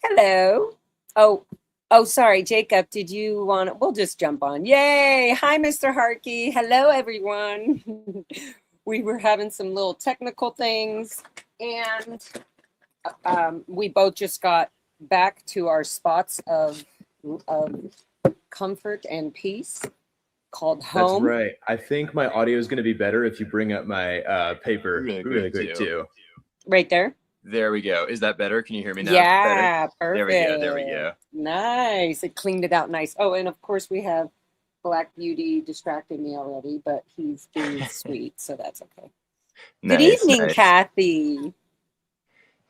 Hello. Oh, sorry, Jacob. Did you want to? We'll just jump on. Yay. Hi, Mr. Harkey. Hello, everyone. We were having some little technical things, and we both just got back to our spots of comfort and peace called That's home. right. I think my audio is going to be better if you bring up my paper really quick too. Right there. There we go. Is that better? Can you hear me now? Yeah, better? perfect. There we go. Nice. It cleaned it out nice. Oh, and of course we have Black Beauty distracting me already, but he's being sweet, so that's okay. Good evening, Kathy.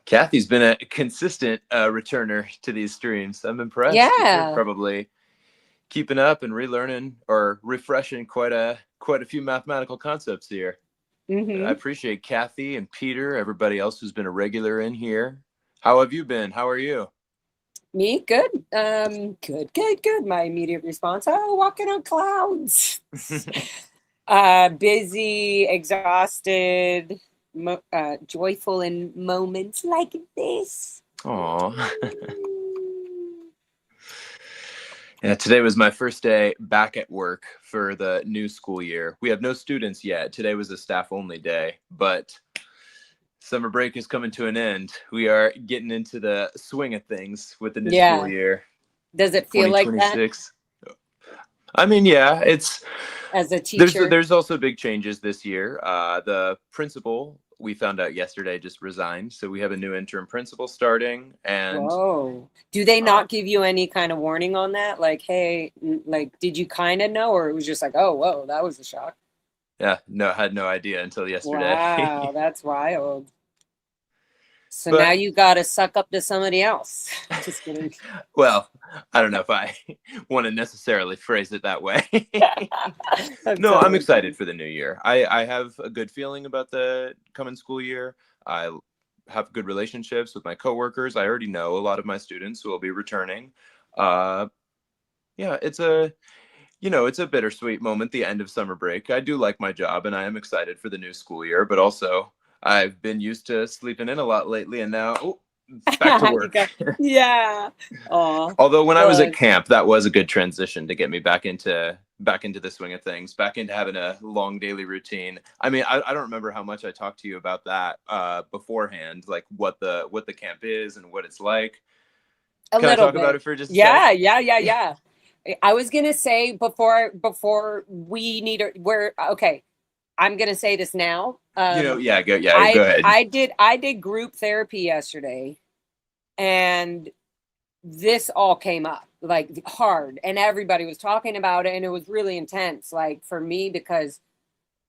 Kathy's been a consistent returner to these streams. I'm impressed. Yeah. You're probably keeping up and relearning or refreshing quite a few mathematical concepts here. Mm-hmm. I appreciate Kathy and Peter, everybody else who's been a regular in here. How have you been? How are you? Me? Good. Good. My immediate response, oh, walking on clouds. Busy, exhausted, joyful in moments like this. Aw. Yeah, today was my first day back at work for the new school year. We have no students yet. Today was a staff-only day, but summer break is coming to an end. We are getting into the swing of things with the new school year. Does it feel like that? I mean, yeah, it's as a teacher. There's also big changes this year. The principal, we found out yesterday, just resigned. So we have a new interim principal starting. And whoa, do they not give you any kind of warning on that? Like, hey, like, did you kind of know, or it was just like, oh, whoa, that was a shock? Yeah, no, had no idea until yesterday. Wow, that's wild. So now you got to suck up to somebody else. Just kidding. Well, I don't know if I want to necessarily phrase it that way. No, I'm excited for the new year. I have a good feeling about the coming school year. I have good relationships with my coworkers. I already know a lot of my students who will be returning. Yeah, it's a bittersweet moment, the end of summer break. I do like my job and I am excited for the new school year, but also I've been used to sleeping in a lot lately, and now back to work. Yeah. Aww. Although when I was at camp, that was a good transition to get me back into the swing of things, back into having a long daily routine. I mean, I don't remember how much I talked to you about that beforehand, like what the camp is and what it's like. Can I talk about it for just a second? Yeah. I was gonna say before we need okay. I'm gonna say this now. Go ahead. I did group therapy yesterday, and this all came up like hard, and everybody was talking about it, and it was really intense, like for me, because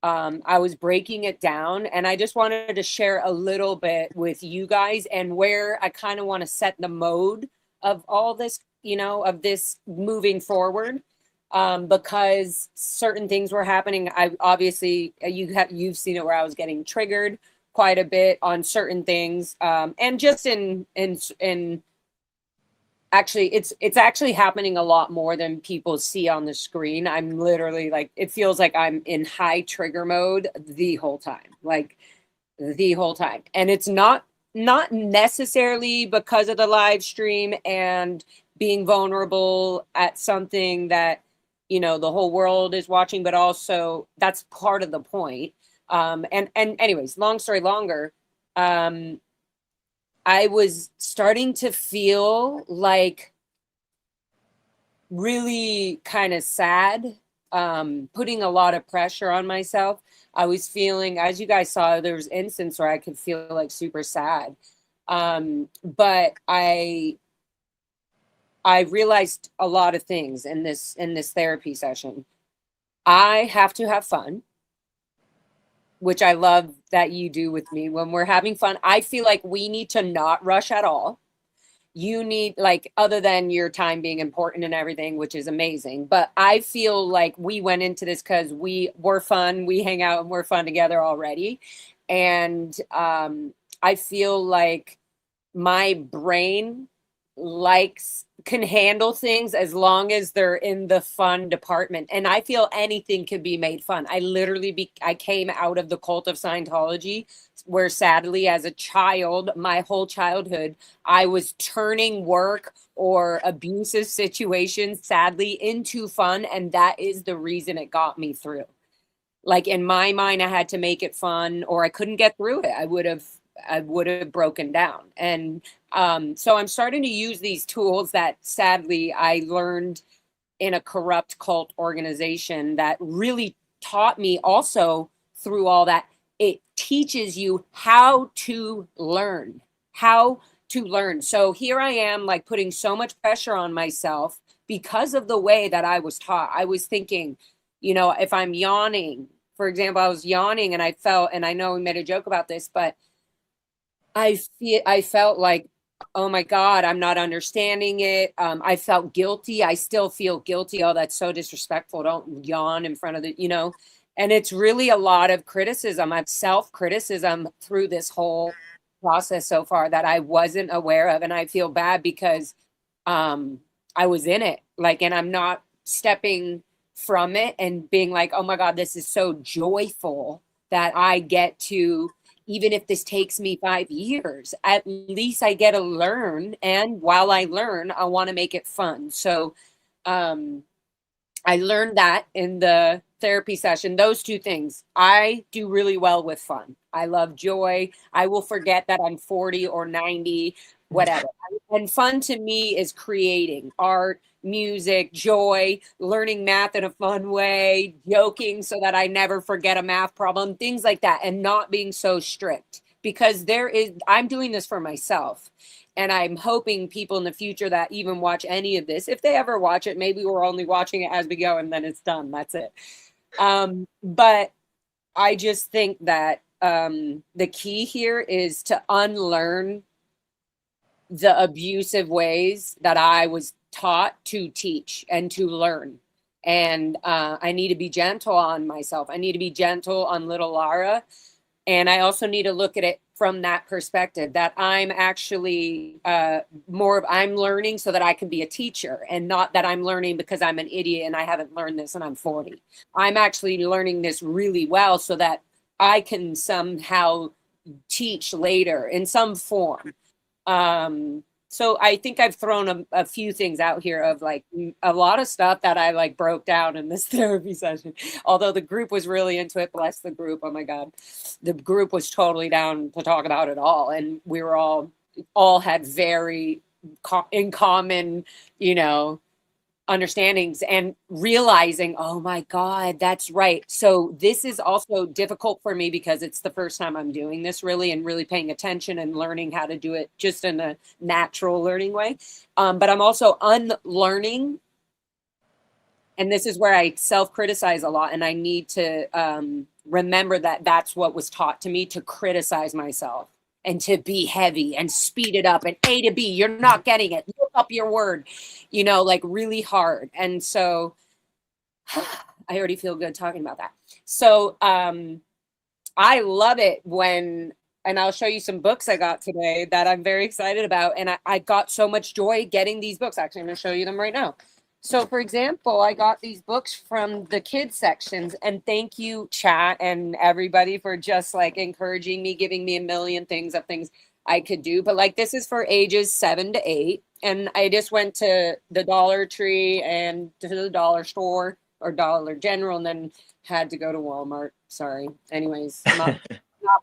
I was breaking it down, and I just wanted to share a little bit with you guys and where I kind of want to set the mode of all this, of this moving forward. Because certain things were happening. I obviously you've seen it where I was getting triggered quite a bit on certain things, and just in actually it's actually happening a lot more than people see on the screen. I'm literally like, it feels like I'm in high trigger mode the whole time, and it's not necessarily because of the live stream and being vulnerable at something that the whole world is watching, but also that's part of the point. And anyways, long story longer, I was starting to feel like really kind of sad, putting a lot of pressure on myself. I was feeling, as you guys saw, there was instances where I could feel like super sad. But I realized a lot of things in this therapy session. I have to have fun. which I love that you do with me when we're having fun. I feel like we need to not rush at all. You need, like, other than your time being important and everything, which is amazing. But I feel like we went into this because we're fun. We hang out and we're fun together already. And I feel like my brain can handle things as long as they're in the fun department. And I feel anything could be made fun. I came out of the cult of Scientology, where sadly as a child, my whole childhood, I was turning work or abusive situations, sadly, into fun. And that is the reason it got me through. Like, in my mind, I had to make it fun or I couldn't get through it. I would have broken down. And so I'm starting to use these tools that sadly I learned in a corrupt cult organization that really taught me also through all that. It teaches you how to learn. So here I am, like, putting so much pressure on myself because of the way that I was taught. I was thinking, if I'm yawning, for example, I was yawning and I know we made a joke about this, but I felt like, oh my God, I'm not understanding it. I felt guilty. I still feel guilty. Oh, that's so disrespectful. Don't yawn in front of and it's really a lot of criticism. I've self-criticism through this whole process so far that I wasn't aware of. And I feel bad because I was in it, like, and I'm not stepping from it and being like, oh my God, this is so joyful that I get to, even if this takes me 5 years, at least I get to learn. And while I learn, I want to make it fun. So I learned that in the therapy session, those two things. I do really well with fun. I love joy. I will forget that I'm 40 or 90, whatever. And fun to me is creating art, music, joy, learning math in a fun way, joking so that I never forget a math problem, things like that, and not being so strict, because I'm doing this for myself. And I'm hoping people in the future that even watch any of this, if they ever watch it, maybe we're only watching it as we go and then it's done. That's it. But I just think that the key here is to unlearn the abusive ways that I was taught to teach and to learn. And I need to be gentle on myself. I need to be gentle on little Lara. And I also need to look at it from that perspective, that I'm actually I'm learning so that I can be a teacher, and not that I'm learning because I'm an idiot and I haven't learned this and I'm 40. I'm actually learning this really well so that I can somehow teach later in some form. So I think I've thrown a few things out here of, like, a lot of stuff that I, like, broke down in this therapy session. Although the group was really into it, bless the group. Oh my God. The group was totally down to talk about it all. And we were all had very in common, understandings and realizing, oh my God, that's right. So this is also difficult for me because it's the first time I'm doing this really and really paying attention and learning how to do it just in a natural learning way. But I'm also unlearning. And this is where I self-criticize a lot. And I need to remember that that's what was taught to me, to criticize myself and to be heavy and speed it up and A to B, you're not getting it. Look up your word, like, really hard. And so I already feel good talking about that. So I love it and I'll show you some books I got today that I'm very excited about. And I got so much joy getting these books. Actually, I'm going to show you them right now. So, for example, I got these books from the kids sections, and thank you, chat and everybody, for just, like, encouraging me, giving me a million things I could do. But, like, this is for ages 7 to 8. And I just went to the Dollar Tree and to the dollar store or Dollar General, and then had to go to Walmart. Sorry. Anyways, not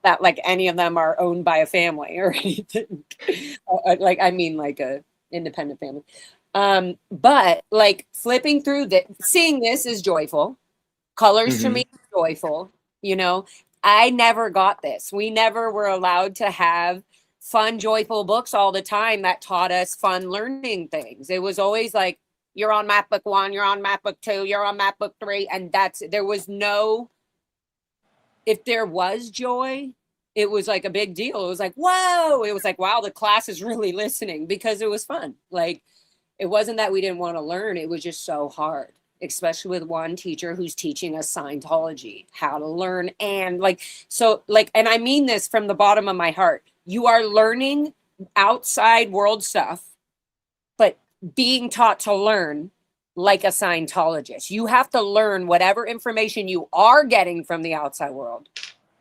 that, like, any of them are owned by a family or anything. Like, I mean, like, a independent family. But, like, flipping through seeing this is joyful. Colors to me is joyful. I never got this. We never were allowed to have fun, joyful books all the time that taught us fun learning things. It was always like, you're on math book 1, you're on math book 2, you're on math book 3. And there was no if there was joy, it was like a big deal. It was like, whoa, it was like, wow, the class is really listening, because it was fun. Like, it wasn't that we didn't want to learn. It was just so hard, especially with one teacher who's teaching us Scientology, how to learn. And like, so like, and I mean this from the bottom of my heart, you are learning outside world stuff, but being taught to learn like a Scientologist. You have to learn whatever information you are getting from the outside world.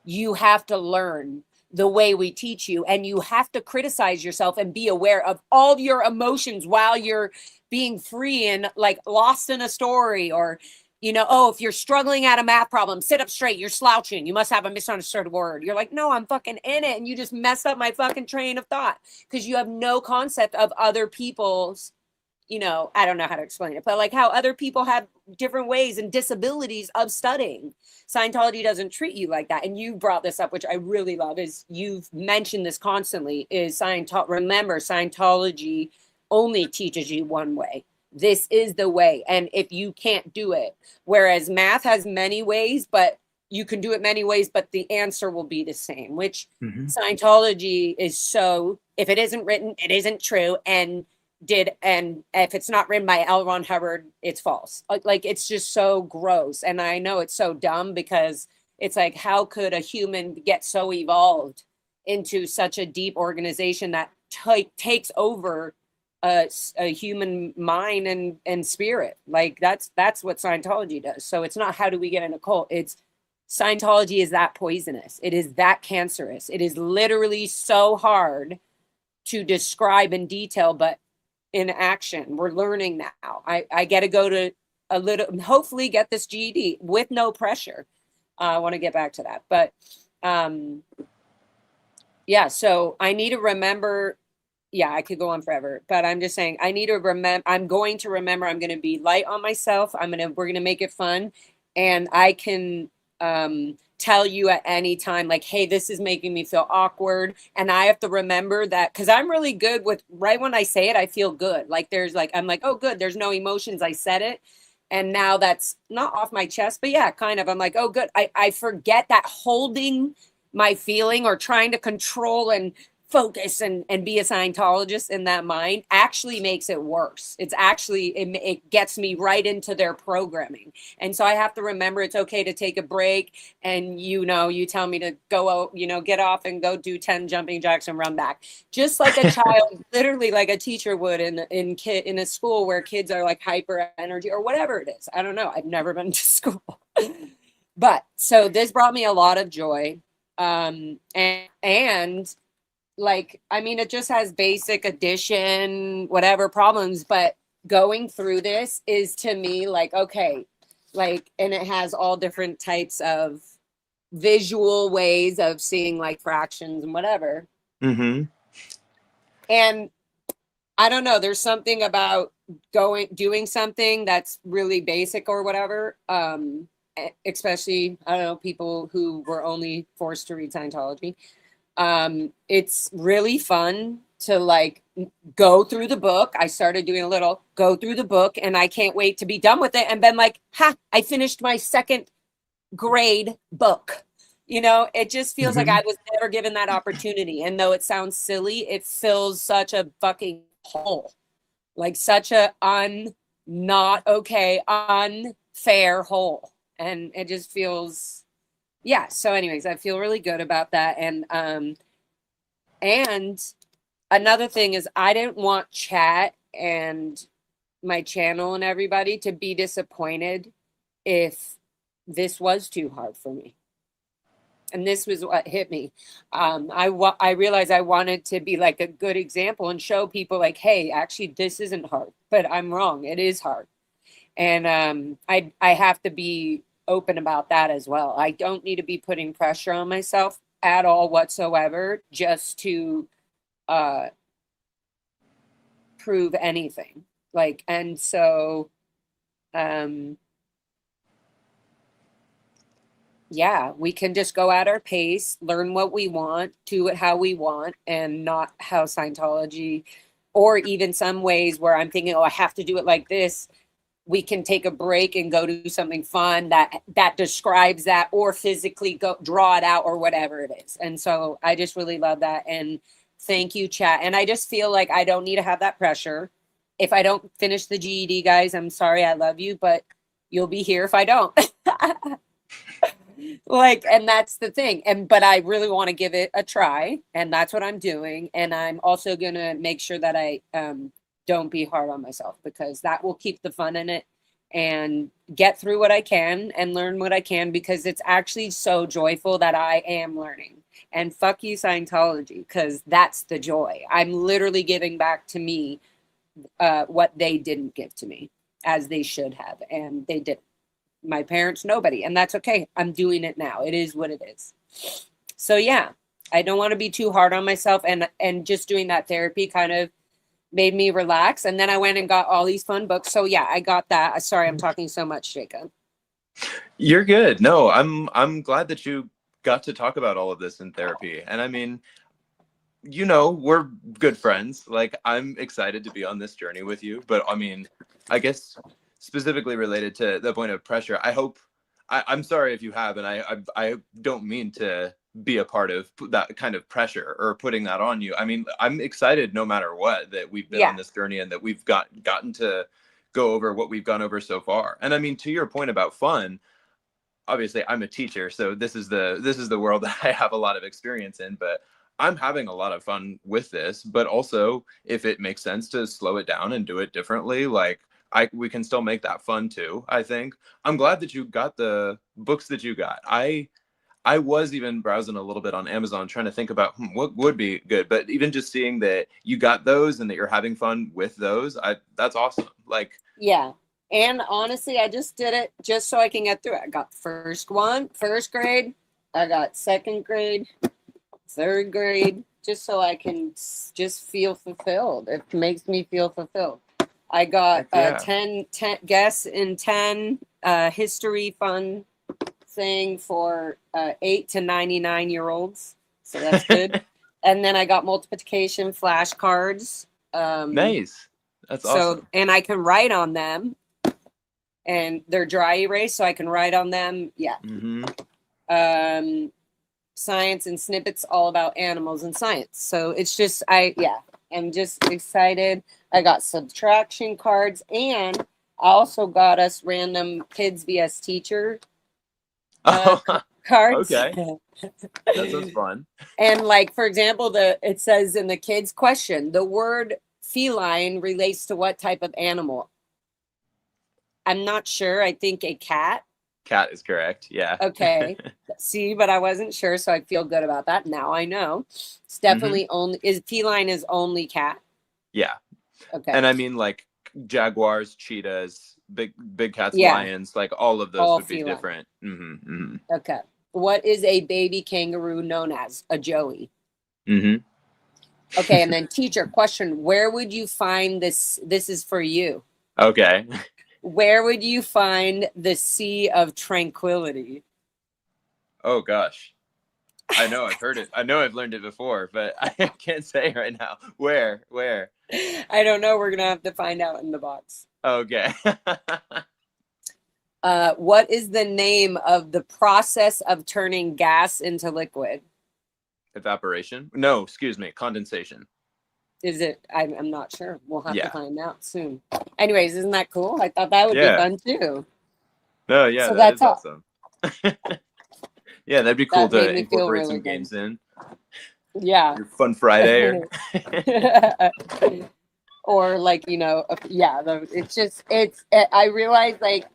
You have to learn the way we teach you, and you have to criticize yourself and be aware of all your emotions while you're being free and like lost in a story, or, you know, oh, if you're struggling at a math problem, sit up straight, you're slouching, you must have a misunderstood word. You're like, no, I'm fucking in it. And you just messed up my fucking train of thought because you have no concept of other people's, you know, I don't know how to explain it, but like how other people have different ways and disabilities of studying. Scientology doesn't treat you like that. And you brought this up, which I really love, is you've mentioned this constantly, is remember, Scientology only teaches you one way. This is the way. And if you can't do it, whereas math has many ways, but you can do it many ways, but the answer will be the same, which Scientology is so, if it isn't written, it isn't true. And if it's not written by L. Ron Hubbard, it's false. Like it's just so gross. And I know it's so dumb, because it's like, how could a human get so evolved into such a deep organization that takes over a human mind and spirit? Like that's what Scientology does. So it's not how do we get in a cult, it's Scientology is that poisonous. It is that cancerous. It is literally so hard to describe in detail, but in action, we're learning now. I get to go to a little, hopefully get this GED with no pressure. I want to get back to that, but yeah, so I need to remember, yeah, I could go on forever, but I'm just saying, I need to remember, I'm going to remember, I'm going to be light on myself. We're going to make it fun. And I can tell you at any time, like, hey, this is making me feel awkward. And I have to remember that, because I'm really good with, right when I say it, I feel good. Like there's like, I'm like, oh, good, there's no emotions. I said it. And now that's not off my chest, but yeah, kind of. I'm like, oh, good. I forget that holding my feeling or trying to control and focus and be a Scientologist in that mind actually makes it worse. It's actually, it gets me right into their programming. And so I have to remember it's okay to take a break. And, you know, you tell me to go out, you know, get off and go do 10 jumping jacks and run back. Just like a child, literally like a teacher would in a school where kids are like hyper energy or whatever it is. I don't know. I've never been to school. But so this brought me a lot of joy. And like, I mean, it just has basic addition, whatever problems, but going through this is to me like, okay, like, and it has all different types of visual ways of seeing like fractions and whatever. And I don't know, there's something about doing something that's really basic or whatever. Especially, I don't know, people who were only forced to read Scientology. It's really fun to like go through the book. I started doing a little go through the book, and I can't wait to be done with it and been like, I finished my second grade book. You know, it just feels like I was never given that opportunity. And though it sounds silly, it fills such a fucking hole, like such a not okay, unfair hole. And it just feels, yeah. So anyways, I feel really good about that. And another thing is I didn't want chat and my channel and everybody to be disappointed if this was too hard for me. And this was what hit me. I realized I wanted to be like a good example and show people like, hey, actually, this isn't hard, but I'm wrong. It is hard. And I have to be open about that as well. I don't need to be putting pressure on myself at all whatsoever just to prove anything. Like, and so, yeah, we can just go at our pace, learn what we want, do it how we want, and not how Scientology, or even some ways where I'm thinking, oh, I have to do it like this. we can take a break and go do something fun that describes that, or physically go draw it out or whatever it is. And so I just really love that. And thank you, chat. And I just feel like I don't need to have that pressure. If I don't finish the GED, guys, I'm sorry, I love you, but you'll be here if I don't. Like, and that's the thing. But I really want to give it a try, and that's what I'm doing. And I'm also going to make sure that I don't be hard on myself, because that will keep the fun in it and get through what I can and learn what I can, because it's actually so joyful that I am learning. And fuck you, Scientology, because that's the joy. I'm literally giving back to me what they didn't give to me, as they should have. And they didn't. My parents, nobody. And that's okay. I'm doing it now. It is what it is. So yeah, I don't want to be too hard on myself. And just doing that therapy kind of made me relax. And then I went and got all these fun books. So yeah, I got that. Sorry, I'm talking so much, Jacob. You're good. No, I'm glad that you got to talk about all of this in therapy. And I mean, you know, we're good friends. Like, I'm excited to be on this journey with you. But I mean, I guess specifically related to the point of pressure, I'm sorry if you have, and I don't mean to be a part of that kind of pressure or putting that on you. I mean, I'm excited no matter what that we've been on this journey, and that we've gotten to go over what we've gone over so far. And I mean, to your point about fun, obviously I'm a teacher, so this is the world that I have a lot of experience in, but I'm having a lot of fun with this. But also, if it makes sense to slow it down and do it differently, like, we can still make that fun too. I think I'm glad that you got the books that you got. I was even browsing a little bit on Amazon trying to think about what would be good, but even just seeing that you got those and that you're having fun with those, that's awesome. Like, yeah. And honestly, I just did it just so I can get through it. I got first grade, I got second grade, third grade, just so I can just feel fulfilled. It makes me feel fulfilled. I got 10 guess in 10 history fun thing for 8 to 99-year-olds. So that's good. And then I got multiplication flashcards. Nice. That's awesome. So, and I can write on them. And they're dry erase, so I can write on them. Yeah. Mm-hmm. Science and snippets all about animals and science. So it's just, I'm just excited. I got subtraction cards, and I also got us random kids vs teacher cards. Okay. That sounds fun. And like, for example, it says in the kids question, the word feline relates to what type of animal? I'm not sure. I think a cat. Cat is correct. Yeah. Okay. See, but I wasn't sure, so I feel good about that. Now I know. It's definitely feline is only cat. Yeah. Okay. And I mean, like, jaguars, cheetahs, big cats, lions, like all of those all would be feline. Different. Mm-hmm, mm-hmm. Okay. What is a baby kangaroo known as? A joey. Mm-hmm. Okay, and then teacher question, where would you find this? This is for you. Okay. Where would you find the Sea of Tranquility? Oh, gosh. I know I've heard it. I know I've learned it before, but I can't say right now. Where? I don't know. We're going to have to find out in the box. Okay. What is the name of the process of turning gas into liquid? Evaporation? No, excuse me. Condensation. Is it? I'm not sure. We'll have to find out soon. Anyways, isn't that cool? I thought that would be fun too. No, yeah, so that's awesome. Yeah, that'd be cool to incorporate some games in. Yeah. Your Fun Friday. Or like, you know, I realize, like,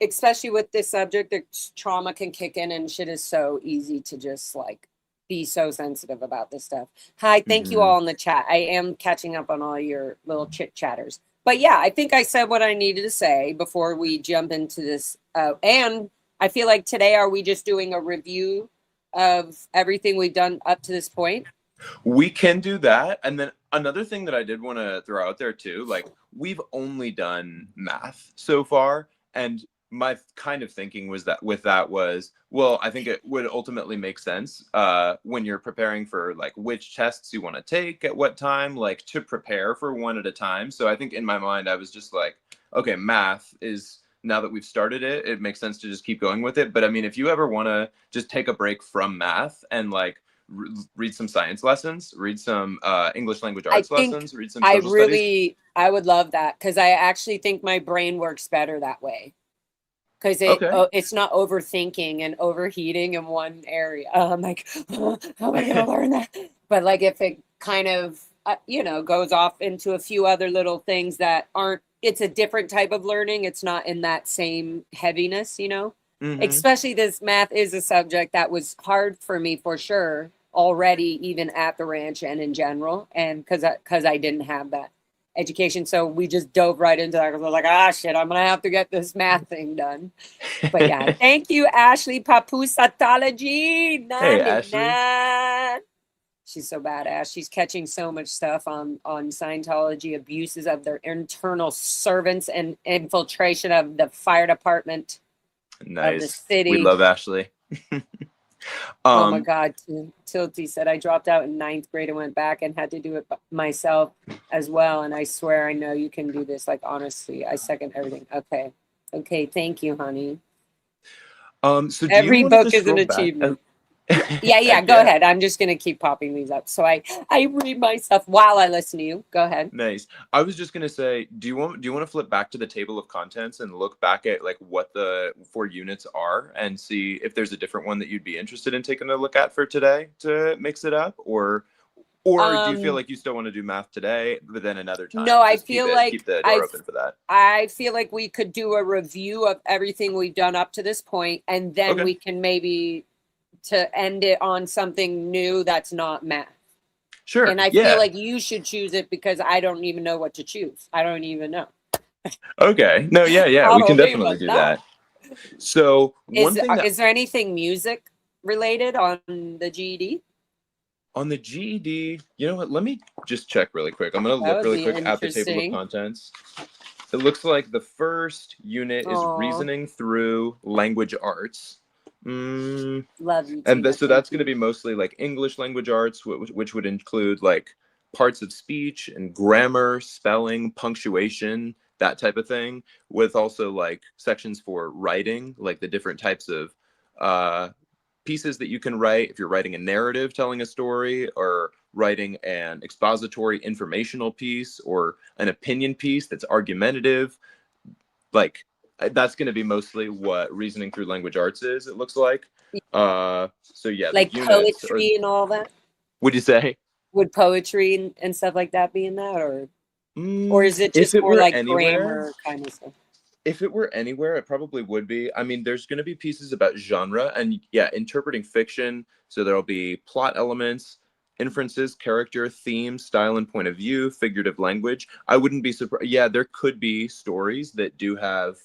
especially with this subject, the trauma can kick in and shit is so easy to just like be so sensitive about this stuff. Hi, thank you all in the chat. I am catching up on all your little chit chatters. But yeah, I think I said what I needed to say before we jump into this. And I feel like today, are we just doing a review of everything we've done up to this point? We can do that. And then another thing that I did want to throw out there too, like, we've only done math so far. And my kind of thinking was that well, I think it would ultimately make sense when you're preparing for like which tests you want to take at what time, like to prepare for one at a time. So I think in my mind, I was just like, okay, math is, now that we've started it, it makes sense to just keep going with it. But I mean, if you ever want to just take a break from math and like read some science lessons, read some English language I arts think lessons, read some social studies. I would love that, because I actually think my brain works better that way. Because Okay. it's not overthinking and overheating in one area. I'm like, oh, how am I going to learn that? But like if it kind of, goes off into a few other little things that aren't, it's a different type of learning. It's not in that same heaviness, Mm-hmm. Especially this math is a subject that was hard for me for sure already, even at the ranch and in general. And because I didn't have that education. So we just dove right into that because I was like, shit, I'm going to have to get this math thing done. But yeah, thank you, Ashley Papusatology. Hey, Ashley. 99. She's so badass. She's catching so much stuff on Scientology, abuses of their internal servants and infiltration of the fire department of the Nice. We city. love Ashley. Oh my God. Tilty said, I dropped out in 9th grade and went back and had to do it myself as well. And I swear I know you can do this. Like, honestly, I second everything. Okay. Okay. Thank you, honey. So do Every you want to book just is an scroll back? achievement. Yeah. Heck Go yeah. ahead. I'm just going to keep popping these up. So I read myself while I listen to you. Go ahead. Nice. I was just gonna say, do you want to flip back to the table of contents and look back at like what the 4 units are and see if there's a different one that you'd be interested in taking a look at for today to mix it up, or do you feel like you still want to do math today, but then another time? No, I Just feel like keep the door open for that. I feel like we could do a review of everything we've done up to this point, and then Okay. we can maybe to end it on something new that's not math. Sure. And I feel like you should choose it because I don't even know what to choose. I don't even know. Okay. No, yeah. We can definitely do that. So one thing is there anything music related on the GED? On the GED, you know what? Let me just check really quick. I'm going to look really quick at the table of contents. It looks like the first unit is reasoning through language arts. Love you. And so that's going to be mostly like English language arts, which would include like parts of speech and grammar, spelling, punctuation, that type of thing, with also like sections for writing, like the different types of pieces that you can write if you're writing a narrative telling a story, or writing an expository informational piece, or an opinion piece that's argumentative. Like that's going to be mostly what reasoning through language arts is, it looks like. So yeah, like poetry and all that. Would you say? Would poetry and stuff like that be in that, or is it just more like grammar kind of stuff? If it were anywhere, it probably would be. I mean, there's going to be pieces about genre and interpreting fiction. So there'll be plot elements, inferences, character, theme, style, and point of view, figurative language. I wouldn't be surprised. Yeah, there could be stories that do have.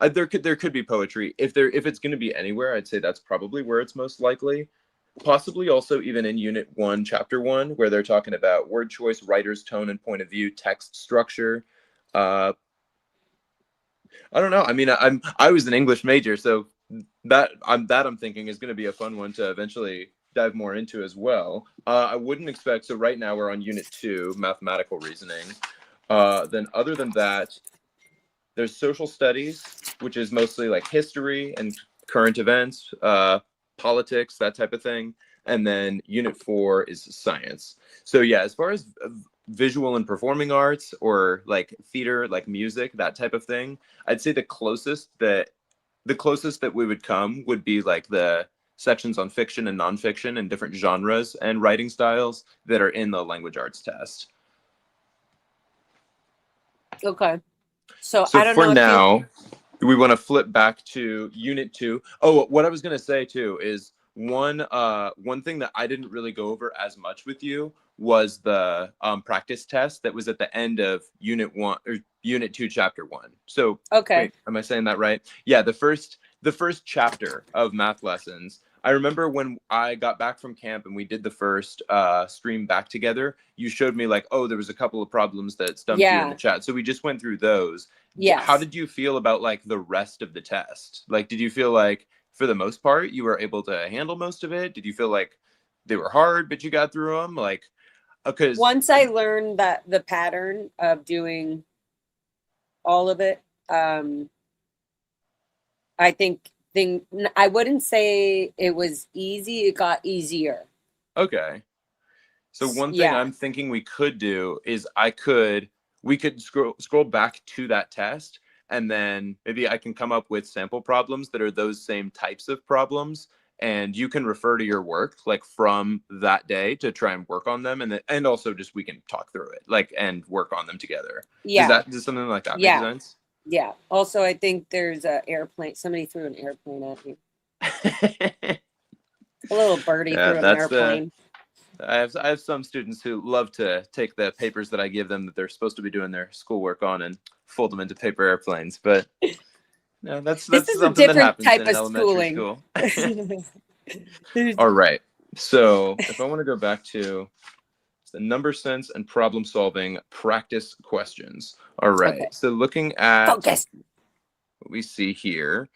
There could be poetry. If it's going to be anywhere, I'd say that's probably where it's most likely. Possibly also even in Unit 1, Chapter 1, where they're talking about word choice, writer's tone and point of view, text structure. I don't know. I mean, I was an English major, so I'm thinking is going to be a fun one to eventually dive more into as well. I wouldn't expect. So right now we're on Unit 2, mathematical reasoning. Then other than that, there's social studies, which is mostly like history and current events, politics, that type of thing. And then Unit 4 is science. So yeah, as far as visual and performing arts, or like theater, like music, that type of thing, I'd say the closest that we would come would be like the sections on fiction and nonfiction and different genres and writing styles that are in the language arts test. Okay. So I don't know. For now, we want to flip back to Unit 2. Oh, what I was going to say too is one thing that I didn't really go over as much with you was the practice test that was at the end of Unit 1 or Unit 2, Chapter 1. So okay. Wait, am I saying that right? Yeah, the first chapter of math lessons. I remember when I got back from camp and we did the first stream back together, you showed me like, oh, there was a couple of problems that stumped you in the chat. So we just went through those. Yes. How did you feel about like the rest of the test? Like, did you feel like for the most part you were able to handle most of it? Did you feel like they were hard, but you got through them? Like, because once I learned that the pattern of doing all of it, I think I wouldn't say it was easy. It got easier. Okay. So one thing I'm thinking we could do is we could scroll back to that test, and then maybe I can come up with sample problems that are those same types of problems, and you can refer to your work like from that day to try and work on them, and also just we can talk through it like and work on them together. Yeah. Does something like that make sense? Yeah. Also, I think there's an airplane. Somebody threw an airplane at me. A little birdie threw an airplane. I have some students who love to take the papers that I give them that they're supposed to be doing their schoolwork on and fold them into paper airplanes. But no, that's something that happens type in of elementary schooling. School. All right. So if I want to go back to the number sense and problem solving practice questions. All right. Okay. So looking at what we see here.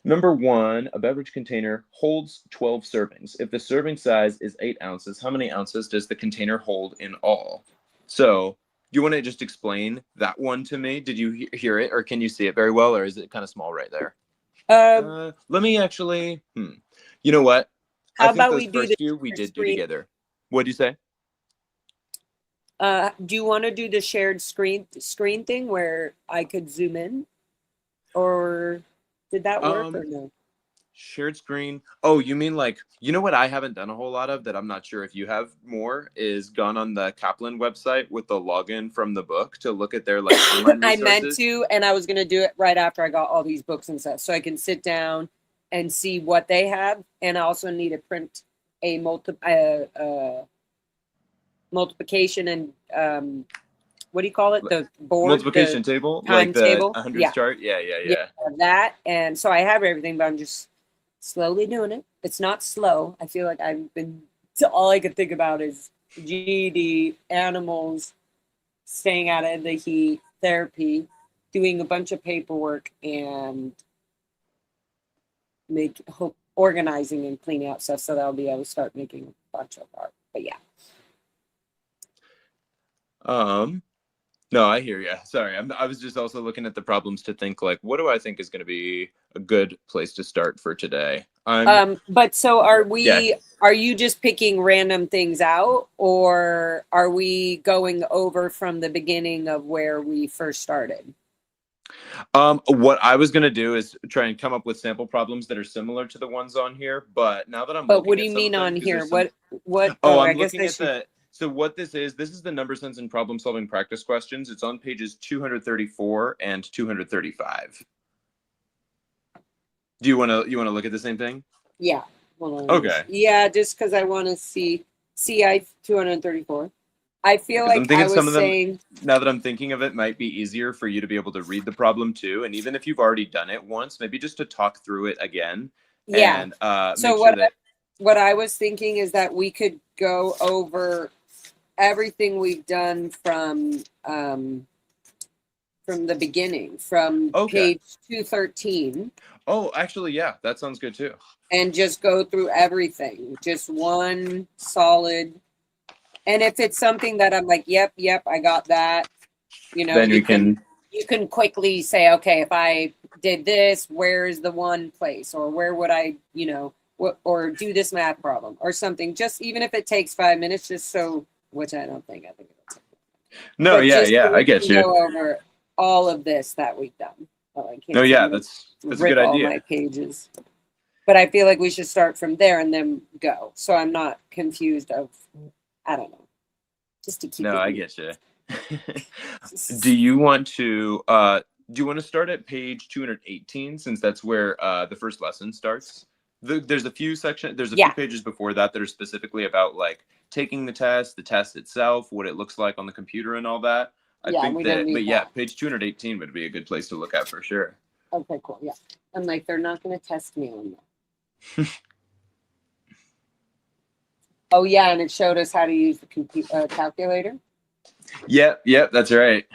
Number 1, a beverage container holds 12 servings. If the serving size is 8 ounces, how many ounces does the container hold in all? So you want to just explain that one to me? Did you hear it, or can you see it very well, or is it kind of small right there? Let me actually, you know what? How I think about those we do first few we did do together. What did you say? Do you want to do the shared screen thing where I could zoom in, or did that work or no? Shared screen. Oh, you mean like, you know what I haven't done a whole lot of that I'm not sure if you have more is gone on the Kaplan website with the login from the book to look at their like online resources. I meant to, and I was going to do it right after I got all these books and stuff. So I can sit down and see what they have. And I also need to print a multiplication and what do you call it? The board multiplication table, like the 100 chart. Yeah. That, and so I have everything, but I'm just slowly doing it. It's not slow. I feel like I've been. So all I could think about is GED, animals, staying out of the heat, therapy, doing a bunch of paperwork, and organizing and cleaning out stuff so that I'll be able to start making a bunch of art. But yeah. No, I hear you. Sorry. I was just also looking at the problems to think like, what do I think is going to be a good place to start for today? But so are you just picking random things out, or are we going over from the beginning of where we first started? What I was going to do is try and come up with sample problems that are similar to the ones on here. But now that I'm But what do you mean on here? What? Oh, I'm looking at so what this is the number sense and problem solving practice questions. It's on pages 234 and 235. Do you want to look at the same thing? Yeah. Hold on. Okay. Yeah, just because I want to see CI 234. I feel like I was saying. Now that I'm thinking of it, might be easier for you to be able to read the problem too, and even if you've already done it once, maybe just to talk through it again. Yeah. And, so what I was thinking is that we could go over everything we've done from the beginning, from page 213. Oh, actually, yeah, that sounds good too. And just go through everything, just one solid. And if it's something that I'm like, yep, I got that, then you can quickly say, okay, if I did this, where is the one place, or where would I, or do this math problem or something, just even if it takes 5 minutes, just so. Which I think it'll take. No, yeah, I get you. Go over all of this that we've done. Oh, I can't that's a good idea. All my pages, but I feel like we should start from there and then go. So I'm not confused of, I don't know, just to keep. No, I get you. Do you want to start at page 218 since that's where the first lesson starts? There's a few sections. There's a few pages before that are specifically about like taking the test itself, what it looks like on the computer and all that. I think that, but yeah, page 218 would be a good place to look at for sure. Okay, cool. Yeah. I'm like, they're not going to test me on that. Oh yeah, and it showed us how to use the computer calculator. Yep, that's right.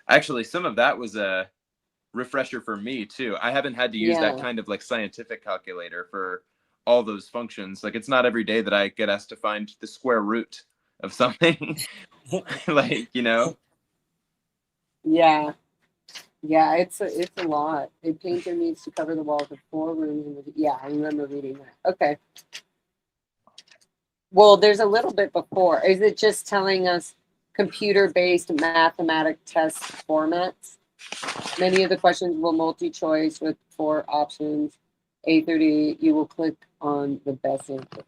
Actually, some of that was a refresher for me too. I haven't had to use that Yeah. kind of like scientific calculator for all those functions. Like it's not every day that I get asked to find the square root of something. Like, you know. Yeah. Yeah, it's a lot. A painter needs to cover the walls of 4 rooms. Yeah, I remember reading that. Okay. Well, there's a little bit before. Is it just telling us computer-based mathematic test formats? Many of the questions will multi-choice with 4 options. A through D, you will click on the best answer.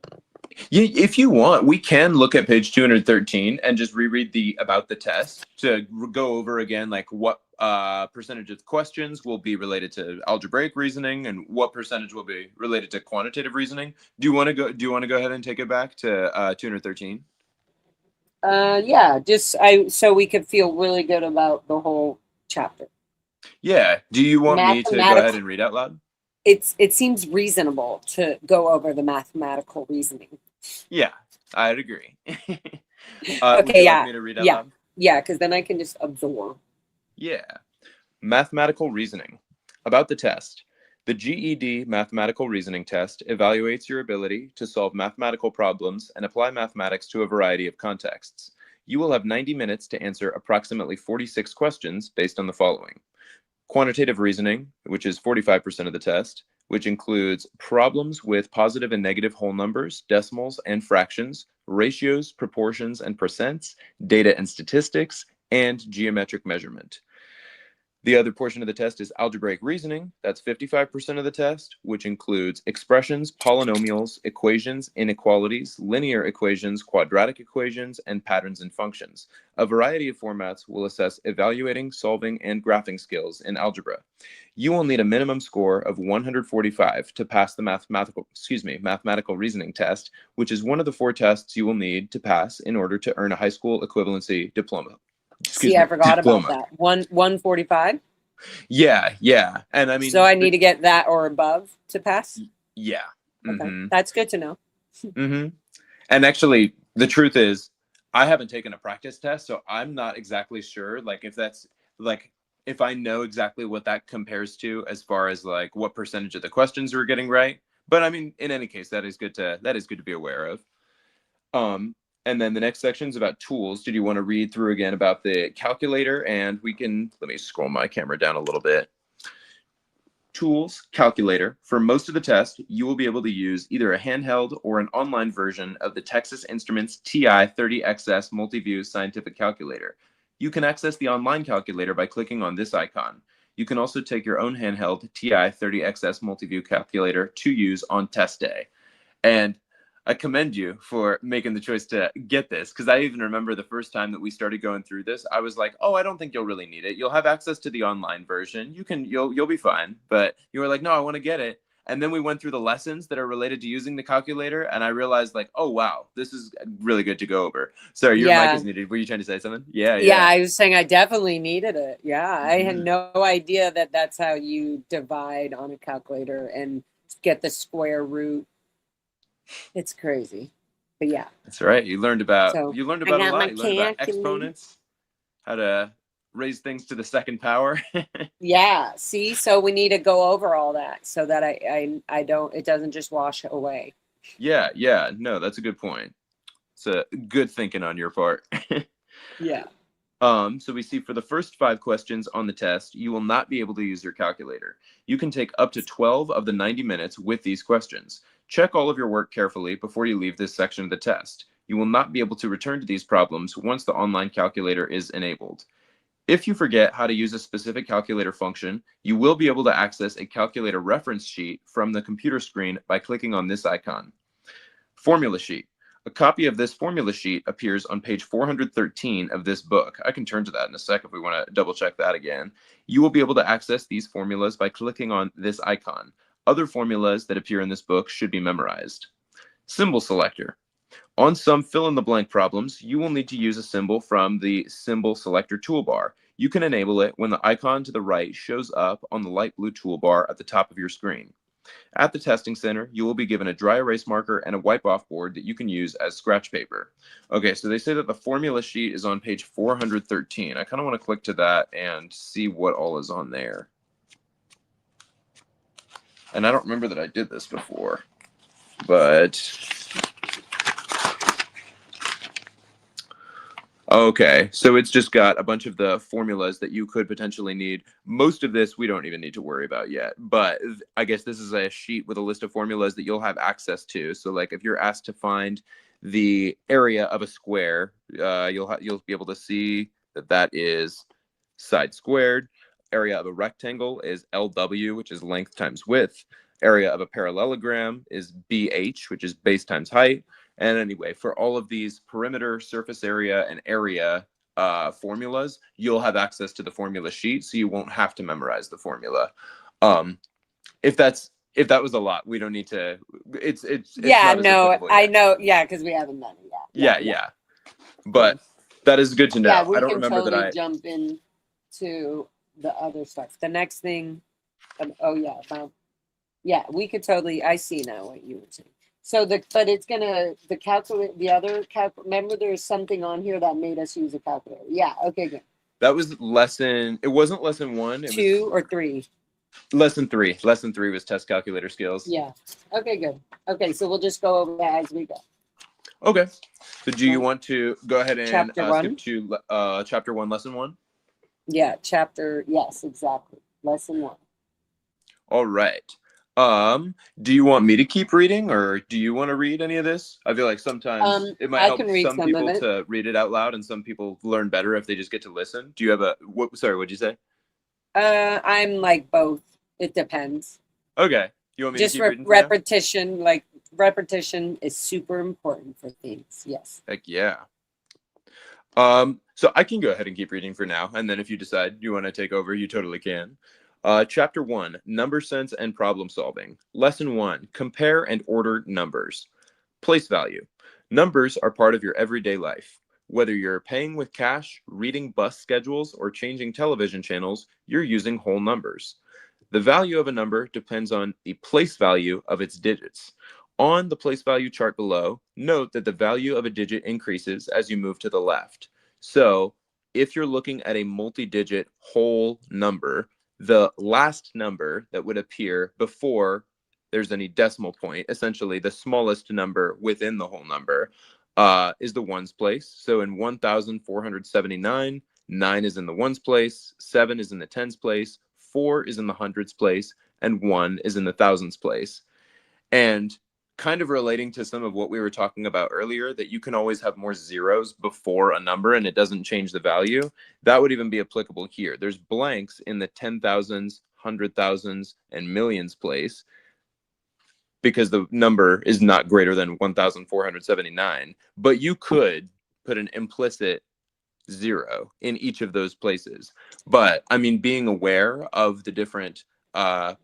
Yeah, if you want, we can look at page 213 and just reread the about the test to go over again, like what percentage of questions will be related to algebraic reasoning and what percentage will be related to quantitative reasoning. Do you want to go ahead and take it back to 213? Yeah, just so we could feel really good about the whole chapter. Yeah. Do you want me to go ahead and read out loud? It seems reasonable to go over the mathematical reasoning. Yeah, I'd agree. Okay, would you like me to read out loud? Yeah, because then I can just absorb. Yeah. Mathematical reasoning. About the test. The GED mathematical reasoning test evaluates your ability to solve mathematical problems and apply mathematics to a variety of contexts. You will have 90 minutes to answer approximately 46 questions based on the following. Quantitative reasoning, which is 45% of the test, which includes problems with positive and negative whole numbers, decimals and fractions, ratios, proportions and percents, data and statistics, and geometric measurement. The other portion of the test is algebraic reasoning. That's 55% of the test, which includes expressions, polynomials, equations, inequalities, linear equations, quadratic equations, and patterns and functions. A variety of formats will assess evaluating, solving, and graphing skills in algebra. You will need a minimum score of 145 to pass the mathematical reasoning test, which is one of the 4 tests you will need to pass in order to earn a high school equivalency diploma. I forgot about that. 145. Yeah, and I mean, so I need to get that or above to pass. Yeah. Okay, that's good to know. And actually, the truth is, I haven't taken a practice test, so I'm not exactly sure. Like, if that's like, if I know exactly what that compares to, as far as like what percentage of the questions we're getting right. But I mean, in any case, that is good to be aware of. And then the next section is about tools. Did you want to read through again about the calculator? And let me scroll my camera down a little bit. Tools, calculator. For most of the test, you will be able to use either a handheld or an online version of the Texas Instruments TI-30XS Multiview Scientific Calculator. You can access the online calculator by clicking on this icon. You can also take your own handheld TI-30XS Multiview calculator to use on test day. And I commend you for making the choice to get this, because I even remember the first time that we started going through this, I was like, oh, I don't think you'll really need it. You'll have access to the online version. You'll be fine. But you were like, no, I want to get it. And then we went through the lessons that are related to using the calculator, and I realized like, oh, wow, this is really good to go over. Sorry, your mic is muted. Were you trying to say something? Yeah, I was saying I definitely needed it. Yeah, I had no idea that that's how you divide on a calculator and get the square root. It's crazy, but yeah. That's right. You learned about a lot. You learned about exponents, how to raise things to the second power. Yeah. See, so we need to go over all that so that I don't, it doesn't just wash away. Yeah. No, that's a good point. It's a good thinking on your part. Yeah. So we see for the first 5 questions on the test, you will not be able to use your calculator. You can take up to 12 of the 90 minutes with these questions. Check all of your work carefully before you leave this section of the test. You will not be able to return to these problems once the online calculator is enabled. If you forget how to use a specific calculator function, you will be able to access a calculator reference sheet from the computer screen by clicking on this icon. Formula sheet. A copy of this formula sheet appears on page 413 of this book. I can turn to that in a sec if we want to double check that again. You will be able to access these formulas by clicking on this icon. Other formulas that appear in this book should be memorized. Symbol selector. On some fill-in-the-blank problems, you will need to use a symbol from the symbol selector toolbar. You can enable it when the icon to the right shows up on the light blue toolbar at the top of your screen. At the testing center, you will be given a dry erase marker and a wipe-off board that you can use as scratch paper. Okay, so they say that the formula sheet is on page 413. I kind of want to click to that and see what all is on there. And I don't remember that I did this before, but okay, so it's just got a bunch of the formulas that you could potentially need. Most of this we don't even need to worry about yet, but I guess this is a sheet with a list of formulas that you'll have access to. So like if you're asked to find the area of a square, you'll be able to see that that is side squared. Area of a rectangle is LW, which is length times width. Area of a parallelogram is BH, which is base times height. And anyway, for all of these perimeter, surface area, and area formulas, you'll have access to the formula sheet, so you won't have to memorize the formula. If that was a lot, we don't need to. It's yeah, not no, I yet. know, yeah, because we haven't done it yet. Yeah. But that is good to know. Yeah, we I don't can remember totally that I jump into the other stuff. The next thing, oh yeah, yeah, we could totally. I see now what you were saying. So but it's gonna the calculate the other remember there's something on here that made us use a calculator. Yeah, okay, good. That was lesson. It wasn't lesson 1. It 2 was or 3. lesson 3. Lesson 3 was test calculator skills. Yeah. Okay, good. Okay, so we'll just go over that as we go. Okay. So do you want to go ahead and Chapter skip to chapter 1, lesson 1? Yeah, yes, exactly. Lesson 1. All right. Do you want me to keep reading, or do you want to read any of this? I feel like sometimes it might I help can read some some people of it. to read it out loud, and some people learn better if they just get to listen. Do you have sorry, what'd you say? I'm like both. It depends. Okay. You want me Just to keep reading? repetition, like repetition is super important for things. Yes. Heck yeah. So I can go ahead and keep reading for now, and then if you decide you want to take over, you totally can. Chapter 1, Number Sense and Problem Solving. Lesson 1, Compare and Order Numbers. Place value. Numbers are part of your everyday life. Whether you're paying with cash, reading bus schedules, or changing television channels, you're using whole numbers. The value of a number depends on the place value of its digits. On the place value chart below, note that the value of a digit increases as you move to the left. So if you're looking at a multi-digit whole number, the last number that would appear before there's any decimal point, essentially the smallest number within the whole number, is the ones place. So in 1,479, 9 is in the ones place, 7 is in the tens place, 4 is in the hundreds place, and 1 is in the thousands place. And kind of relating to some of what we were talking about earlier, that you can always have more zeros before a number and it doesn't change the value. That would even be applicable here. There's blanks in the 10,000s, 100,000s, and millions place because the number is not greater than 1,479. But you could put an implicit 0 in each of those places. But I mean, being aware of the different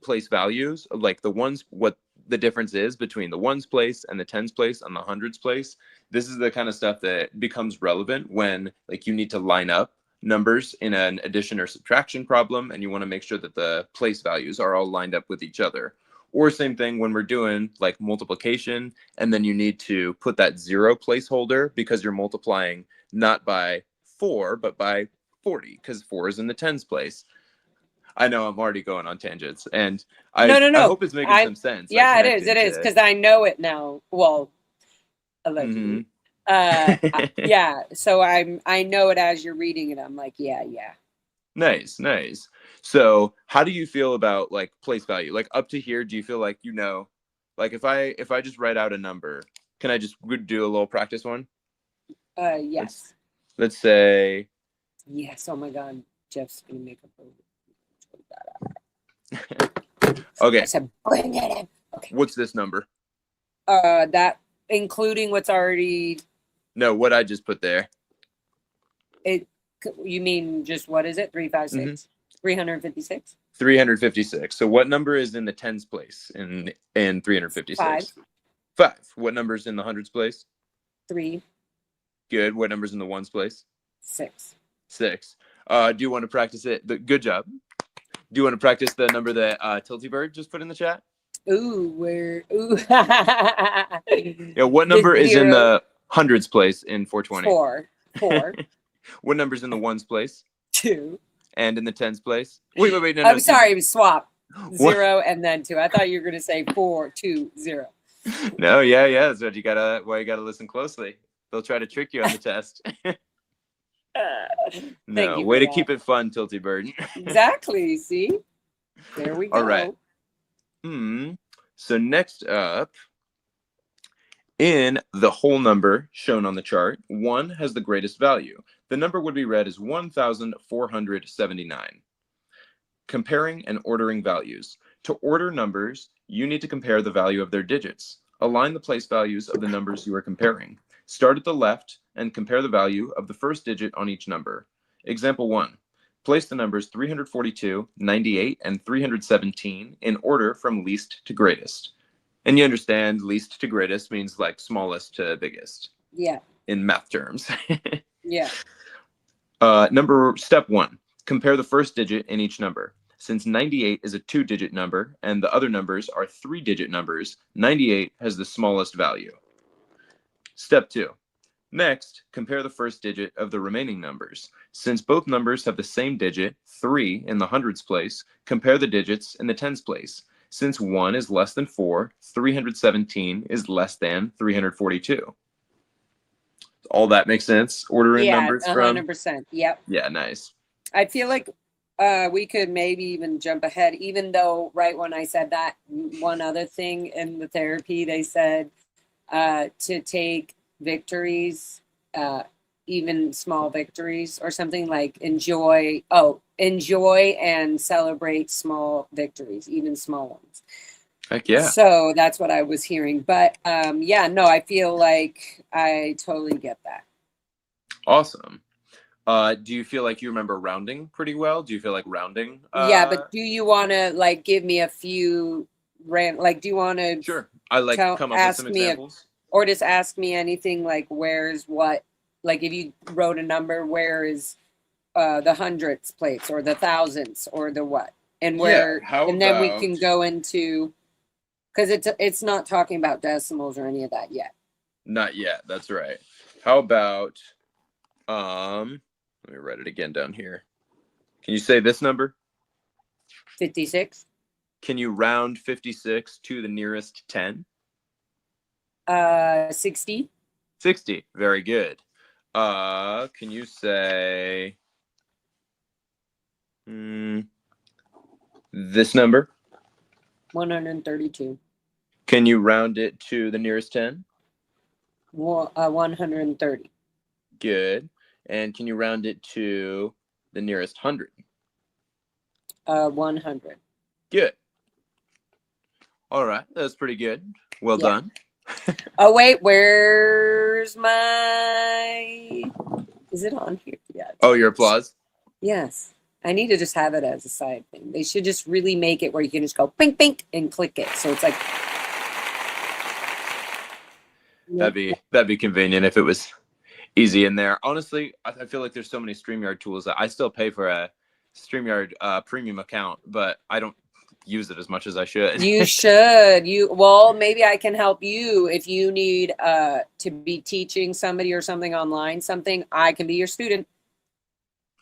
place values, like the ones, what the difference is between the ones place and the tens place and the hundreds place, this is the kind of stuff that becomes relevant when like you need to line up numbers in an addition or subtraction problem, and you want to make sure that the place values are all lined up with each other. Or same thing when we're doing like multiplication, and then you need to put that 0 placeholder because you're multiplying not by 4 but by 40 because 4 is in the tens place. I know I'm already going on tangents, and I hope it's making some sense. Yeah, it is because I know it now. Well, allegedly. Yeah, so I know it as you're reading it. I'm like, yeah. Nice. So how do you feel about like place value? Like up to here, do you feel like, like if I just write out a number, can I just do a little practice one? Yes. Let's say. Yes. Oh my God, Jeff's gonna make a movie. Okay. I said, bring it in. Okay. What's this number? That including what's already. No, what I just put there. You mean just what is it? 356. 356. 356. So what number is in the tens place in 356? 5. What number is in the hundreds place? 3. Good. What number's in the ones place? 6. Do you want to practice it? Good job. Do you want to practice the number that Tilty Bird just put in the chat? Ooh, where? Ooh. Yeah, what number is in the hundreds place in 420? 4. What number's in the ones place? 2. And in the tens place? Wait, no, I'm sorry, it was swap. What? 0 and then 2. I thought you were going to say 4, 2, 0. No, yeah, that's what you gotta. Why you gotta listen closely. They'll try to trick you on the test. No, way to keep it fun, Tilty Bird. Exactly. See, there we go. All right. So next up, in the whole number shown on the chart, 1 has the greatest value. The number would be read as 1,479. Comparing and ordering values. To order numbers, you need to compare the value of their digits. Align the place values of the numbers you are comparing. Start at the left and compare the value of the first digit on each number. Example 1. Place the numbers 342, 98, and 317 in order from least to greatest. And you understand least to greatest means like smallest to biggest. Yeah. In math terms. Yeah. Step 1. Compare the first digit in each number. Since 98 is a 2-digit number and the other numbers are 3-digit numbers, 98 has the smallest value. Step 2. Next, compare the first digit of the remaining numbers. Since both numbers have the same digit, 3 in the hundreds place, compare the digits in the tens place. Since 1 is less than 4, 317 is less than 342. All that makes sense? Ordering numbers from? 100%. Yep. Yeah, nice. I feel like we could maybe even jump ahead, even though right when I said that, one other thing in the therapy, they said to take victories, even small victories or something like enjoy and celebrate small victories, even small ones. Heck yeah. So that's what I was hearing. But yeah, no, I feel like I totally get that. Awesome. Do you feel like you remember rounding pretty well? Do you feel like rounding? Yeah, but do you want to like give me a few do you want to? Sure. I like come up with some examples. Or just ask me anything like where's what? Like if you wrote a number, where is the hundredths place or the thousandths or the what? And where? Yeah, and then we can go into, because it's not talking about decimals or any of that yet. Not yet. That's right. How about let me write it again down here. Can you say this number? 56. Can you round 56 to the nearest 10? 60. 60. Very good. Can you say this number? 132. Can you round it to the nearest 10? 130. Good. And can you round it to the nearest 100? 100. Good. All right. That's pretty good. Well done. Oh, wait. Where's my... Is it on here? Yeah. Oh, your applause? Yes. I need to just have it as a side thing. They should just really make it where you can just go pink, pink, and click it. So it's like... That'd be convenient if it was easy in there. Honestly, I feel like there's so many StreamYard tools that I still pay for a StreamYard premium account, but I don't use it as much as I should. You should. Well, maybe I can help you if you need to be teaching somebody or something online, I can be your student.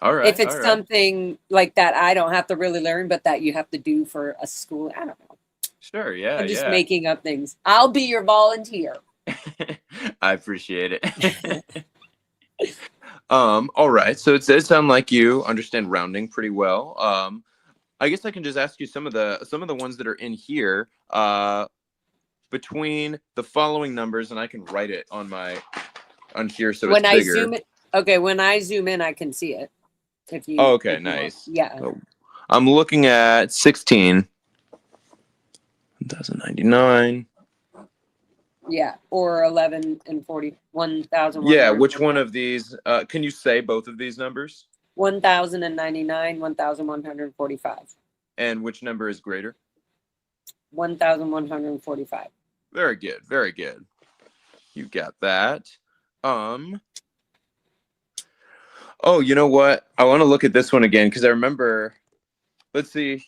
All right. If it's something like that I don't have to really learn, but that you have to do for a school. I don't know. Sure, yeah. I'm just making up things. I'll be your volunteer. I appreciate it. All right. So it does sound like you understand rounding pretty well. I guess I can just ask you some of the ones that are in here between the following numbers, and I can write it on here so when it's bigger. Zoom in, okay, when I zoom in, I can see it. If you, okay, nice. Yeah. So I'm looking at 16. 1,099. Yeah, or 11 and 40. 1,000. Yeah, which one of these? Can you say both of these numbers? 1,099, 1,145. And which number is greater? 1,145. Very good, very good. You got that. Oh, you know what? I want to look at this one again because I remember. Let's see.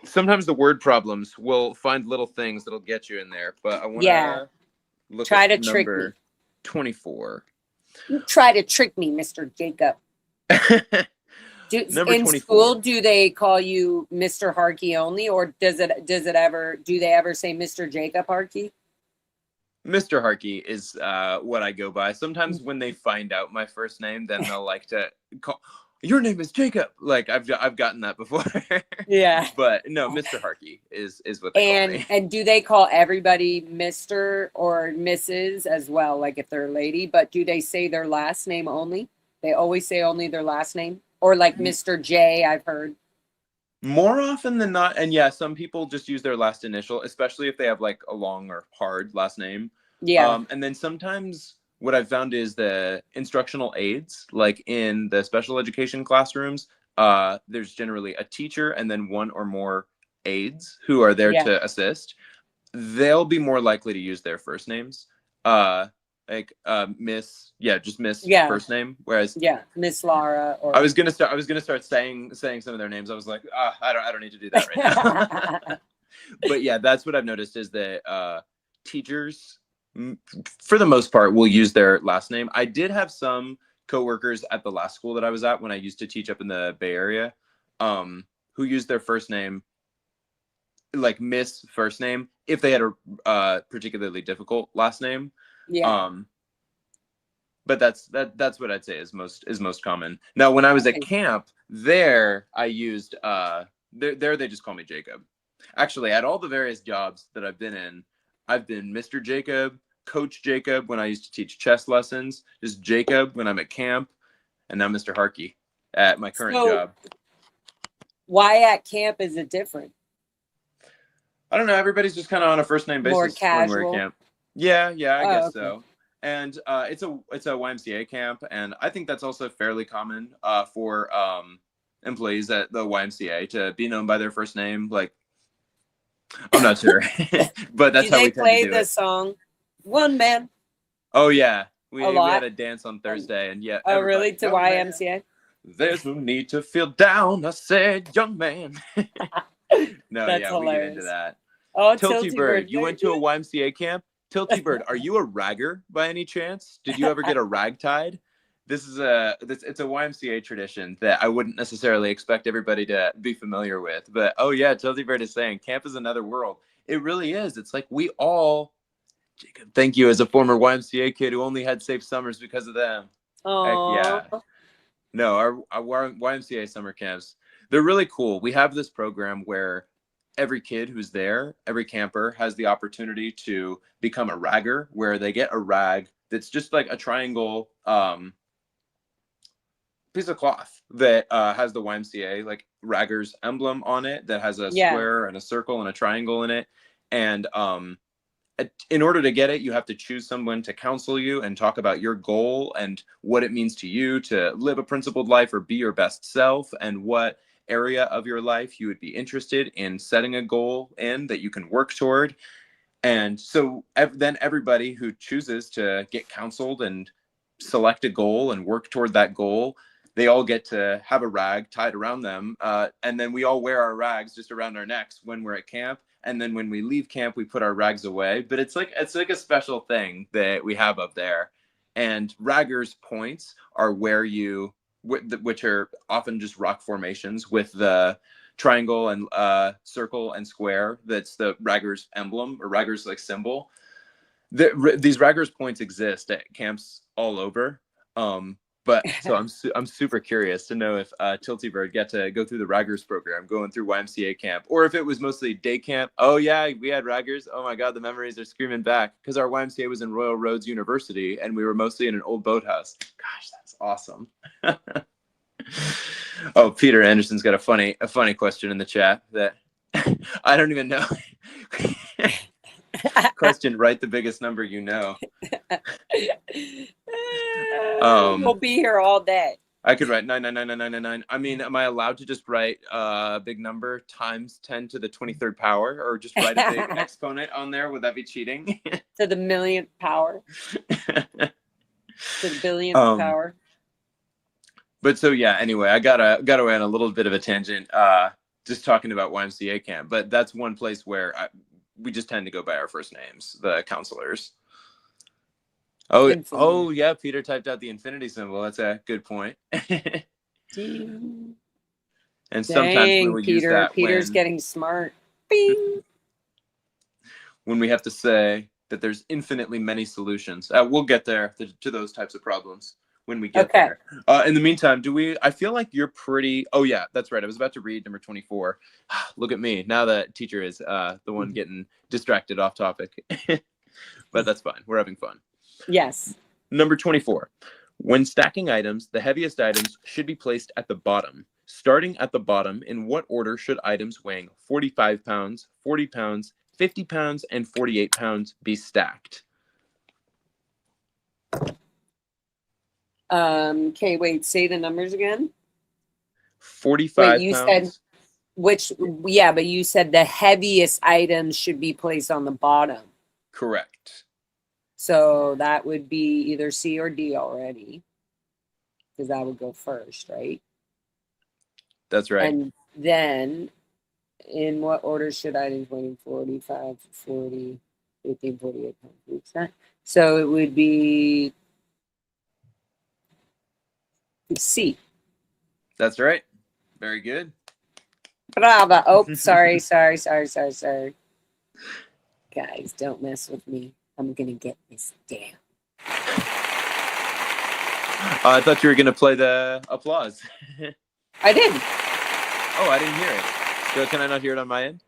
Sometimes the word problems will find little things that'll get you in there, but I want to look Try at to trick me. number 24. You try to trick me, Mr. Jacob. Number In 24. school, do they call you Mr. Harkey only, or do they ever say Mr. Jacob Harkey? Mr. Harkey is what I go by. Sometimes when they find out my first name, then they'll like to call, your name is Jacob. Like I've gotten that before. Yeah. But no, Mr. Harkey is what they call me. And do they call everybody Mr. or Mrs. as well, like if they're a lady, but do they say their last name only? They always say only their last name? Or like Mr. J, I've heard. More often than not, and yeah, some people just use their last initial, especially if they have like a long or hard last name. Yeah. And then sometimes what I've found is the instructional aides, like in the special education classrooms, there's generally a teacher and then one or more aides who are there to assist. They'll be more likely to use their first names. Miss, just Miss first name. Whereas Miss Lara. Or I was gonna start saying some of their names. I was like, I don't need to do that right now. But yeah, that's what I've noticed is that teachers, for the most part, will use their last name. I did have some coworkers at the last school that I was at when I used to teach up in the Bay Area, who used their first name, like Miss first name, if they had a particularly difficult last name. Yeah. But that's what I'd say is most common. Now, when I was at camp, there I used there they just call me Jacob. Actually, at all the various jobs that I've been in, I've been Mr. Jacob, Coach Jacob when I used to teach chess lessons, just Jacob when I'm at camp, and now Mr. Harkey at my current job. Why at camp is it different? I don't know. Everybody's just kind of on a first name basis More casual. when we're at camp. Yeah, I guess so. And it's a YMCA camp, and I think that's also fairly common for employees at the YMCA to be known by their first name. Like, I'm not sure, but that's how we tend to do it. Do they play the song "One Man"? Oh yeah, we had a dance on Thursday, and yeah. Oh really? To YMCA? There's no need to feel down, I said, young man. No, that's hilarious. We get into that. Oh, Tilty Bird, you went to a YMCA camp? Tilty Bird, are you a ragger by any chance? Did you ever get a rag tied? It's a YMCA tradition that I wouldn't necessarily expect everybody to be familiar with. But oh yeah, Tilty Bird is saying camp is another world. It really is. It's like we all, Jacob, thank you as a former YMCA kid who only had safe summers because of them. Oh yeah. No, our YMCA summer camps, they're really cool. We have this program where every kid who's there, every camper has the opportunity to become a ragger, where they get a rag that's just like a triangle piece of cloth that has the YMCA like raggers emblem on it, that has a square and a circle and a triangle in it. And in order to get it, you have to choose someone to counsel you and talk about your goal and what it means to you to live a principled life or be your best self, and what area of your life you would be interested in setting a goal in that you can work toward. And so then everybody who chooses to get counseled and select a goal and work toward that goal, they all get to have a rag tied around them. And then we all wear our rags just around our necks when we're at camp. And then when we leave camp, we put our rags away. But it's like a special thing that we have up there. And raggers points are where which are often just rock formations with the triangle and circle and square. That's the raggers emblem or raggers like symbol. These raggers points exist at camps all over. But so I'm super curious to know if Tilty Bird got to go through the raggers program going through YMCA camp, or if it was mostly day camp. Oh yeah, we had raggers. Oh my God, the memories are screaming back, because our YMCA was in Royal Roads University and we were mostly in an old boathouse. Gosh, that's awesome. Oh, Peter Anderson's got a funny question in the chat that I don't even know. Question, write the biggest number you know. We'll be here all day. I could write 9999999. I mean, am I allowed to just write a big number times 10 to the 23rd power, or just write a big exponent on there? Would that be cheating? To the millionth power. To the billionth power. But so yeah, anyway, I got away on a little bit of a tangent to just talking about YMCA camp, but that's one place where we just tend to go by our first names, the counselors. Oh yeah, Peter typed out the infinity symbol. That's a good point. And sometimes we will use that Peter's getting smart. Bing. When we have to say that there's infinitely many solutions. We'll get there to those types of problems when we get there. In the meantime, I feel like you're pretty, oh yeah, that's right. I was about to read number 24. Look at me. Now that teacher is the one getting distracted off topic. But that's fine. We're having fun. Yes. Number 24. When stacking items, the heaviest items should be placed at the bottom. Starting at the bottom, in what order should items weighing 45 pounds, 40 pounds, 50 pounds, and 48 pounds be stacked? Okay, wait, say the numbers again. 45 you pounds. But you said the heaviest items should be placed on the bottom. Correct. So that would be either C or D already, because that would go first, right? That's right. And then, in what order should items weighing 45, 40, 50, 48 pounds? So it would be C. That's right. Very good. Brava. Oh, sorry. Guys, don't mess with me. I'm going to get this down. I thought you were going to play the applause. I did. Oh, I didn't hear it. So can I not hear it on my end?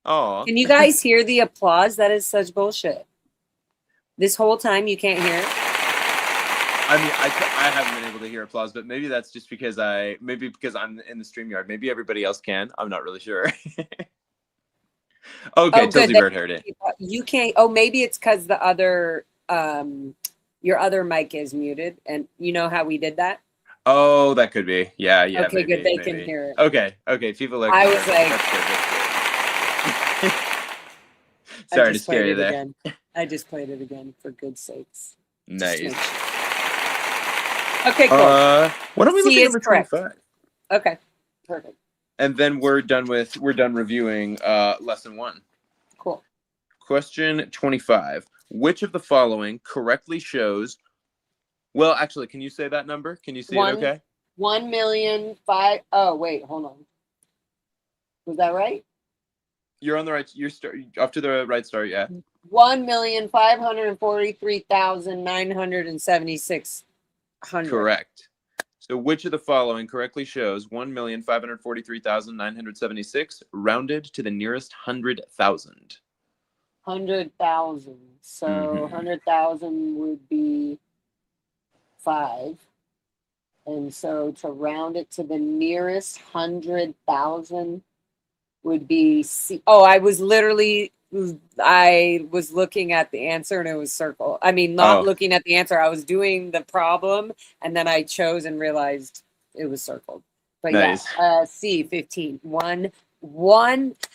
Oh. Can you guys hear the applause? That is such bullshit. This whole time you can't hear it? I mean, I haven't been able to hear applause, but maybe that's just because I'm in the StreamYard. Maybe everybody else can. I'm not really sure. Okay, Tilsy Bird heard it. You can't. Oh, maybe it's because the other, your other mic is muted, and you know how we did that. Oh, that could be. Yeah. Okay, maybe, good. They maybe. can hear it. Okay. People like. I was like, that's good. Sorry to scare you there. Again. I just played it again for good sakes. Nice. Okay, cool. Why don't we look at number 25? Okay, perfect. And then we're done reviewing lesson 1. Cool. Question 25. Which of the following correctly shows? Well, actually, can you say that number? Can you see it okay? 1,000,005. Oh, wait, hold on. Was that right? You're on the right. You're off to the right start. Yeah. 1,543,976. Correct. So which of the following correctly shows 1,543,976 rounded to the nearest 100,000? 100,000. So 100,000 would be 5. And so to round it to the nearest 100,000 would be C. Oh, I was looking at the answer and it was circle. I mean, not looking at the answer. I was doing the problem and then I chose and realized it was circled. But nice. Yeah, C, 15. 1.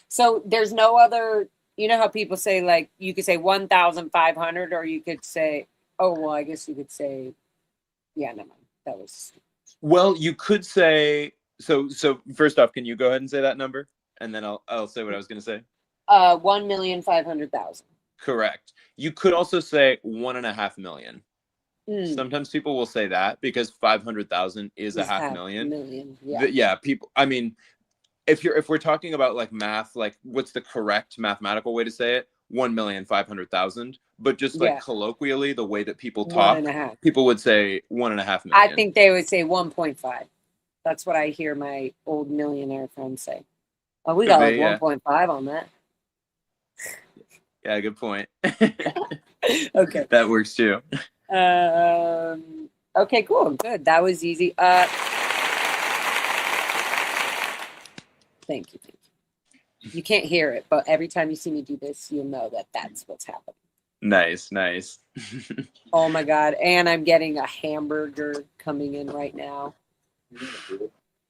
So there's no other, you know how people say, like, you could say 1,500 or you could say, oh, well, I guess you could say, yeah, never mind. That was. Well, you could say, so first off, can you go ahead and say that number? And then I'll say what I was going to say. 1,500,000. Correct. You could also say 1.5 million. Sometimes people will say that because 500,000 is a half million. Yeah. People. I mean, if we're talking about like math, like what's the correct mathematical way to say it? 1,500,000. But just like colloquially, the way that people talk, people would say 1.5 million. I think they would say 1.5. That's what I hear my old millionaire friends say. Oh, we got like 1.5 on that. Yeah, good point. Okay. That works too. Okay, cool. Good. That was easy. Thank you. You can't hear it, but every time you see me do this, you'll know that that's what's happening. Nice. Oh my God. And I'm getting a hamburger coming in right now.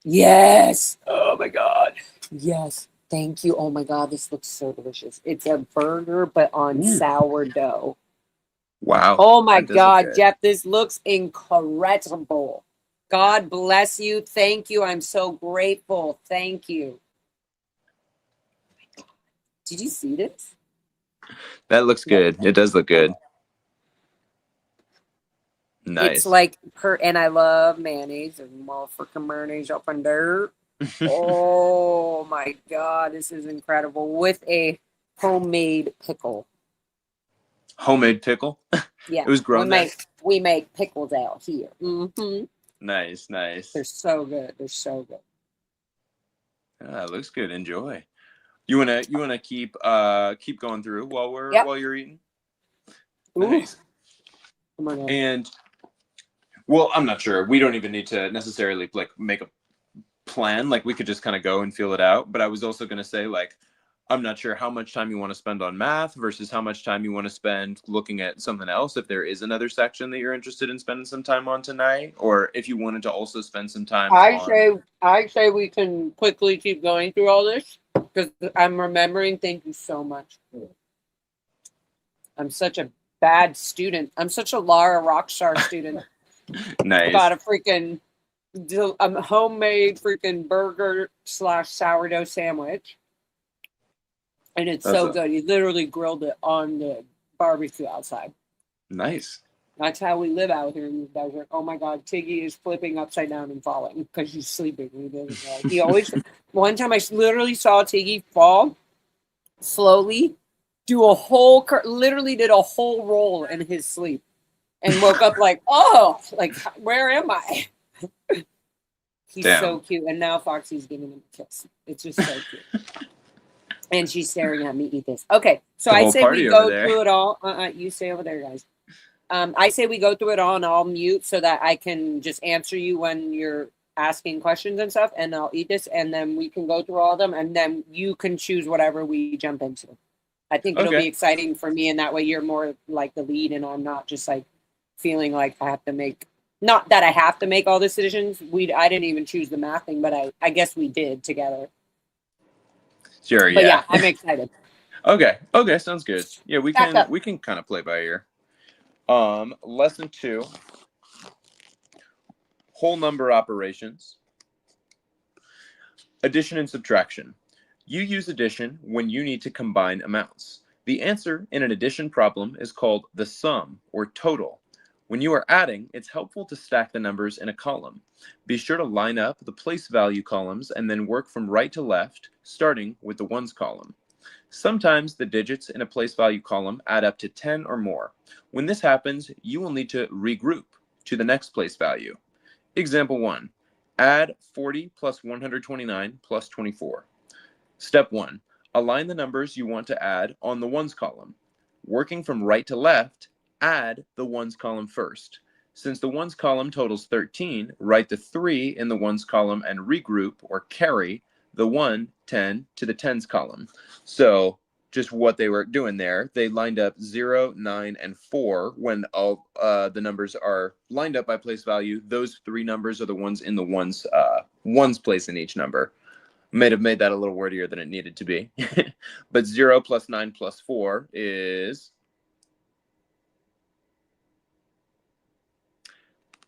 Yes. Oh my God. Yes. Thank you. Oh my God. This looks so delicious. It's a burger, but on sourdough. Wow. Oh my God, Jeff. This looks incredible. God bless you. Thank you. I'm so grateful. Thank you. Did you see this? That looks good. It does look good. Nice. It's like and I love mayonnaise and motherfucking mayonnaise up in there. Oh my God, this is incredible. With a homemade pickle. Homemade pickle? Yeah. It was grown there? We make pickles out here. Mm-hmm. Nice. They're so good. They're so good. It looks good. Enjoy. You wanna keep going through while you're eating? Nice. Oh my God. And well, I'm not sure. We don't even need to necessarily like make a plan. Like we could just kind of go and feel it out. But I was also gonna say, like, I'm not sure how much time you want to spend on math versus how much time you want to spend looking at something else. If there is another section that you're interested in spending some time on tonight, or if you wanted to also spend some time I say we can quickly keep going through all this because I'm remembering. Thank you so much. I'm such a bad student. I'm such a Lara Rockstar student. Nice. Got a freaking homemade freaking burger / sourdough sandwich. And it's so good. He literally grilled it on the barbecue outside. Nice. That's how we live out here in the desert. Oh my God, Tiggy is flipping upside down and falling because he's sleeping. He always. One time I literally saw Tiggy fall slowly, do a whole, literally did a whole roll in his sleep, and woke up like, oh, like where am I? He's so cute, and now Foxy's giving him a kiss. It's just so cute. And she's staring at me eat this. Okay, so I say we go through it all. You stay over there, guys. I say we go through it all, and I'll mute so that I can just answer you when you're asking questions and stuff, and I'll eat this, and then we can go through all of them, and then you can choose whatever we jump into. I think it'll be exciting for me, and that way you're more like the lead, and I'm not just like feeling like I have to make. Not that I have to make all the decisions. I didn't even choose the math thing, but I guess we did together. Sure, but yeah, I'm excited. Okay, sounds good. Yeah, we can kind of play by ear. Lesson 2, whole number operations. Addition and subtraction. You use addition when you need to combine amounts. The answer in an addition problem is called the sum or total. When you are adding, it's helpful to stack the numbers in a column. Be sure to line up the place value columns and then work from right to left, starting with the ones column. Sometimes the digits in a place value column add up to 10 or more. When this happens, you will need to regroup to the next place value. Example 1, add 40 plus 129 plus 24. Step 1, align the numbers you want to add on the ones column. Working from right to left, add the ones column first. Since the ones column totals 13, write the 3 in the ones column and regroup or carry the 1, 10 to the tens column. So just what they were doing there, they lined up 0, 9, and 4 when all the numbers are lined up by place value. Those 3 numbers are the ones in the ones place in each number. May have made that a little wordier than it needed to be. But 0 plus 9 plus 4 is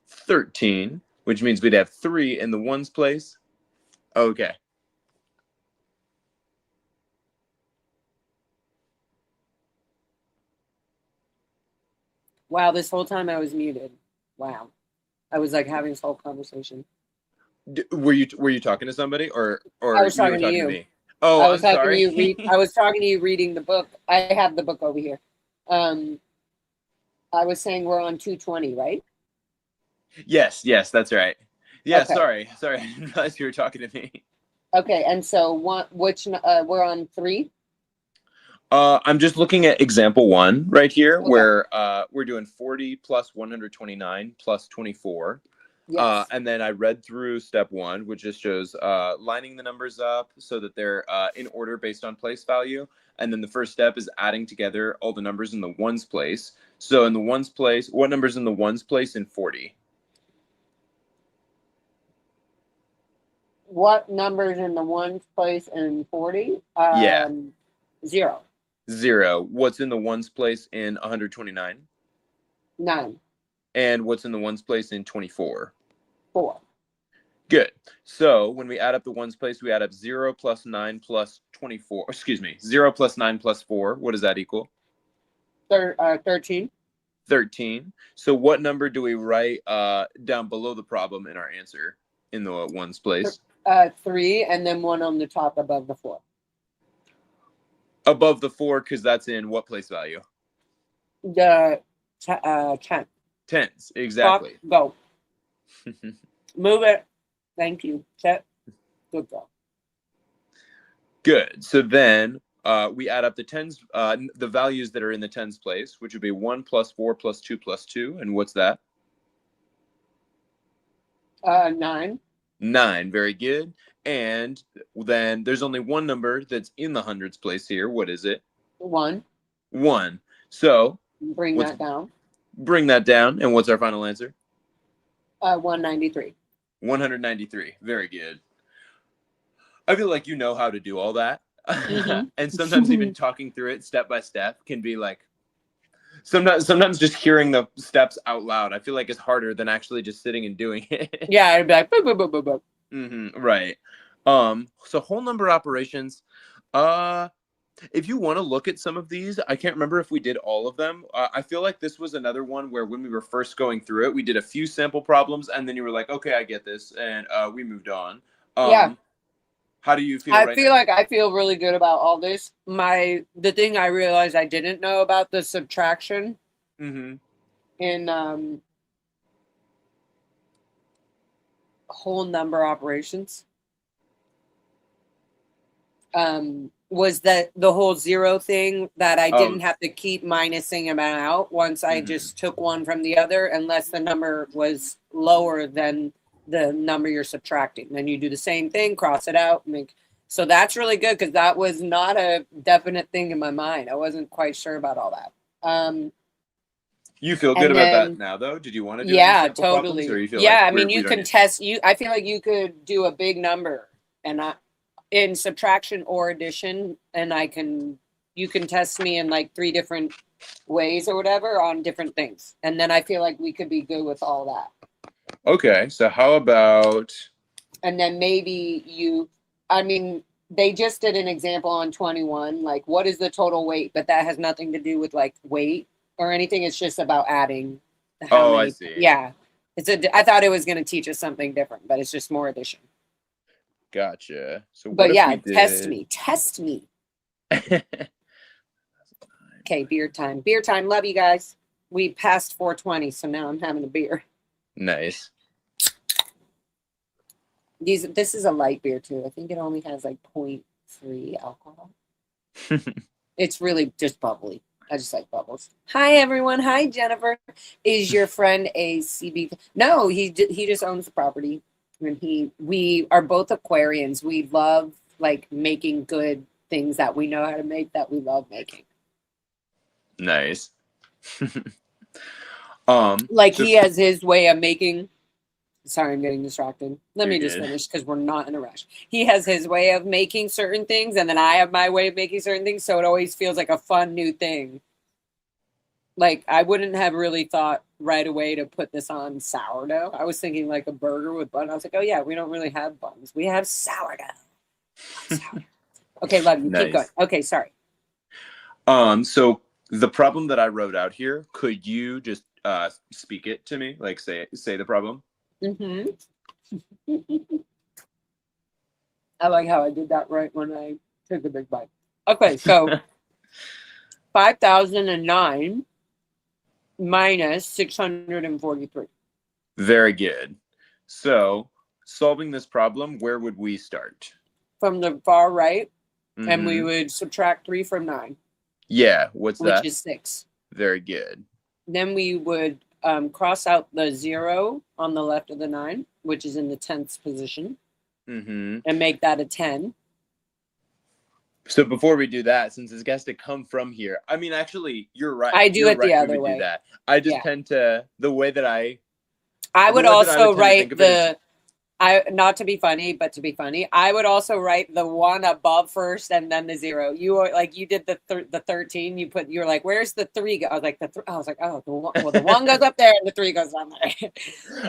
13, which means we'd have 3 in the ones place. Okay. Wow, this whole time I was muted. Wow. I was like having this whole conversation. Were you talking to somebody or I was talking to me? Oh, I'm sorry. I was talking to you reading the book. I have the book over here. I was saying we're on 220, right? Yes, that's right. Yeah, okay. sorry. I didn't realize you were talking to me. Okay, and so we're on 3? I'm just looking at example 1 right here, where we're doing 40 plus 129 plus 24. Yes. And then I read through step 1, which just shows lining the numbers up so that they're in order based on place value. And then the first step is adding together all the numbers in the ones place. So in the ones place, what number's in the ones place in 40? What numbers in the ones place in 40? 0. 0. What's in the ones place in 129? 9. And what's in the ones place in 24? 4. Good. So when we add up the ones place, we add up 0 plus 9 plus 24. Excuse me. 0 plus 9 plus 4. What does that equal? 13. 13. So what number do we write down below the problem in our answer in the ones place? 3, and then 1 on the top above the 4. Above the 4, because that's in what place value? The 10. Tens. Exactly. Go. Move it. Thank you. Set. Good job. Good. So then we add up the tens, the values that are in the tens place, which would be 1 plus 4 plus 2 plus 2. And what's that? 9. 9. Very good. And then there's only one number that's in the hundreds place here. What is it? 1. 1. So Bring that down. Bring that down. And what's our final answer? 193. 193. Very good. I feel like you know how to do all that. Mm-hmm. And sometimes even talking through it step by step can be like, sometimes just hearing the steps out loud, I feel like is harder than actually just sitting and doing it. Yeah, I'd be like, boop, boop, boop, boop, boop. Mm-hmm, right. So whole number operations, if you want to look at some of these, I can't remember if we did all of them. I feel like this was another one where when we were first going through it, we did a few sample problems and then you were like, okay, I get this. And we moved on. Yeah. How do you feel I right feel now? like I feel really good about all this. The thing I realized I didn't know about the subtraction Mm-hmm. in whole number operations was that the whole 0 thing that I didn't have to keep minusing them out once I just took one from the other, unless the number was lower than the number you're subtracting. Then you do the same thing, cross it out. So that's really good because that was not a definite thing in my mind. I wasn't quite sure about all that. You feel good about that now, though? Did you want to do yeah, any sample totally. problems, or you feel Yeah, like I mean, we you don't can need- test. I feel like you could do a big number and not in subtraction or addition, and you can test me in like 3 different ways or whatever on different things, and then I feel like we could be good with all that. Okay, so how about? And then maybe they just did an example on 21, like what is the total weight, but that has nothing to do with like weight or anything. It's just about adding. I see. Yeah, I thought it was going to teach us something different, but it's just more addition. Gotcha. So, what but if yeah, we did... test me. Okay, beer time. Beer time. Love you guys. We passed 420, so now I'm having a beer. Nice. This is a light beer too. I think it only has like 0.3 alcohol. It's really just bubbly. I just like bubbles. Hi everyone. Hi Jennifer. Is your friend a CB? No, he just owns the property, and we are both Aquarians. We love like making good things that we know how to make, that we love making. Nice. He has his way of making. Sorry, I'm getting distracted. Let me just finish because we're not in a rush. He has his way of making certain things, and then I have my way of making certain things, so it always feels like a fun new thing. Like, I wouldn't have really thought right away to put this on sourdough. I was thinking like a burger with bun. I was like, oh yeah, we don't really have buns. We have sourdough. Okay, love you. Nice. Keep going. Okay, sorry. So the problem that I wrote out here, could you just speak it to me? Like say the problem? Mm-hmm. I like how I did that right when I took a big bite. Okay, so 5,009 minus 643. Very good. So solving this problem, where would we start? From the far right, Mm-hmm. and we would subtract 3 from 9. Yeah, what's that? Which is 6. Very good. Then we would cross out the 0 on the left of the 9, which is in the 10th position, and make that a 10. So before we do that, since this has to come from here, I mean, actually, you're right. I do it the other way. Do that. I just tend to, the way that I would also write not to be funny, but to be funny, I would also write the one above first and then the 0. You were like, you did the 13. You're like, where's the 3 go? I was like, I was like, oh, the 1 goes up there and the 3 goes down there.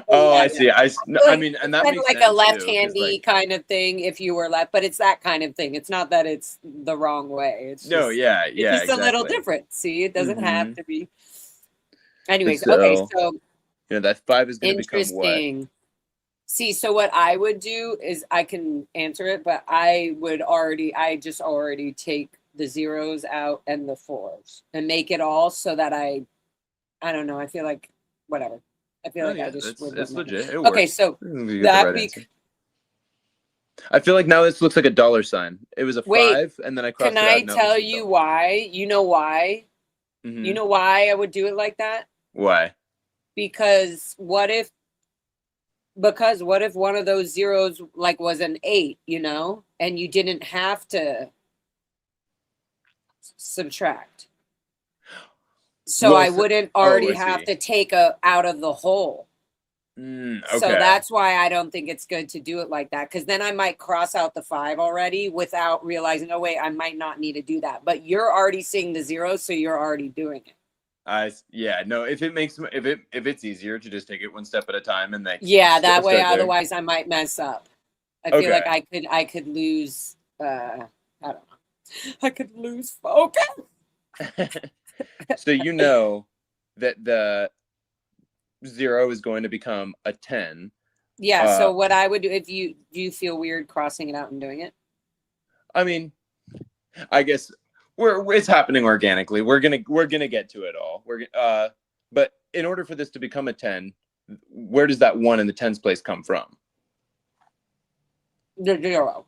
Oh, Yeah, I see. I mean, and that kind makes of like sense a left-handy like, kind of thing if you were left, but it's that kind of thing. It's not that it's the wrong way. It's no, just, yeah, it's yeah, just a little exactly. different. See, it doesn't have Mhm. to be. Anyways, So, okay, so you know, that 5 is going to become what? interesting. See, so what I would do is I can answer it, but I just already take the 0s out and the 4s and make it all so that I don't know. I feel like whatever. I feel Oh like I yeah, just would. it's legit. It Okay, works. so You get the that right week. answer. I feel like now this looks like a dollar sign. It was a Wait, 5, and then I crossed can it out. I Now it tell looks like a you dollar. why? You know why? Mhm. You know why I would do it like that? Why? Because what if one of those 0s like was an 8, and you didn't have to subtract. So Well, I wouldn't I already have see. to take out of the whole. So Okay. that's why I don't think it's good to do it like that. Because then I might cross out the 5 already without realizing, oh wait, I might not need to do that. But you're already seeing the 0s, so you're already doing it. Yeah, no, if it's easier to just take it one step at a time and Yeah, that way. start there. Otherwise, I might mess up. I feel like I could lose. I don't know. I could lose focus. So you know that the 0 is going to become a 10. Yeah. So what I would do do you feel weird crossing it out and doing it? I mean, I guess it's happening organically. We're gonna get to it all. But in order for this to become a 10, where does that 1 in the tens place come from? The 0.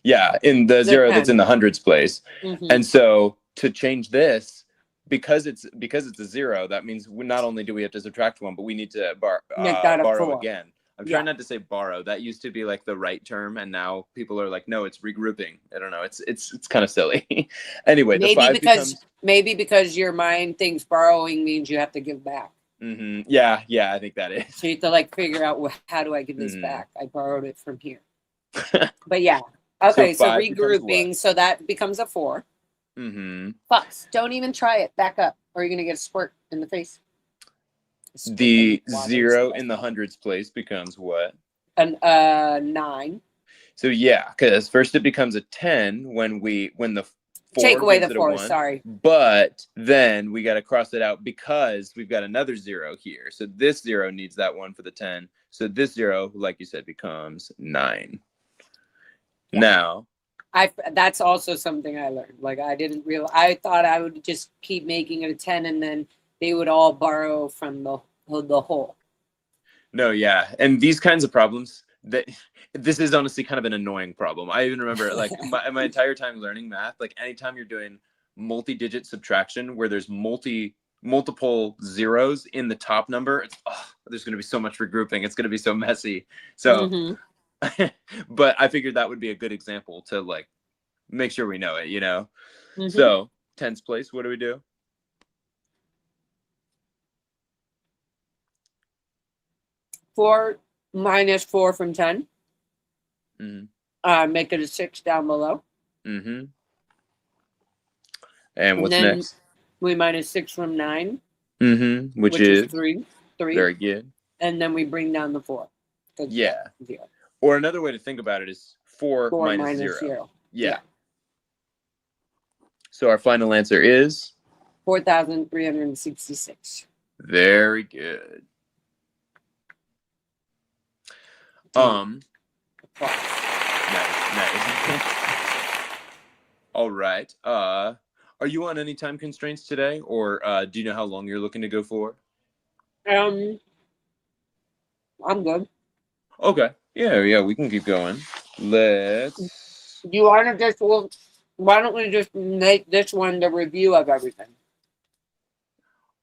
Yeah, in the 0 that's in the hundreds place. Mm-hmm. And so to change this, because it's a 0, that means not only do we have to subtract 1, but we need to borrow again. I'm trying not to say borrow. That used to be like the right term, and now people are like, no, it's regrouping. I don't know. It's kind of silly. Anyway, maybe because your mind thinks borrowing means you have to give back. Mm-hmm. Yeah, I think that is. So you have to like figure out, well, how do I give this back? I borrowed it from here. But yeah. Okay, so regrouping, so that becomes a 4. Mm-hmm. Fox, don't even try it. Back up, or you're gonna get a squirt in the face. The 0 in the hundreds place becomes what? An 9. So yeah, because first it becomes a 10 when the 4 take away the 4. 1, sorry, but then we got to cross it out because we've got another 0 here. So this 0 needs that 1 for the 10. So this 0, like you said, becomes 9. Yeah. Now, that's also something I learned. Like I didn't realize. I thought I would just keep making it a 10, and then they would all borrow from the whole. No, yeah, and these kinds of problems. This is honestly kind of an annoying problem. I even remember like my entire time learning math. Like anytime you're doing multi-digit subtraction where there's multiple zeros in the top number, there's going to be so much regrouping. It's going to be so messy. So. Mm-hmm. But I figured that would be a good example to like make sure we know it, Mm-hmm. So tens place, what do we do? Four minus 4 from 10. Mm-hmm. Make it a 6 down below. Mm-hmm. And what's next? We minus 6 from 9. Mm-hmm. Which is 3. Very good. And then we bring down the 4. Yeah. 0. Or another way to think about it is 4 minus 0. Yeah. So our final answer is 4,366. Very good. Nice. All right. Are you on any time constraints today, or do you know how long you're looking to go for? I'm good. Okay. Yeah, we can keep going. Let's. Do you want to just why don't we just make this one the review of everything?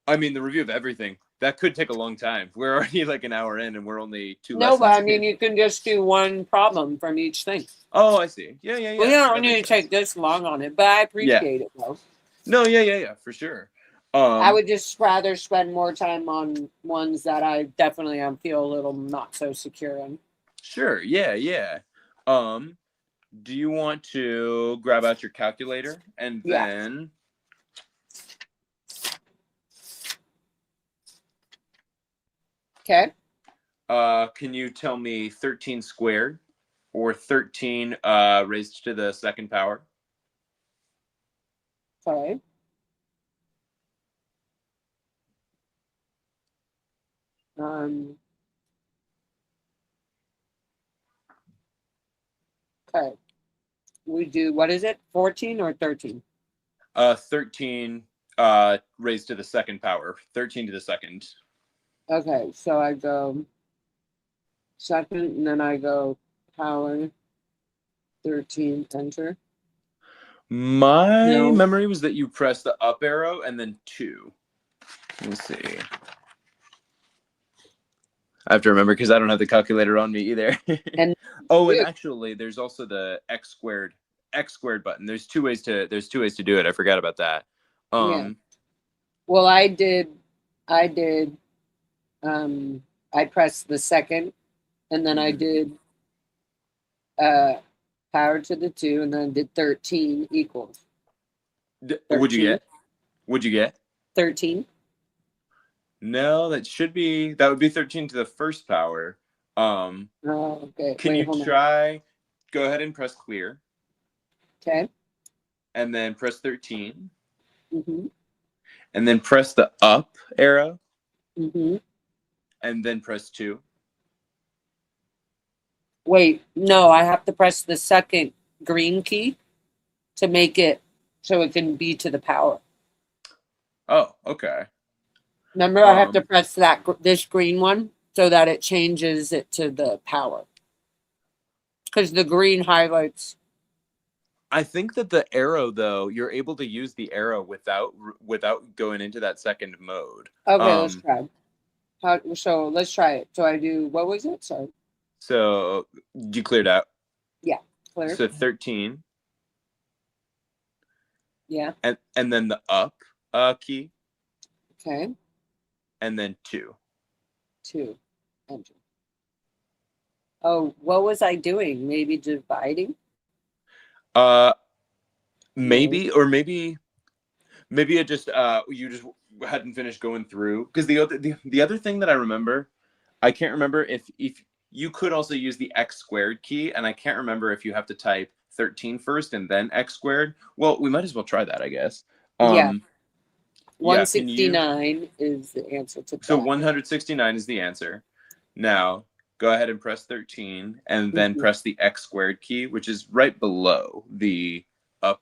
I mean, the review of everything. That could take a long time. We're already like an hour in, and we're only 2 lessons. No, but I mean, you can just do one problem from each thing. Oh, I see. Yeah. We don't need to take this long on it, but I appreciate it, though. No, yeah, for sure. I would just rather spend more time on ones that I definitely feel a little not so secure in. Sure. Yeah. Yeah. Do you want to grab out your calculator and Yeah. then Okay. can you tell me 13 squared or 13 raised to the second power? Okay. Okay. We do, what is it? 14 or 13? 13 raised to the second power, 13 to the second. Okay, so I go second, and then I go power 13, enter. My No. memory was that you press the up arrow and then 2. Let me see. I have to remember because I don't have the calculator on me either. And and actually, there's also the x squared button. There's two ways to do it. I forgot about that. yeah. Well, I pressed the second, and then I did power to the 2, and then did 13 equals. What'd you get? 13. No, that would be 13 to the first power. Oh, okay. Can you try? Go ahead and press clear. Okay. And then press 13. Mm-hmm. And then press the up arrow. Mm-hmm. And then press 2. Wait, no, I have to press the second green key to make it so it can be to the power. Oh, okay. Remember, I have to press this green one so that it changes it to the power. Because the green highlights. I think that the arrow, though, you're able to use the arrow without going into that second mode. Okay, let's try. So let's try it. So I do, what was it? Sorry. So you cleared out. Yeah, clear. So 13. Yeah. And then the up key. Okay. And then 2. 2. Enter. Oh, what was I doing? Maybe dividing? Maybe, or maybe it just you just hadn't finished going through, because the other thing that I remember, I can't remember if you could also use the x squared key, and I can't remember if you have to type 13 first and then x squared. Well, we might as well try that, I guess. Yeah. 169 is the answer to that. So 169 is the answer. Now go ahead and press 13 and then press the x squared key, which is right below the up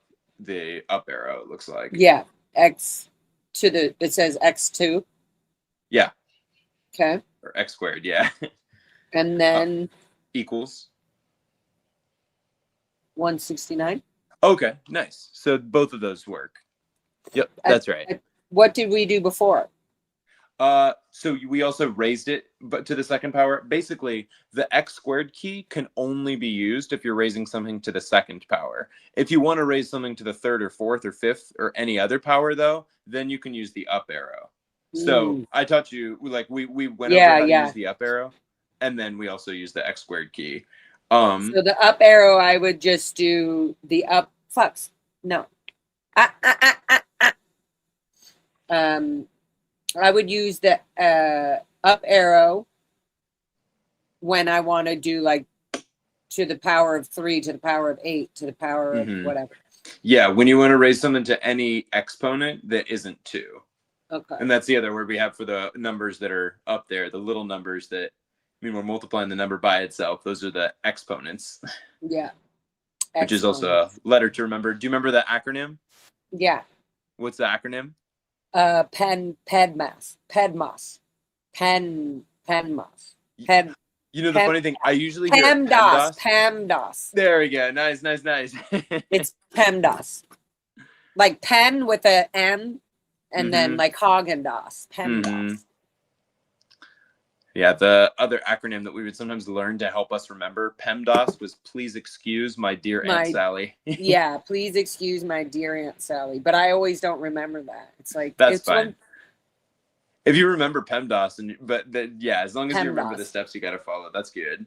arrow, it looks like. Yeah. X to the, it says x2. Yeah. Okay. Or x squared, yeah. And then equals 169. Okay, nice. So both of those work. Yep, that's right. What did we do before? So we also raised it, but to the second power. Basically, the x squared key can only be used if you're raising something to the second power. If you want to raise something to the third or fourth or fifth or any other power, though, then you can use the up arrow. So I taught you, like, we went over how to use the up arrow, and then we also use the x squared key. So the up arrow, I would just do the up flux. No. I would use the up arrow when I want to do, like, to the power of 3, to the power of 8, to the power of whatever. Yeah, when you want to raise something to any exponent that isn't 2. Okay. And that's the other word we have for the numbers that are up there, the little numbers that, I mean, we're multiplying the number by itself. Those are the exponents. Yeah. Which is also a letter to remember. Do you remember the acronym? Yeah. What's the acronym? PEDMAS. You know, the funny thing, I usually hear PEMDAS. PEMDAS. There we go. Nice. It's PEMDAS. Like pen with an M, and then like Haagen-Dazs. PEMDAS. Yeah, the other acronym that we would sometimes learn to help us remember PEMDAS was "Please excuse my dear Aunt Sally." Yeah, please excuse my dear Aunt Sally. But I always don't remember that. It's like, that's fine. If you remember PEMDAS, as long as you remember the steps you got to follow, that's good.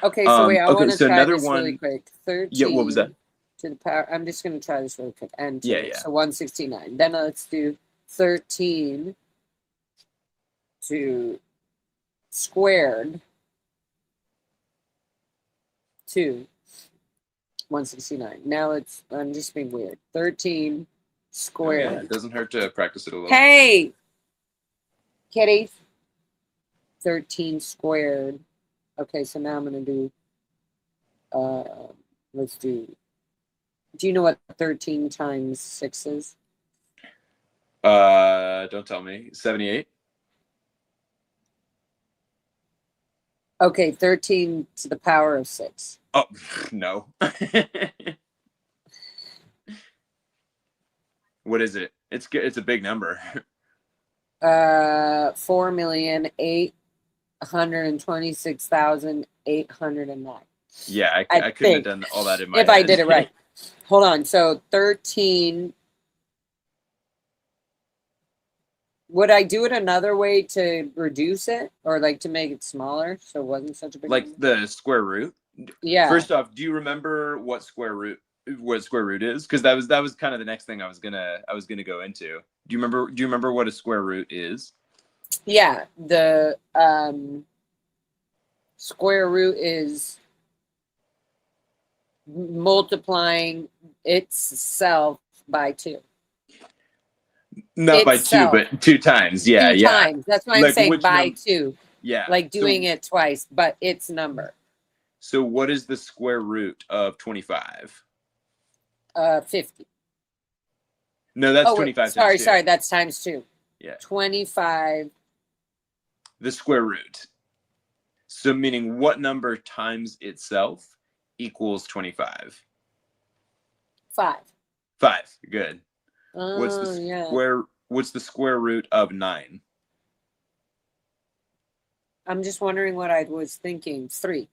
Okay, so wait, I want to so try another this really one. quick. Yeah, what was 13 that? to the power. I'm just going to try this really quick. Enter. Yeah. So 169. Then let's do 13 to squared to 169. Now I'm just being weird. 13 squared. It doesn't hurt to practice it a little. Hey, kitty. 13 squared. Okay, so now I'm going to do, let's do you know what 13 times 6 is? Don't tell me. 78. Okay, 13 to the power of 6. Oh, no. What is it? It's a big number. 4,826,809. Yeah, I I couldn't think, have done all that in my if head. I did it right. Hold on. So 13. Would I do it another way to reduce it, or like to make it smaller so it wasn't such a big Like number? the square root? Yeah. First off, do you remember what square root is? Because that was kind of the next thing I was gonna go into. Do you remember what a square root is? Yeah, the square root is multiplying itself by 2. Not Itself. by 2, but 2 times. Yeah, Two times. That's why I'm Like, saying which by 2. Yeah. Like doing it twice, but its number. So what is the square root of 25? 50. No, that's 25 sorry, times 2. that's times 2. Yeah. 25. The square root. So meaning what number times itself equals 25? 5. 5. Good. What's the square root of 9? I'm just wondering what I was thinking. 3.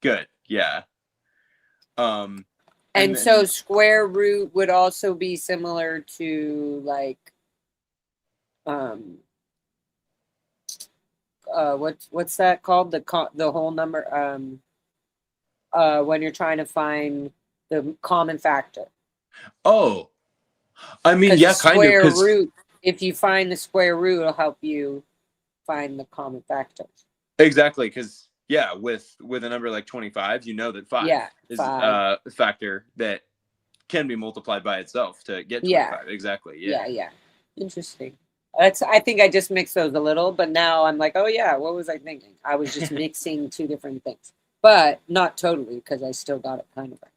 Good. Yeah. And so square root would also be similar to like what's that called? The whole number when you're trying to find the common factor. Oh. I mean, yeah, kind of. Square root, if you find the square root, it'll help you find the common factors. Exactly, because yeah, with a number like 25, you know that 5 is a factor that can be multiplied by itself to get 25. Exactly. Yeah. Interesting. I think I just mixed those a little, but now I'm like, oh yeah, what was I thinking? I was just mixing 2 different things, but not totally, because I still got it kind of right.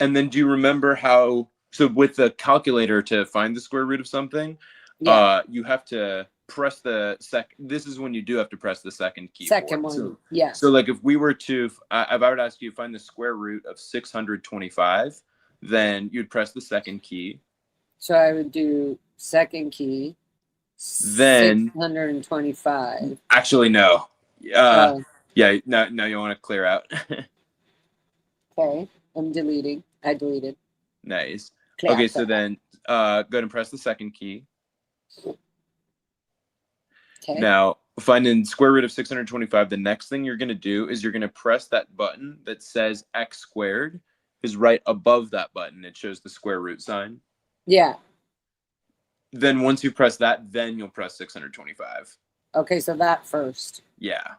And then do you remember how? So with the calculator to find the square root of something, you have to press the this is when you do have to press the second key. Second one. So, yeah. So like if we were to, if I were to ask you to find the square root of 625, then you'd press the second key. So I would do second key. Then 625. Actually, no. Yeah. Now you want to clear out. Okay. I'm deleting. I deleted. Nice. Okay, so then go ahead and press the second key. Okay. Now, finding square root of 625, the next thing you're going to do is you're going to press that button that says x squared, because right above that button, it shows the square root sign. Yeah. Then once you press that, then you'll press 625. Okay, so that first. Yeah.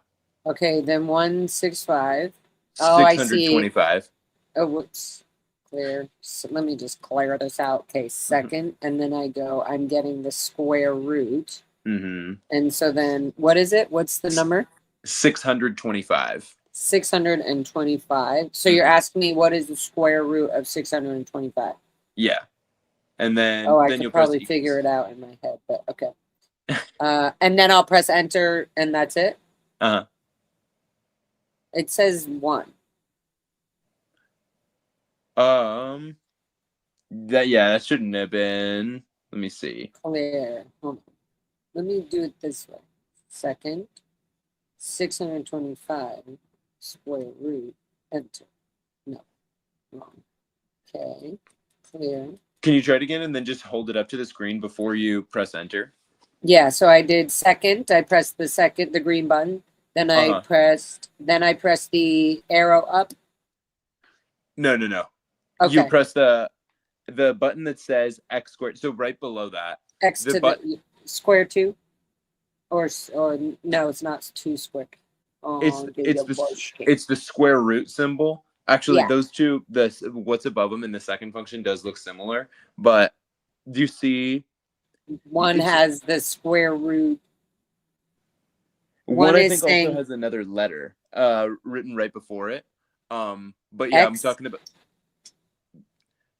Okay, then 165. Oh, 625. Oh, whoops. Clear. So let me just clear this out. Okay, second, and then I'm getting the square root. Mm-hmm. And so then, what is it? What's the number? 625. 625. So you're asking me what is the square root of 625? Yeah. And then I could probably figure it out in my head, but okay. And then I'll press enter, and that's it. Uh-huh. It says 1. That shouldn't have been. Let me see. Clear. Hold on. Let me do it this way. Second, 625 square root, enter. No, wrong. Okay, clear. Can you try it again and then just hold it up to the screen before you press enter? Yeah, so I did second. I pressed the green button. Then I pressed the arrow up. No. Okay. You press the button that says X squared. So right below that. X to the square 2. Or no, it's not 2 square. Oh, it's the square root symbol. Actually, yeah. those two, what's above them in the second function does look similar. But do you see? One has the square root. One I think also has another letter written right before it. But yeah, X? I'm talking about.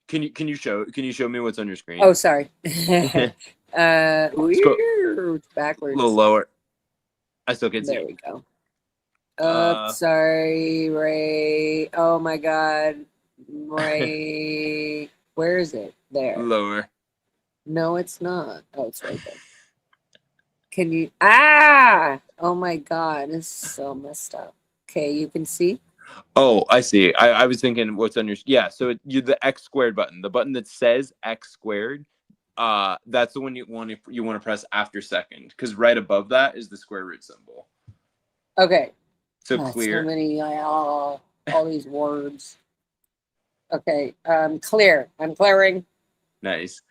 Can you show me what's on your screen? Oh, sorry. Weird. Backwards. A little lower. I still can't see. There we go. Sorry, Ray. Oh my God, Ray. Where is it? There. Lower. No, it's not. Oh, it's right there. Can you? Ah! Oh my God, it's so messed up. Okay, you can see. Oh, I see. I was thinking what's on your. Yeah, so the X squared button, the button that says X squared. That's the one you want to press after second, because right above that is the square root symbol. Okay. So clear. So many all these words. Okay. Clear. I'm clearing. Nice.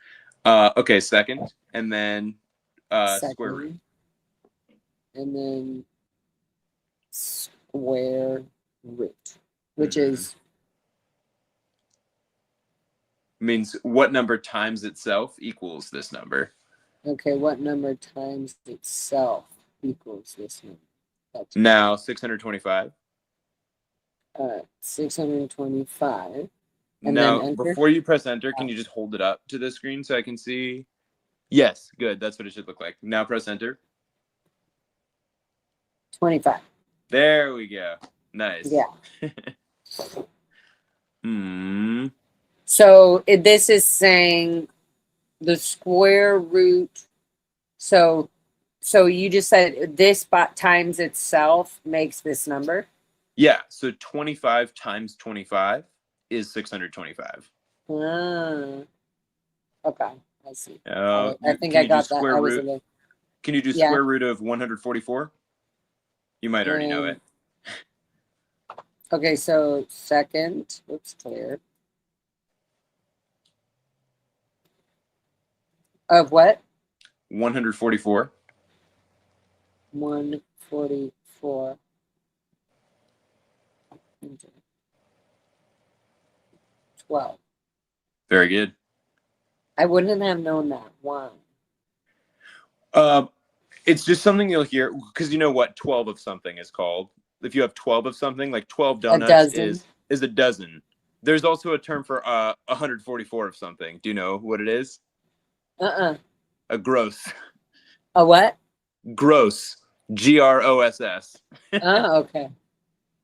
Okay, second, and then second, square root. And then square root, which is means what number times itself equals this number. Okay, what number times itself equals this number? That's now 625. 625. And now, then enter. Before you press enter, can you just hold it up to the screen so I can see? Yes, good. That's what it should look like. Now press enter. 25. There we go. Nice. Yeah. So this is saying the square root. So you just said this times itself makes this number? Yeah. So 25 times 25 is 625. Okay. I see. I think I got that. I was Can you do square root of 144? You might already know it. Okay, so second. Oops, clear. Of what? 144. 144. 12. Very good. I wouldn't have known that. Wow. It's just something you'll hear, because you know what 12 of something is called. If you have 12 of something, like 12 donuts is a dozen. There's also a term for 144 of something. Do you know what it is? A gross. A what? Gross. GROSS. Oh, okay.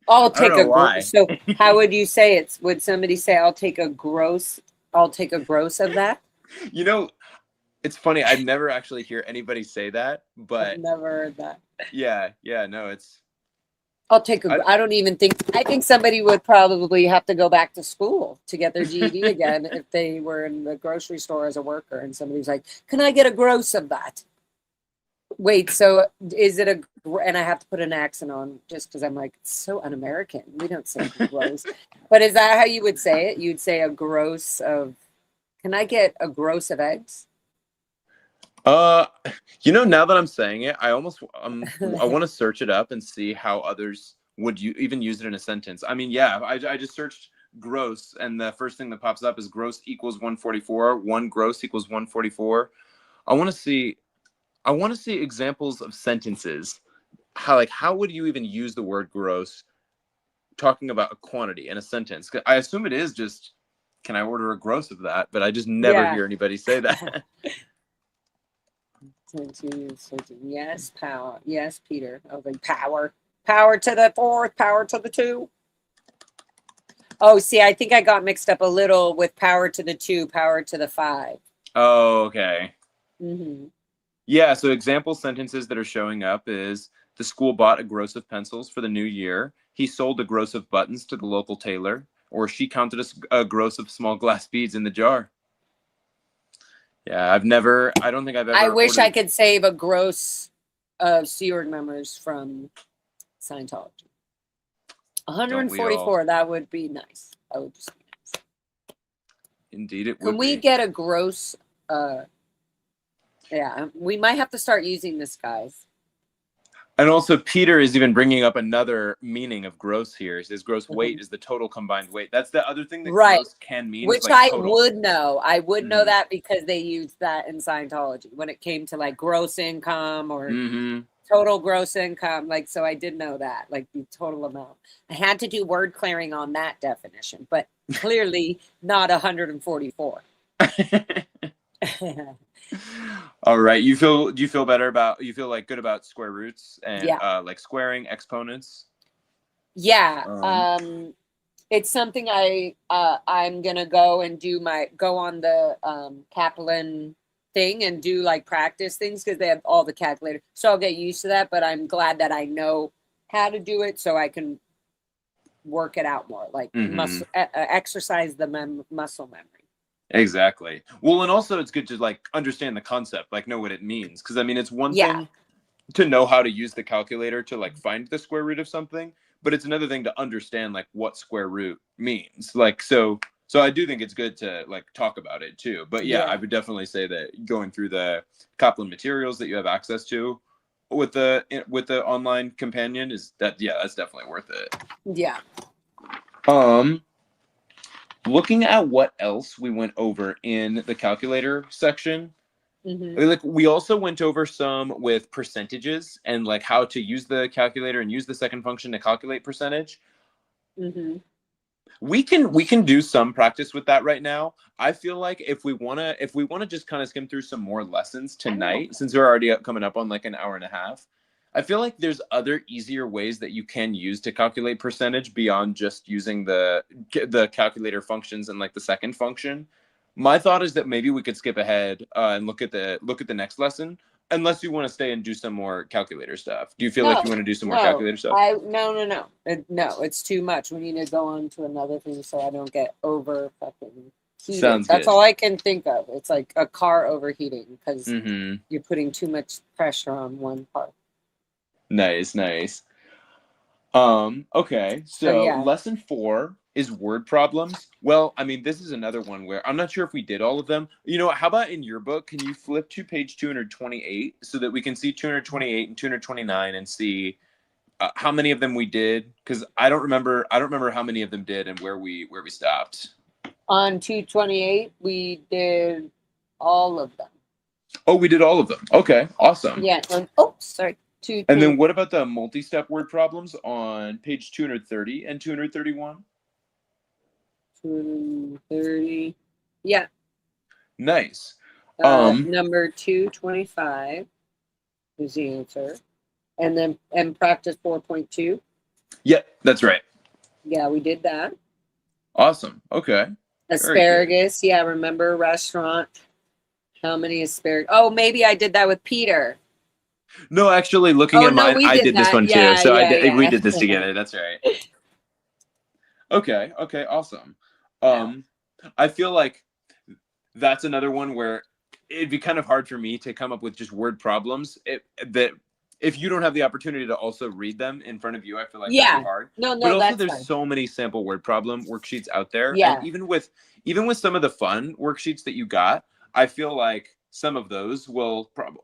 I'll take a gross. So how would you say it? Would somebody say I'll take a gross of that? You know, it's funny. I've never actually hear anybody say that, but I've never heard that. Yeah, no, it's. I'll take I don't even think. I think somebody would probably have to go back to school to get their GED again if they were in the grocery store as a worker and somebody's like, "Can I get a gross of that?" Wait, so is it and I have to put an accent on just because I'm like, it's so un-American. We don't say gross. But is that how you would say it? You'd say a gross of. Can I get a gross of eggs? Now that I'm saying it, I want to search it up and see how others would even use it in a sentence. I mean, yeah, I just searched gross, and the first thing that pops up is gross equals 144. One gross equals 144. I want to see examples of sentences. How would you even use the word gross talking about a quantity in a sentence? I assume it is just, can I order a gross of that? But I just never hear anybody say that. Yes, power. Yes, Peter. I was like, power. Power to the 4th, power to the 2. Oh, see, I think I got mixed up a little with power to the 2, power to the 5. Oh, okay. Mm-hmm. Yeah, so example sentences that are showing up is the school bought a gross of pencils for the new year. He sold a gross of buttons to the local tailor, or she counted a gross of small glass beads in the jar. Yeah, I don't think I've ever. I wish I could save a gross of Sea Org members from Scientology. Don't we all? 144, that would be nice. That would just be nice. Indeed, it would. Can we get a gross? Yeah, we might have to start using this, guys. And also, Peter is even bringing up another meaning of gross here. He says gross weight is the total combined weight. That's the other thing that gross can mean. Which like I total. would know. I would know that because they used that in Scientology when it came to like gross income or total gross income. Like, so I did know that, like the total amount. I had to do word clearing on that definition, but clearly not 144. All right. Do you feel better about, you feel like good about square roots and like squaring exponents? Yeah. It's something I'm going to go and go on the Kaplan thing and do like practice things because they have all the calculators. So I'll get used to that, but I'm glad that I know how to do it so I can work it out more, like exercise the muscle memory. Exactly. Well, and also it's good to like understand the concept, like know what it means. Because I mean, it's one thing to know how to use the calculator to like find the square root of something, but it's another thing to understand like what square root means. Like, so I do think it's good to like talk about it too. But yeah, I would definitely say that going through the Kaplan materials that you have access to with the online companion is that, that's definitely worth it. Yeah. Looking at what else we went over in the calculator section, like we also went over some with percentages and like how to use the calculator and use the second function to calculate percentage. We can do some practice with that right now. I feel like if we wanna just kind of skim through some more lessons tonight, since we're already coming up on like an hour and a half, I feel like there's other easier ways that you can use to calculate percentage beyond just using the calculator functions and like the second function. My thought is that maybe we could skip ahead and look at the next lesson, unless you want to stay and do some more calculator stuff. Do you feel like you want to do some more calculator stuff? No. No, it's too much. We need to go on to another thing so I don't get over fucking heated. Sounds That's good. all I can think of. It's like a car overheating because Mm-hmm. you're putting too much pressure on one part. Nice. Okay, so lesson 4 is word problems. Well, I mean, this is another one where I'm not sure if we did all of them. You know, how about in your book, can you flip to page 228 so that we can see 228 and 229 and see how many of them we did? Because I don't remember how many of them did and where we stopped. On 228, we did all of them. Oh, we did all of them. Okay, awesome. Yeah. Sorry. And then what about the multi-step word problems on page 230 and 231? 230. Yeah. Nice. Number 225 is the answer. And practice 4.2. Yeah, that's right. Yeah, we did that. Awesome. Okay. Asparagus. Yeah, remember restaurant. How many asparagus? Oh, maybe I did that with Peter. No, actually, looking at mine, I did this one too. So we did this together. That's right. Okay, awesome. I feel like that's another one where it'd be kind of hard for me to come up with just word problems. That if you don't have the opportunity to also read them in front of you, I feel like that'd be hard. No, but also that's there's fine. so many sample word problem worksheets out there. Yeah. And even with some of the fun worksheets that you got, I feel like some of those will probably.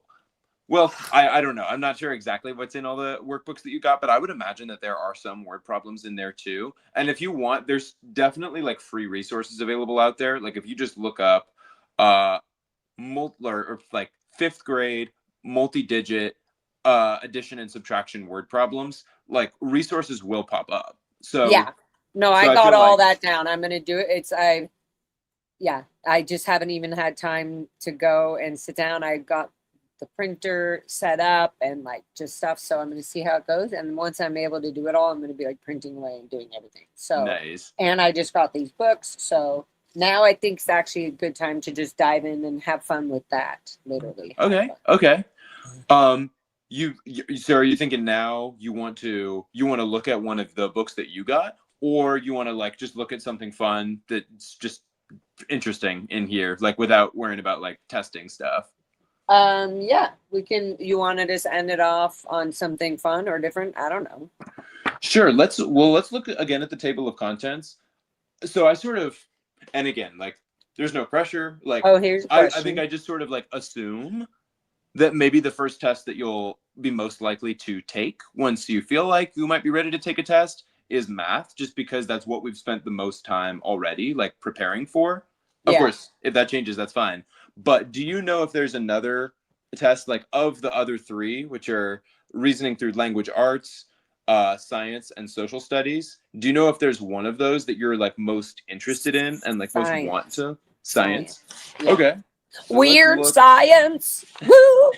Well, I don't know. I'm not sure exactly what's in all the workbooks that you got, but I would imagine that there are some word problems in there too. And if you want, there's definitely like free resources available out there. Like if you just look up or like 5th grade multi-digit addition and subtraction word problems, like resources will pop up. So yeah. No, I got all that down. I'm gonna do it. I just haven't even had time to go and sit down. I got the printer set up and like just stuff. So I'm going to see how it goes. And once I'm able to do it all, I'm going to be like printing away and doing everything. So nice. And I just got these books. So now I think it's actually a good time to just dive in and have fun with that. Literally. Okay. So are you thinking now you want to look at one of the books that you got, or you want to like just look at something fun that's just interesting in here, like without worrying about like testing stuff? Yeah, we can. You want to just end it off on something fun or different? I don't know. Sure. Let's look again at the table of contents. So I sort of, and again, like, there's no pressure. Like, Oh, here's a I think question. I just sort of like assume that maybe the first test that you'll be most likely to take once you feel like you might be ready to take a test is math, just because that's what we've spent the most time already, like, preparing for. Of Yeah. course, if that changes, that's fine. But do you know if there's another test, like, of the other three, which are reasoning through language arts, science, and social studies? Do you know if there's one of those that you're like most interested in and like most want to? Science. Yeah. Okay. So Weird science. Woo!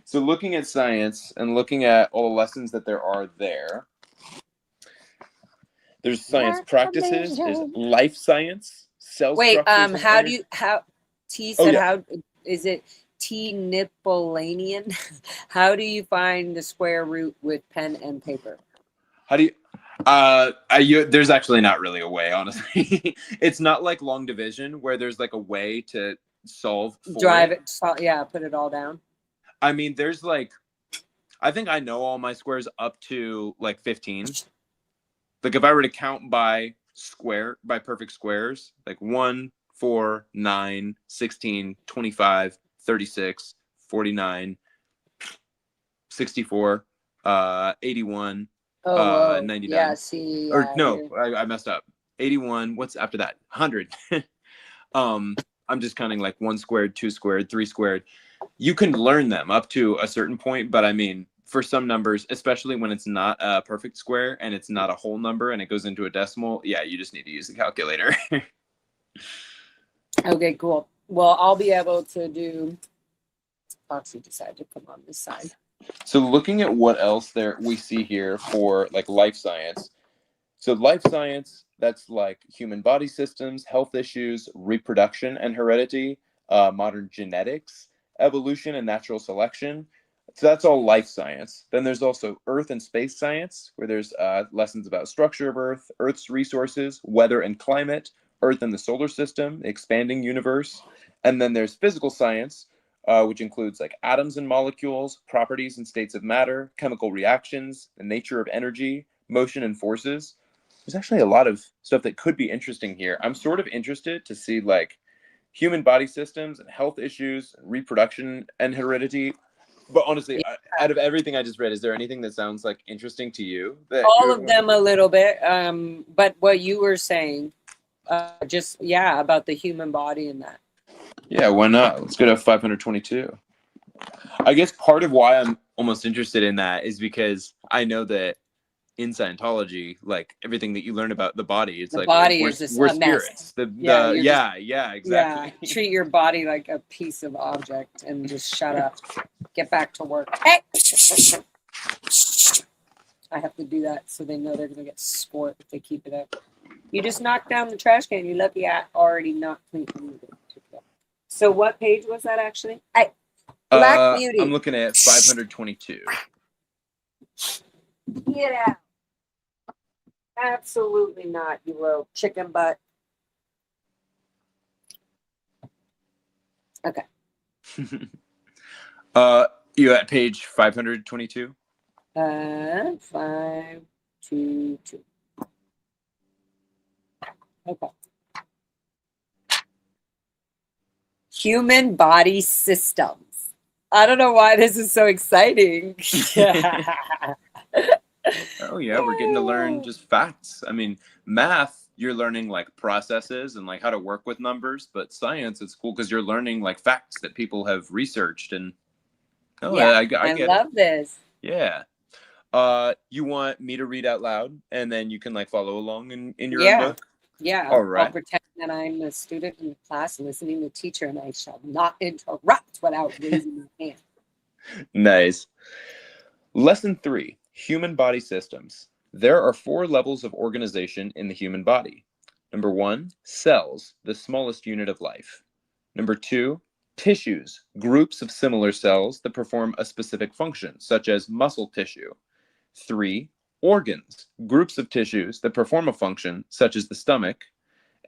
So looking at science and looking at all the lessons that there are there, there's science practices, there's life science, cell Wait, structures. how T Oh, said yeah. how is it T Nippolanian? How do you find the square root with pen and paper? How do you there's actually not really a way, honestly. It's not like long division where there's like a way to solve for Drive it. yeah, put it all down. I mean, there's like, I think I know all my squares up to like 15. Like, if I were to count by perfect squares, like 1, 4, 9, 16, 25, 36, 49, 64, 81, Oh, whoa. 99. Yeah, see. Or no, I messed up. 81. What's after that? 100. I'm just counting like 1 squared, 2 squared, 3 squared. You can learn them up to a certain point, but I mean, for some numbers, especially when it's not a perfect square and it's not a whole number and it goes into a decimal, yeah, you just need to use the calculator. Okay, cool. Well, I'll be able to do. Foxy decided to come on this side. So looking at what else there we see here for like life science. So life science, that's like human body systems, health issues, reproduction and heredity, modern genetics, evolution and natural selection. So that's all life science. Then there's also earth and space science, where there's lessons about structure of Earth, Earth's resources, weather and climate, Earth and the solar system, expanding universe. And then there's physical science, which includes like atoms and molecules, properties and states of matter, chemical reactions, the nature of energy, motion and forces. There's actually a lot of stuff that could be interesting here. I'm sort of interested to see like human body systems and health issues, reproduction and heredity. But honestly, out of everything I just read, is there anything that sounds like interesting to you? All of them a little bit. But what you were saying, just about the human body and that. Yeah, why not? Let's go to 522. I guess part of why I'm almost interested in that is because I know that in Scientology, like everything that you learn about the body, it's the like body we're is just spirits. Exactly. Treat your body like a piece of object and just shut up. Get back to work. Hey! I have to do that so they know they're gonna get sport if they keep it up. You just knocked down the trash can. You're lucky I already not cleaned it. So what page was that actually? Black Beauty. I'm looking at 522. Get out. Absolutely not, you little chicken butt. Okay. You at page 522? 522. Okay. Human body systems. I don't know why this is so exciting. Oh yeah, we're getting to learn just facts. I mean, math, you're learning like processes and like how to work with numbers, but science, it's cool because you're learning like facts that people have researched. And I love this. Yeah. You want me to read out loud and then you can like follow along in your own book? Yeah. All right. I'll pretend that I'm a student in the class listening to the teacher, and I shall not interrupt without raising my hand. Nice. Lesson 3, human body systems. There are 4 levels of organization in the human body. Number 1, cells, the smallest unit of life. Number 2, tissues, groups of similar cells that perform a specific function, such as muscle tissue. 3, organs, groups of tissues that perform a function, such as the stomach.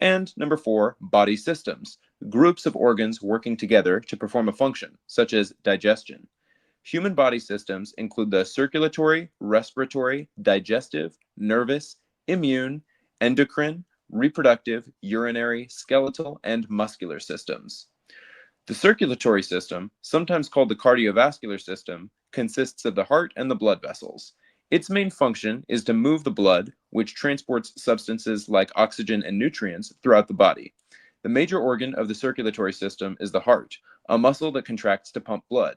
And number 4, body systems, groups of organs working together to perform a function, such as digestion. Human body systems include the circulatory, respiratory, digestive, nervous, immune, endocrine, reproductive, urinary, skeletal, and muscular systems. The circulatory system, sometimes called the cardiovascular system, consists of the heart and the blood vessels. Its main function is to move the blood, which transports substances like oxygen and nutrients throughout the body. The major organ of the circulatory system is the heart, a muscle that contracts to pump blood.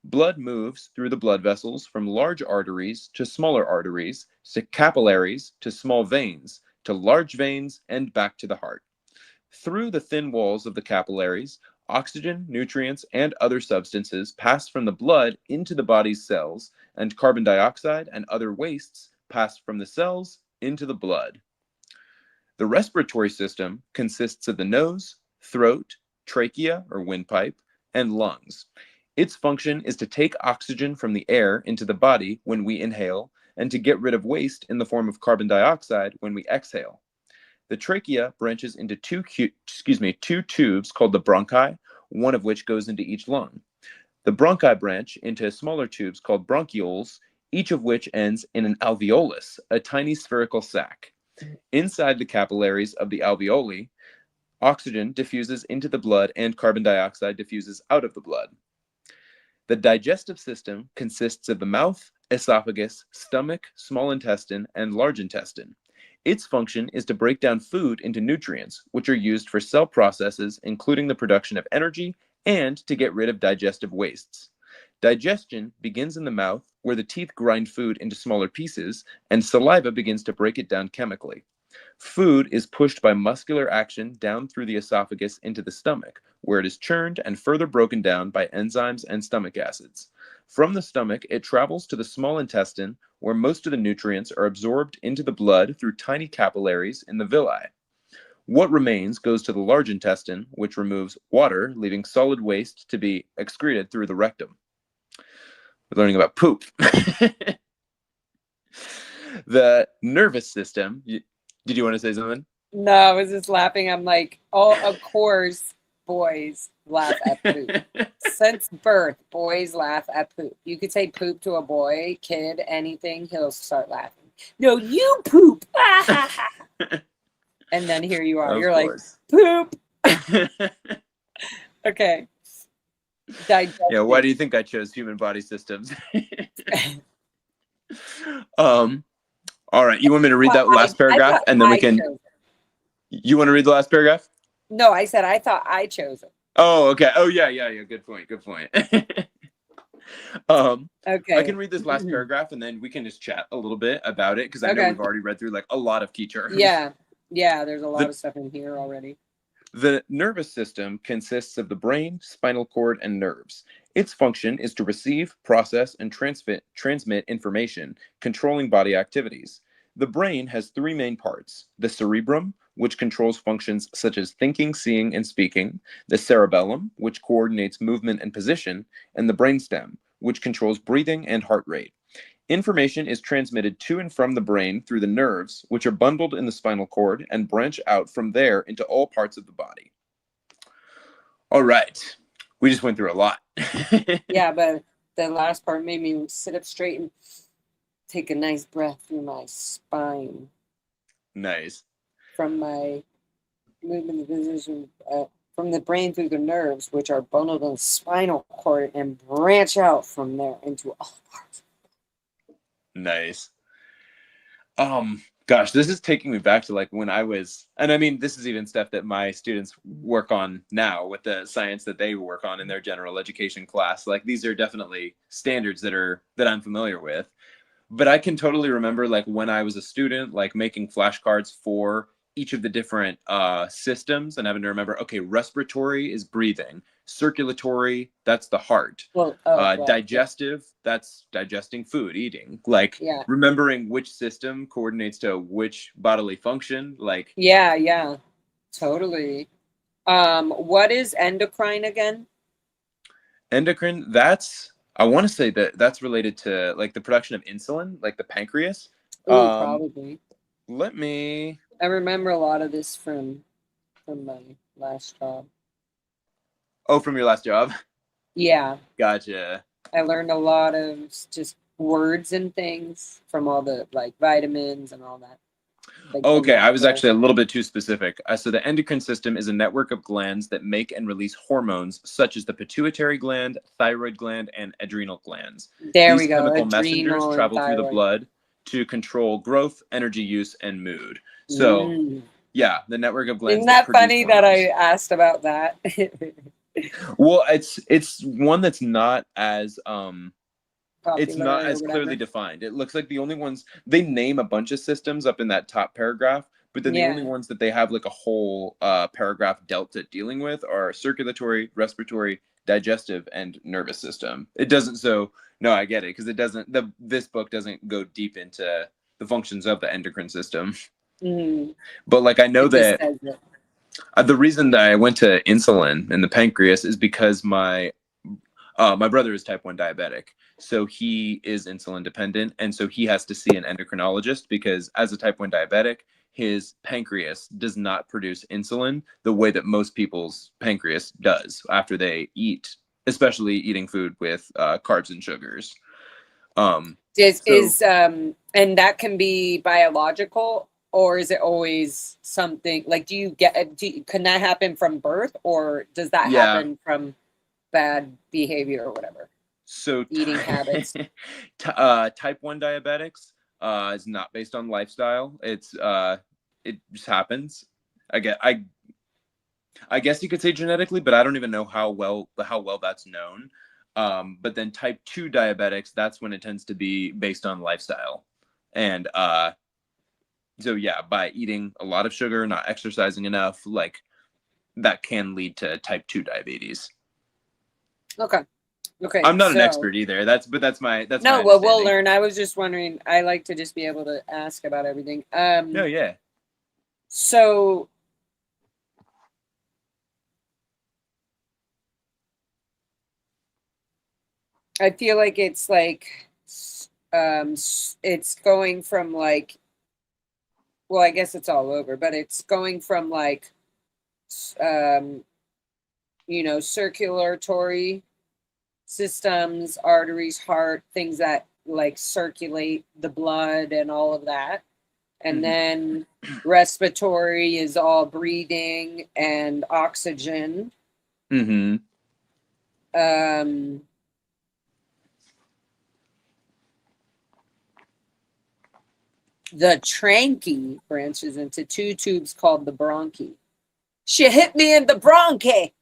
Blood moves through the blood vessels from large arteries to smaller arteries, to capillaries, to small veins, to large veins, and back to the heart. Through the thin walls of the capillaries, oxygen, nutrients, and other substances pass from the blood into the body's cells, and carbon dioxide and other wastes pass from the cells into the blood. The respiratory system consists of the nose, throat, trachea or windpipe, and lungs. Its function is to take oxygen from the air into the body when we inhale and to get rid of waste in the form of carbon dioxide when we exhale. The trachea branches into two tubes called the bronchi, one of which goes into each lung. The bronchi branch into smaller tubes called bronchioles, each of which ends in an alveolus, a tiny spherical sac. Inside the capillaries of the alveoli, oxygen diffuses into the blood and carbon dioxide diffuses out of the blood. The digestive system consists of the mouth, esophagus, stomach, small intestine, and large intestine. Its function is to break down food into nutrients, which are used for cell processes, including the production of energy, and to get rid of digestive wastes. Digestion begins in the mouth, where the teeth grind food into smaller pieces, and saliva begins to break it down chemically. Food is pushed by muscular action down through the esophagus into the stomach, where it is churned and further broken down by enzymes and stomach acids. From the stomach, it travels to the small intestine, where most of the nutrients are absorbed into the blood through tiny capillaries in the villi. What remains goes to the large intestine, which removes water, leaving solid waste to be excreted through the rectum. We're learning about poop. The nervous system. Did you want to say something? No, I was just laughing. I'm like, oh, of course, boys laugh at poop. Since birth, boys laugh at poop. You could say poop to a boy, kid, anything, he'll start laughing. No, you poop. And then here you are. Of You're course. like, poop. Okay. Yeah, why do you think I chose human body systems? All right, you want me to read that last paragraph and then we can... You want to read the last paragraph? No, I said I thought I chose it. Oh, okay. Oh, yeah. Good point. Okay. I can read this last paragraph and then we can just chat a little bit about it because I know we've already read through like a lot of key terms. Yeah, there's a lot of stuff in here already. The nervous system consists of the brain, spinal cord, and nerves. Its function is to receive, process, and transmit information, controlling body activities. The brain has three main parts: the cerebrum, which controls functions such as thinking, seeing, and speaking; the cerebellum, which coordinates movement and position; and the brainstem, which controls breathing and heart rate. Information is transmitted to and from the brain through the nerves, which are bundled in the spinal cord and branch out from there into all parts of the body. All right. We just went through a lot. Yeah, but the last part made me sit up straight and take a nice breath through my spine. Nice. From my movement position, from the brain through the nerves, which are bundled in the spinal cord and branch out from there into all parts. Nice. Gosh, this is taking me back to like when I was, and I mean, this is even stuff that my students work on now with the science that they work on in their general education class. Like these are definitely standards that I'm familiar with. But I can totally remember like when I was a student, like making flashcards for each of the different systems and having to remember, okay, respiratory is breathing, circulatory, that's the heart, digestive, that's digesting food, eating, like remembering which system coordinates to which bodily function, like totally. What is endocrine again? Endocrine, I want to say that's related to like the production of insulin, like the pancreas. Probably. I remember a lot of this from my last job. Oh, from your last job? Yeah. Gotcha. I learned a lot of just words and things from all the like vitamins and all that. Like the Okay, I was natural. actually a little bit too specific. So the endocrine system is a network of glands that make and release hormones such as the pituitary gland, thyroid gland, and adrenal glands. There These we go. chemical messengers Adrenal and travel through the thyroid. blood to control growth, energy use, and mood. So, Mm. yeah, the network of glands Isn't that that produce funny that I hormones. asked about that? Well, it's one that's not as it's not Popular or as clearly whatever. defined. It looks like the only ones they name a bunch of systems up in that top paragraph, but then the Yeah. only ones that they have like a whole paragraph dealt at dealing with are circulatory, respiratory, digestive, and nervous system. It doesn't. So no, I get it because it doesn't. This book doesn't go deep into the functions of the endocrine system. Mm. But like I know It just that says it. the reason that I went to insulin in the pancreas is because my brother is type 1 diabetic, so he is insulin dependent, and so he has to see an endocrinologist because as a type 1 diabetic, his pancreas does not produce insulin the way that most people's pancreas does after they eat, especially eating food with carbs and sugars. And that can be biological, or is it always something like? Can that happen from birth, or does that happen from bad behavior or whatever? So eating habits. Type 1 diabetics is not based on lifestyle. It just happens. I guess you could say genetically, but I don't even know how well that's known. But then type 2 diabetics, that's when it tends to be based on lifestyle. And so yeah, by eating a lot of sugar, not exercising enough, like that can lead to type 2 diabetes. Okay. I'm not an expert either. That's my no. Well, we'll learn. I was just wondering. I like to just be able to ask about everything. No, yeah. So, I feel like it's it's going from like, well, I guess it's all over, but it's going from like, circulatory systems, arteries, heart, things that like circulate the blood and all of that. And then respiratory is all breathing and oxygen. Mm-hmm. The trachea branches into two tubes called the bronchi. She hit me in the bronchi.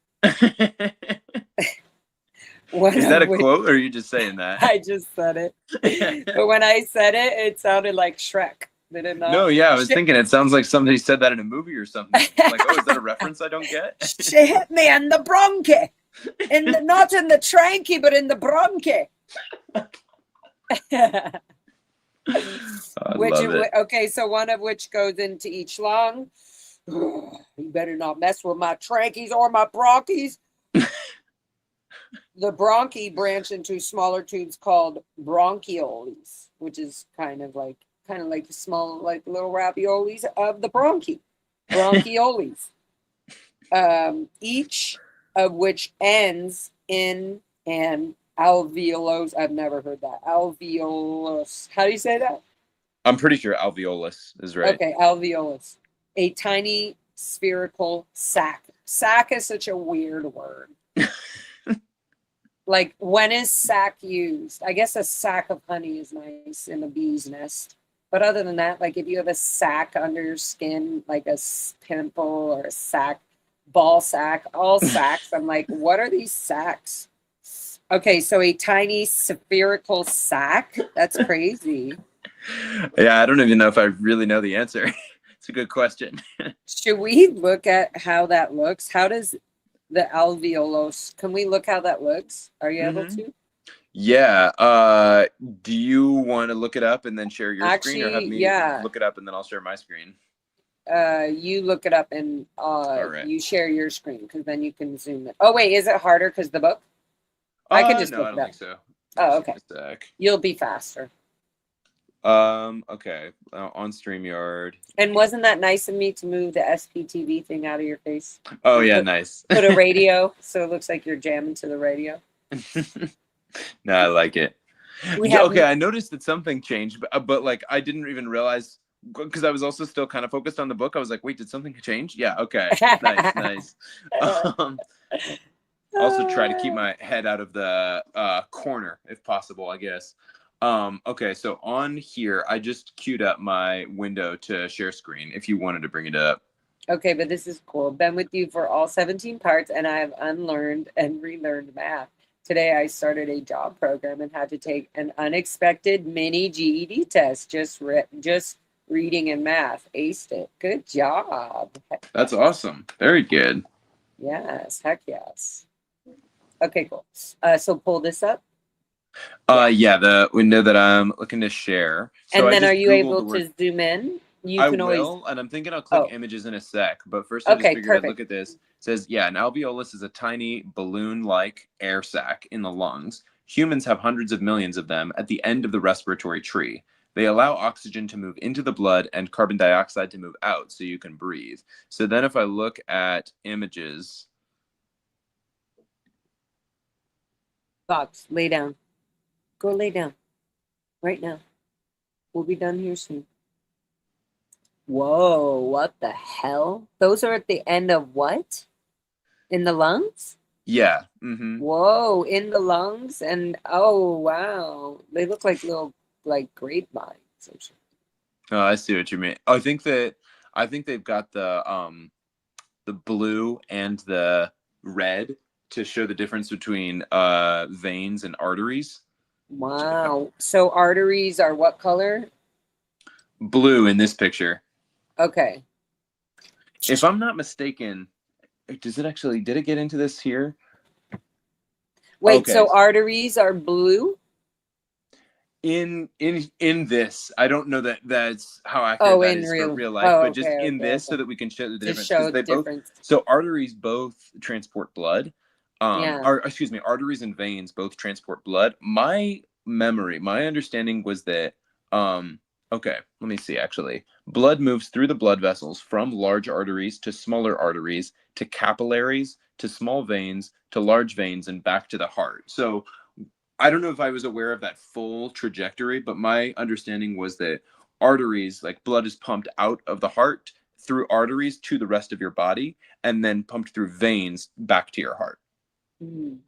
Is that a quote, or are you just saying that? I just said it. But when I said it, it sounded like Shrek. Did it not? No, yeah, I was thinking it sounds like somebody said that in a movie or something. Like, oh, is that a reference I don't get? She hit me in the bronchi. Not in the trachea, but in the bronchi. Okay, so one of which goes into each lung. You better not mess with my tracheas or my bronchies. The bronchi branch into smaller tubes called bronchioles, which is kind of like the small, like little raviolis of the bronchioles. Each of which ends in an alveolus. I've never heard that. Alveolus. How do you say that? I'm pretty sure alveolus is right. Okay, alveolus. A tiny spherical sac. Sac is such a weird word. Like, when is sac used? I guess a sack of honey is nice in a bee's nest. But other than that, like if you have a sack under your skin, like a pimple or a sack, ball sack, all sacks, I'm like, what are these sacks? Okay, so a tiny spherical sac? That's crazy. Yeah, I don't even know if I really know the answer. It's a good question. Should we look at how that looks? How does the alveolus, can we look how that looks? Are you able to? Yeah. Do you want to look it up and then share your screen, or have me look it up and then I'll share my screen? You look it up and you share your screen, because then you can zoom it. Oh wait, is it harder because the book? I can just look it up. I don't think so. Oh, okay. You'll be faster. Okay. On StreamYard. And wasn't that nice of me to move the SPTV thing out of your face? Oh yeah, nice. Put a radio so it looks like you're jamming to the radio. No, I like it. We have Okay, I noticed that something changed, but like I didn't even realize because I was also still kind of focused on the book. I was like, wait, did something change? Yeah, okay. Nice, nice. Um, also try to keep my head out of the corner if possible, I guess. Okay, so on here, I just queued up my window to share screen if you wanted to bring it up. Okay, but this is cool. Been with you for all 17 parts, and I have unlearned and relearned math. Today, I started a job program and had to take an unexpected mini GED test. Just reading and math. Aced it. Good job. That's awesome. Very good. Yes, heck yes. Okay, cool. So pull this up. Yeah, the window that I'm looking to share. So And I then just are you Googled able the word. to zoom in? You I can always. will, and I'm thinking I'll click Oh, images in a sec. But first, I just okay, figured I'd perfect. look at this. It says, yeah, an alveolus is a tiny balloon-like air sac in the lungs. Humans have hundreds of millions of them at the end of the respiratory tree. They allow oxygen to move into the blood and carbon dioxide to move out so you can breathe. So then if I look at images. Fox, lay down. Go lay down. Right now. We'll be done here soon. Whoa, what the hell? Those are at the end of what? In the lungs? Yeah. Mm-hmm. Whoa, in the lungs? And oh, wow. They look like little, like grapevines or something. Oh, I see what you mean. I think they've got the blue and the red to show the difference between veins and arteries. Wow. So arteries are what color? Blue in this picture. Okay. If I'm not mistaken, did it get into this here? Wait, Okay. so arteries are blue? In this, I don't know that that's how accurate that is for real life, but just in this so that we can show the difference. Show They difference. So arteries both transport blood. Yeah. Arteries and veins both transport blood. My understanding was that okay, let me see actually. Blood moves through the blood vessels from large arteries to smaller arteries to capillaries to small veins to large veins and back to the heart. So I don't know if I was aware of that full trajectory, but my understanding was that arteries, like blood is pumped out of the heart through arteries to the rest of your body and then pumped through veins back to your heart. Mm.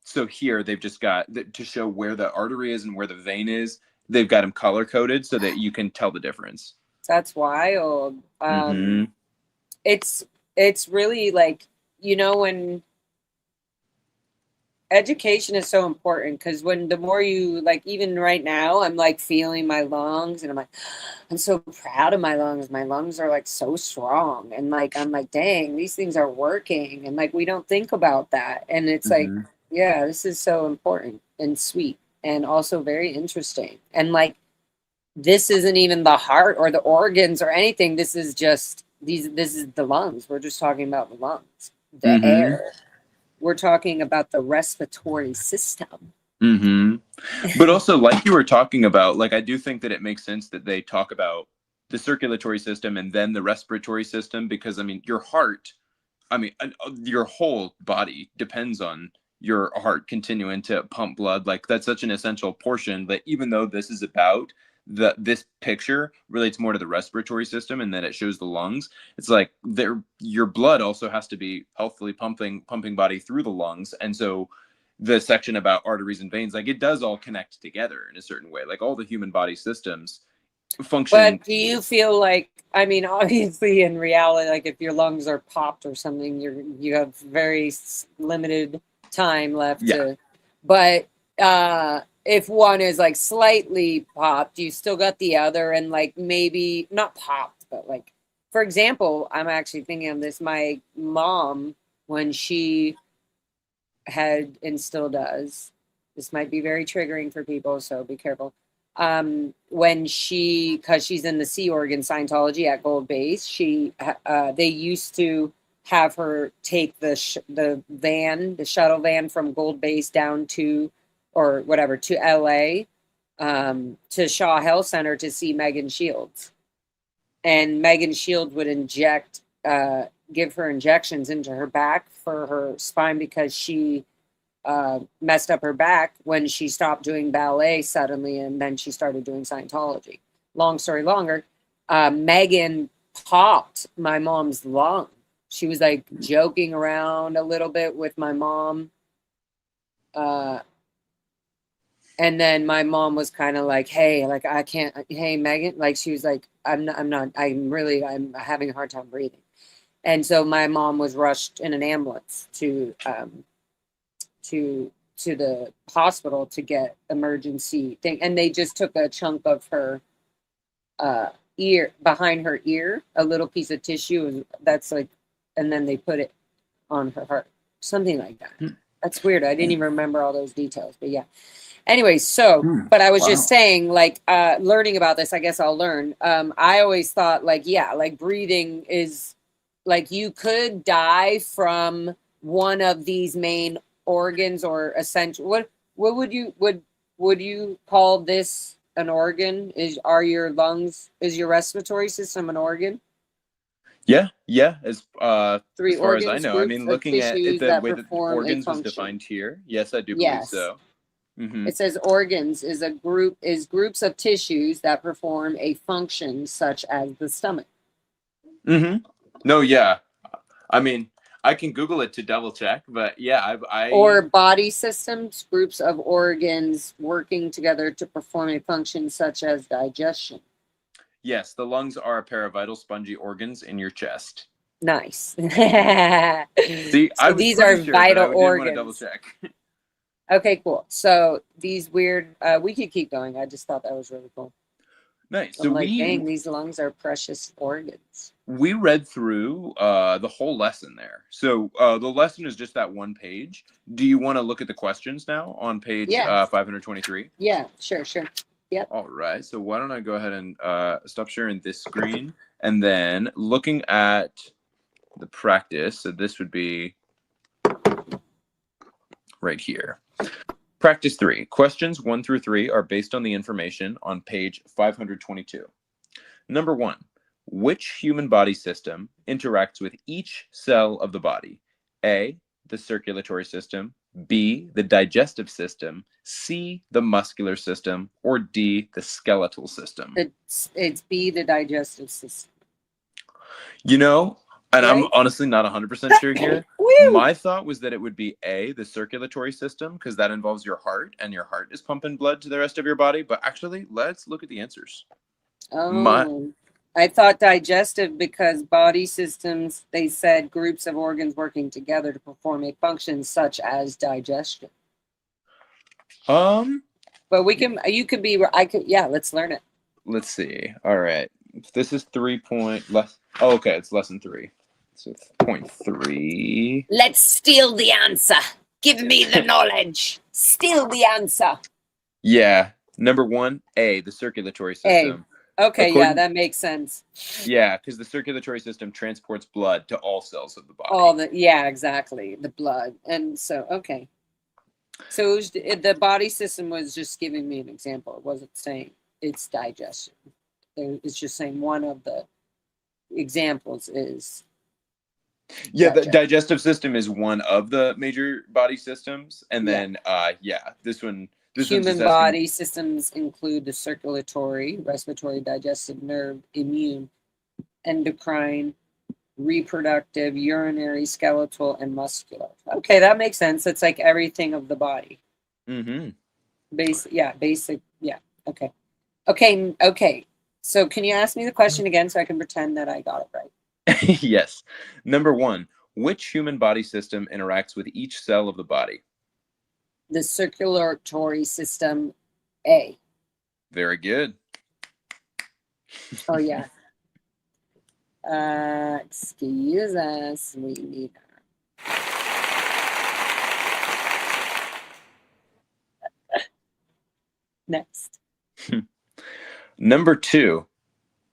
So here they've just got to show where the artery is and where the vein is. They've got them color coded so that you can tell the difference. That's wild. Mm-hmm. It's really like, when education is so important, because when the more you like, even right now, I'm like feeling my lungs and I'm like, I'm so proud of my lungs. My lungs are like so strong. And like, I'm like, dang, these things are working. And like, we don't think about that. And it's like, yeah, this is so important and sweet and also very interesting. And like, this isn't even the heart or the organs or anything. This is just this is the lungs. We're just talking about the lungs, the air. We're talking about the respiratory system. But also, like you were talking about, like I do think that it makes sense that they talk about the circulatory system and then the respiratory system, because I mean, your heart, your whole body depends on your heart continuing to pump blood. Like that's such an essential portion that even though this is about this picture relates more to the respiratory system and then it shows the lungs, it's like your blood also has to be healthily pumping body through the lungs. And so the section about arteries and veins, like it does all connect together in a certain way, like all the human body systems function. But do you feel like, I mean, obviously in reality, like if your lungs are popped or something, you have very limited time left to, but if one is like slightly popped, you still got the other, and like maybe not popped, but like, for example, I'm actually thinking of this. My mom, when she had and still does, this might be very triggering for people, so be careful. When because she's in the Sea Organ Scientology at Gold Base, they used to have her take the shuttle van from Gold Base down to, or whatever, to LA, to Shaw Health Center to see Megan Shields. And Megan Shields would give her injections into her back for her spine, because she messed up her back when she stopped doing ballet suddenly, and then she started doing Scientology. Long story longer, Megan popped my mom's lung. She was like joking around a little bit with my mom. And then my mom was kind of like, hey, like, I can't, hey, Megan, like, she was like, I'm having a hard time breathing. And so my mom was rushed in an ambulance to the hospital to get emergency thing. And they just took a chunk of her ear, behind her ear, a little piece of tissue that's like, and then they put it on her heart, something like that. That's weird. I didn't even remember all those details, but yeah. Anyway, so, but I was just saying, like, learning about this, I guess I'll learn. I always thought, like, yeah, like breathing is, like, you could die from one of these main organs or essential. What would you call this an organ? Are your lungs, is your respiratory system an organ? Yeah. As Three as far as I organs, know, I mean, looking at tissues the that way that perform a organs was function. defined here, yes, I do believe so. It says organs is groups of tissues that perform a function such as the stomach. No, yeah. I mean, I can Google it to double check, but yeah, Or body systems, groups of organs working together to perform a function such as digestion. Yes, the lungs are a pair of vital spongy organs in your chest. Nice. See, so these are sure, vital but I organs. didn't want to double check. Okay, cool. So these weird, we could keep going. I just thought that was really cool. Nice. So I'm like, dang, these lungs are precious organs. We read through the whole lesson there. So the lesson is just that one page. Do you want to look at the questions now on page 523? Yeah, sure. Yep. All right. So why don't I go ahead and stop sharing this screen, and then looking at the practice. So this would be right here. Practice 3. Questions 1 through 3 are based on the information on page 522. Number 1. Which human body system interacts with each cell of the body? A, the circulatory system, B, the digestive system, C, the muscular system, or D, the skeletal system? It's B, the digestive system. You know, and right? I'm honestly not 100% sure here. My thought was that it would be A, the circulatory system, because that involves your heart, and your heart is pumping blood to the rest of your body. But actually, let's look at the answers. I thought digestive because body systems, they said groups of organs working together to perform a function such as digestion. But let's learn it. Let's see. All right. This is 3 point less. Oh, okay. It's lesson 3. So 0.3. Let's steal the answer. Give me the knowledge. Steal the answer. Yeah. Number 1, A, the circulatory system. Okay, yeah, that makes sense. Yeah, because the circulatory system transports blood to all cells of the body. Yeah, exactly. The blood. And so, okay. So the body system was just giving me an example. It wasn't saying it's digestion. It's just saying one of the examples is. Yeah, the digestive system is one of the major body systems. And then, this one. Human body systems include the circulatory, respiratory, digestive, nerve, immune, endocrine, reproductive, urinary, skeletal, and muscular. Okay, that makes sense. It's like everything of the body. Basic. Yeah. Okay. So can you ask me the question again so I can pretend that I got it right? Yes. Number 1, which human body system interacts with each cell of the body? The circulatory system, A. Very good. Oh, yeah. Excuse us. We need next. Number 2.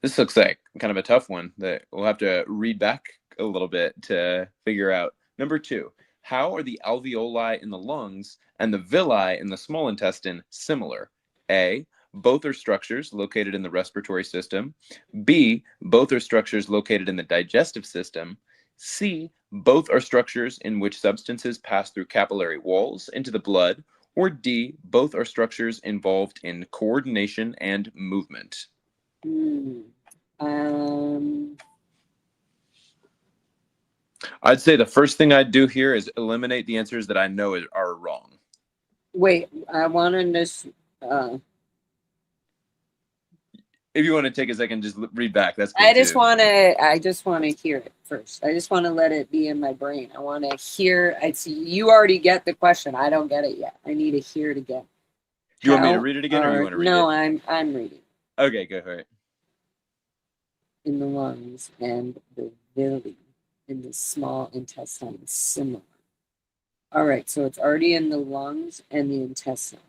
This looks like kind of a tough one that we'll have to read back a little bit to figure out. Number 2. How are the alveoli in the lungs and the villi in the small intestine similar? A, both are structures located in the respiratory system. B, both are structures located in the digestive system. C, both are structures in which substances pass through capillary walls into the blood, or D, both are structures involved in coordination and movement? I'd say the first thing I'd do here is eliminate the answers that I know are wrong. Wait, I want to just. If you want to take a second, just read back. That's cool I just too. want to hear it first. I just want to let it be in my brain. I want to hear. I see you already get the question. I don't get it yet. I need to hear it again. Do you want me to read it again, or you want to read it? No, I'm reading. Okay, go for it. In the lungs and the villi in the small intestine, similar. All right, so it's already in the lungs and the intestine.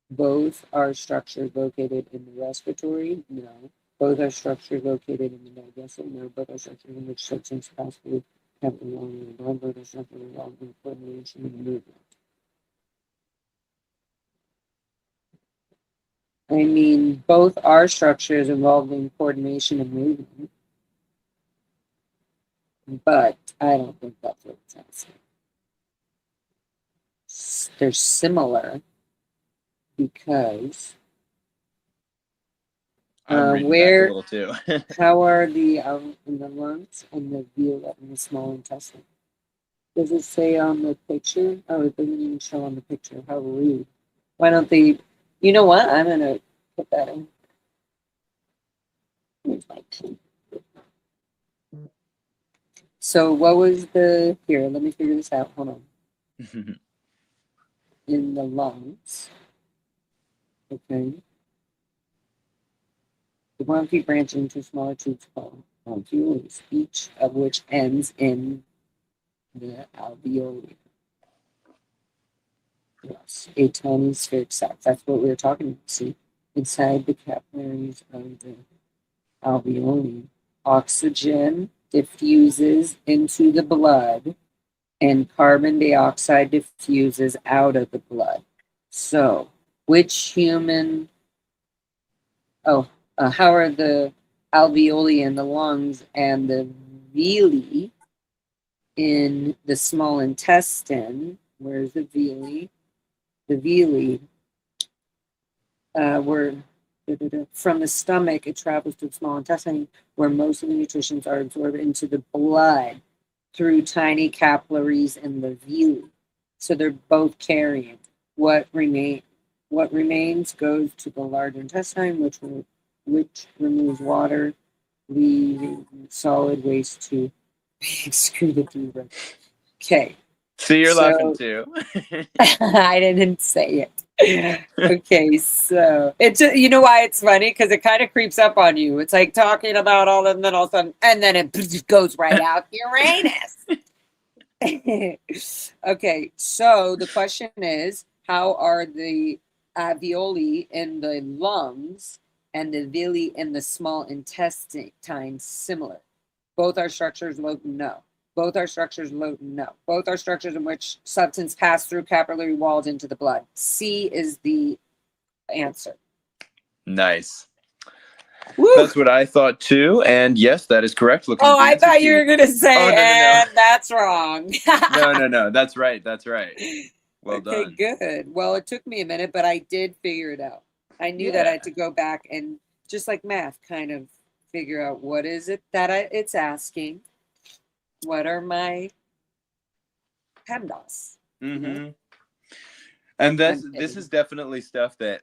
Both are structures located in the respiratory? No. Both are structures located in the digestive? No. Both are structures in which substance pass through capillary walls in the blood. Both are structures involved in coordination and movement. I mean, both are structures involved in coordination and movement. But I don't think that's what it's asking. They're similar because I'm reading where back a little too. how are the in the lungs and the villi in the small intestine? Does it say on the picture? Oh, it doesn't even show on the picture. How rude! Why don't they? You know what? I'm gonna put that in. Here's my pen. So what was the here? Let me figure this out. Hold on. In the lungs. Okay. The bronchi branch into smaller tubes called bronchioles, each of which ends in the alveoli. Yes, a tiny spheric sac. That's what we were talking about. See, inside the capillaries of the alveoli, oxygen diffuses into the blood and carbon dioxide diffuses out of the blood. So, which human, how are the alveoli in the lungs and the villi in the small intestine? Where's the villi? The villi were from the stomach, it travels to the small intestine where most of the nutrients are absorbed into the blood through tiny capillaries in the villi. So they're both carrying. What remains goes to the large intestine, which removes water, leaving solid waste to be excreted through the. Okay. See, you're laughing too. I didn't say it. Okay, so it's you know why it's funny, because it kind of creeps up on you. It's like talking about all of them, then all of a sudden, and then it goes right out Uranus. Okay, so the question is, how are the alveoli in the lungs and the villi in the small intestine similar? Both are structures no. Both are structures no. Both are structures in which substance pass through capillary walls into the blood. C is the answer. Nice. Woo! That's what I thought too, and yes, that is correct. Looking at the I answer thought sheet. you were gonna say, no. and that's wrong. No, that's right. Well okay, done. good. Well, it took me a minute, but I did figure it out. I knew that I had to go back and, just like math, kind of figure out what is it that it's asking. What are my PEMDAS? Mm-hmm. And this is definitely stuff that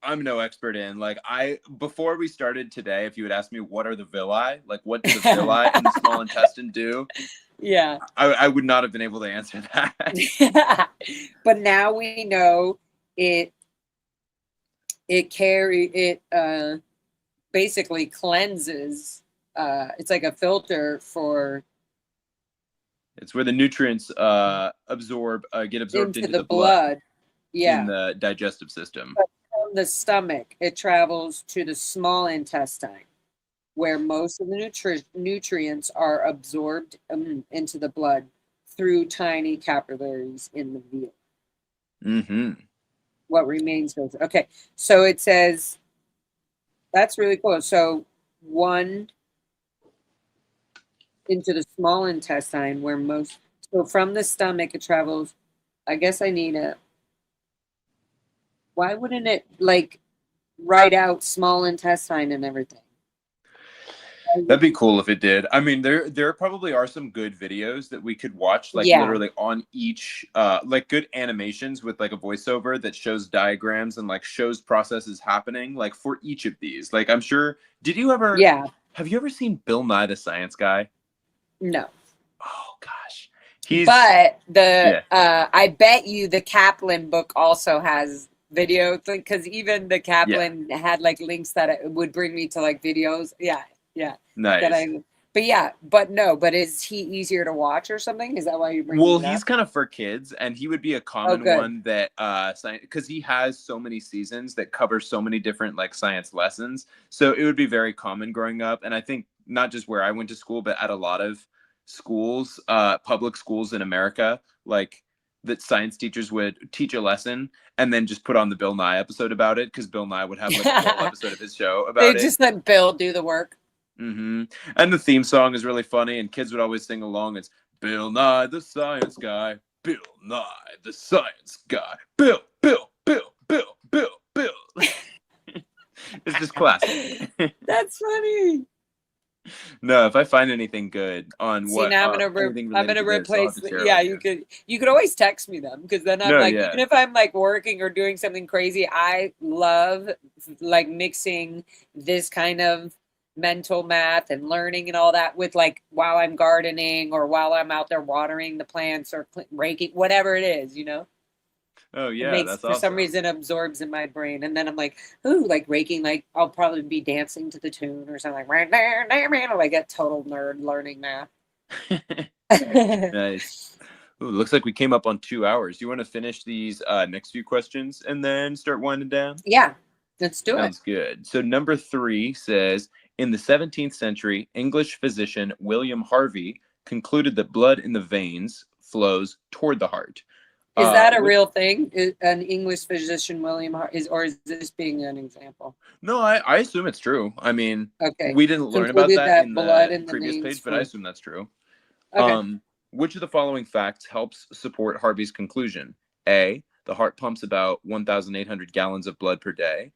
I'm no expert in. Like before we started today, if you had asked me what are the villi, like what do the villi in the small intestine do? Yeah. I would not have been able to answer that. But now we know it basically cleanses. It's like a filter for. It's where the nutrients get absorbed into the blood. Yeah. In the digestive system. But from the stomach, it travels to the small intestine, where most of the nutrients are absorbed into the blood through tiny capillaries in the villi. Mm-hmm. What remains goes. Okay, so it says that's really cool. So one into the small intestine where most, so from the stomach it travels. I guess I need a, why wouldn't it like write out small intestine and everything? That'd be cool if it did. I mean, there probably are some good videos that we could watch, like Yeah. literally on each, like good animations with like a voiceover that shows diagrams and like shows processes happening, like for each of these. Like, I'm sure. Yeah. Have you ever seen Bill Nye the Science Guy? No. Oh gosh, But yeah. I bet you the Kaplan book also has video, because even the Kaplan had like links that it would bring me to like videos. Yeah. That Nice. but is he easier to watch or something? Is that why you bring Well, it up? he's kind of for kids, and he would be a Oh, common good. one that because he has so many seasons that cover so many different like science lessons. So it would be very common growing up, and I think not just where I went to school, but at a lot of schools, public schools in America, like that science teachers would teach a lesson and then just put on the Bill Nye episode about it because Bill Nye would have like a whole episode of his show They about it. just let Bill do the work. Mm-hmm. And the theme song is really funny, and kids would always sing along. It's Bill Nye the Science Guy, Bill Nye the Science Guy, Bill, Bill, Bill, Bill, Bill, Bill. It's just classic. That's funny. No, if I find anything good on See, now anything I'm related gonna to this, I'll have replace to the, share it yeah, with you could always text me them, because then I'm No, like, yeah. even if I'm like working or doing something crazy, I love like mixing this kind of mental math and learning and all that with like while I'm gardening or while I'm out there watering the plants or raking, whatever it is, you know. Oh It yeah, makes, that's for some awesome. reason, absorbs in my brain, and then I'm like, ooh, like raking, like I'll probably be dancing to the tune or something, like right there, like a total nerd learning math. Nice. Ooh, looks like we came up on 2 hours. You want to finish these next few questions and then start winding down? Yeah, let's do it. Sounds good. So number 3 says, in the 17th century, English physician William Harvey concluded that blood in the veins flows toward the heart. Is that a Which, real thing? An English physician, William Hart, or is this being an example? no, I assume it's true. I mean, Okay. we didn't learn about Concluded that that in blood the in the previous veins page, but I flow. assume that's true. Okay. Which of the following facts helps support Harvey's conclusion? A, the heart pumps about 1,800 gallons of blood per day.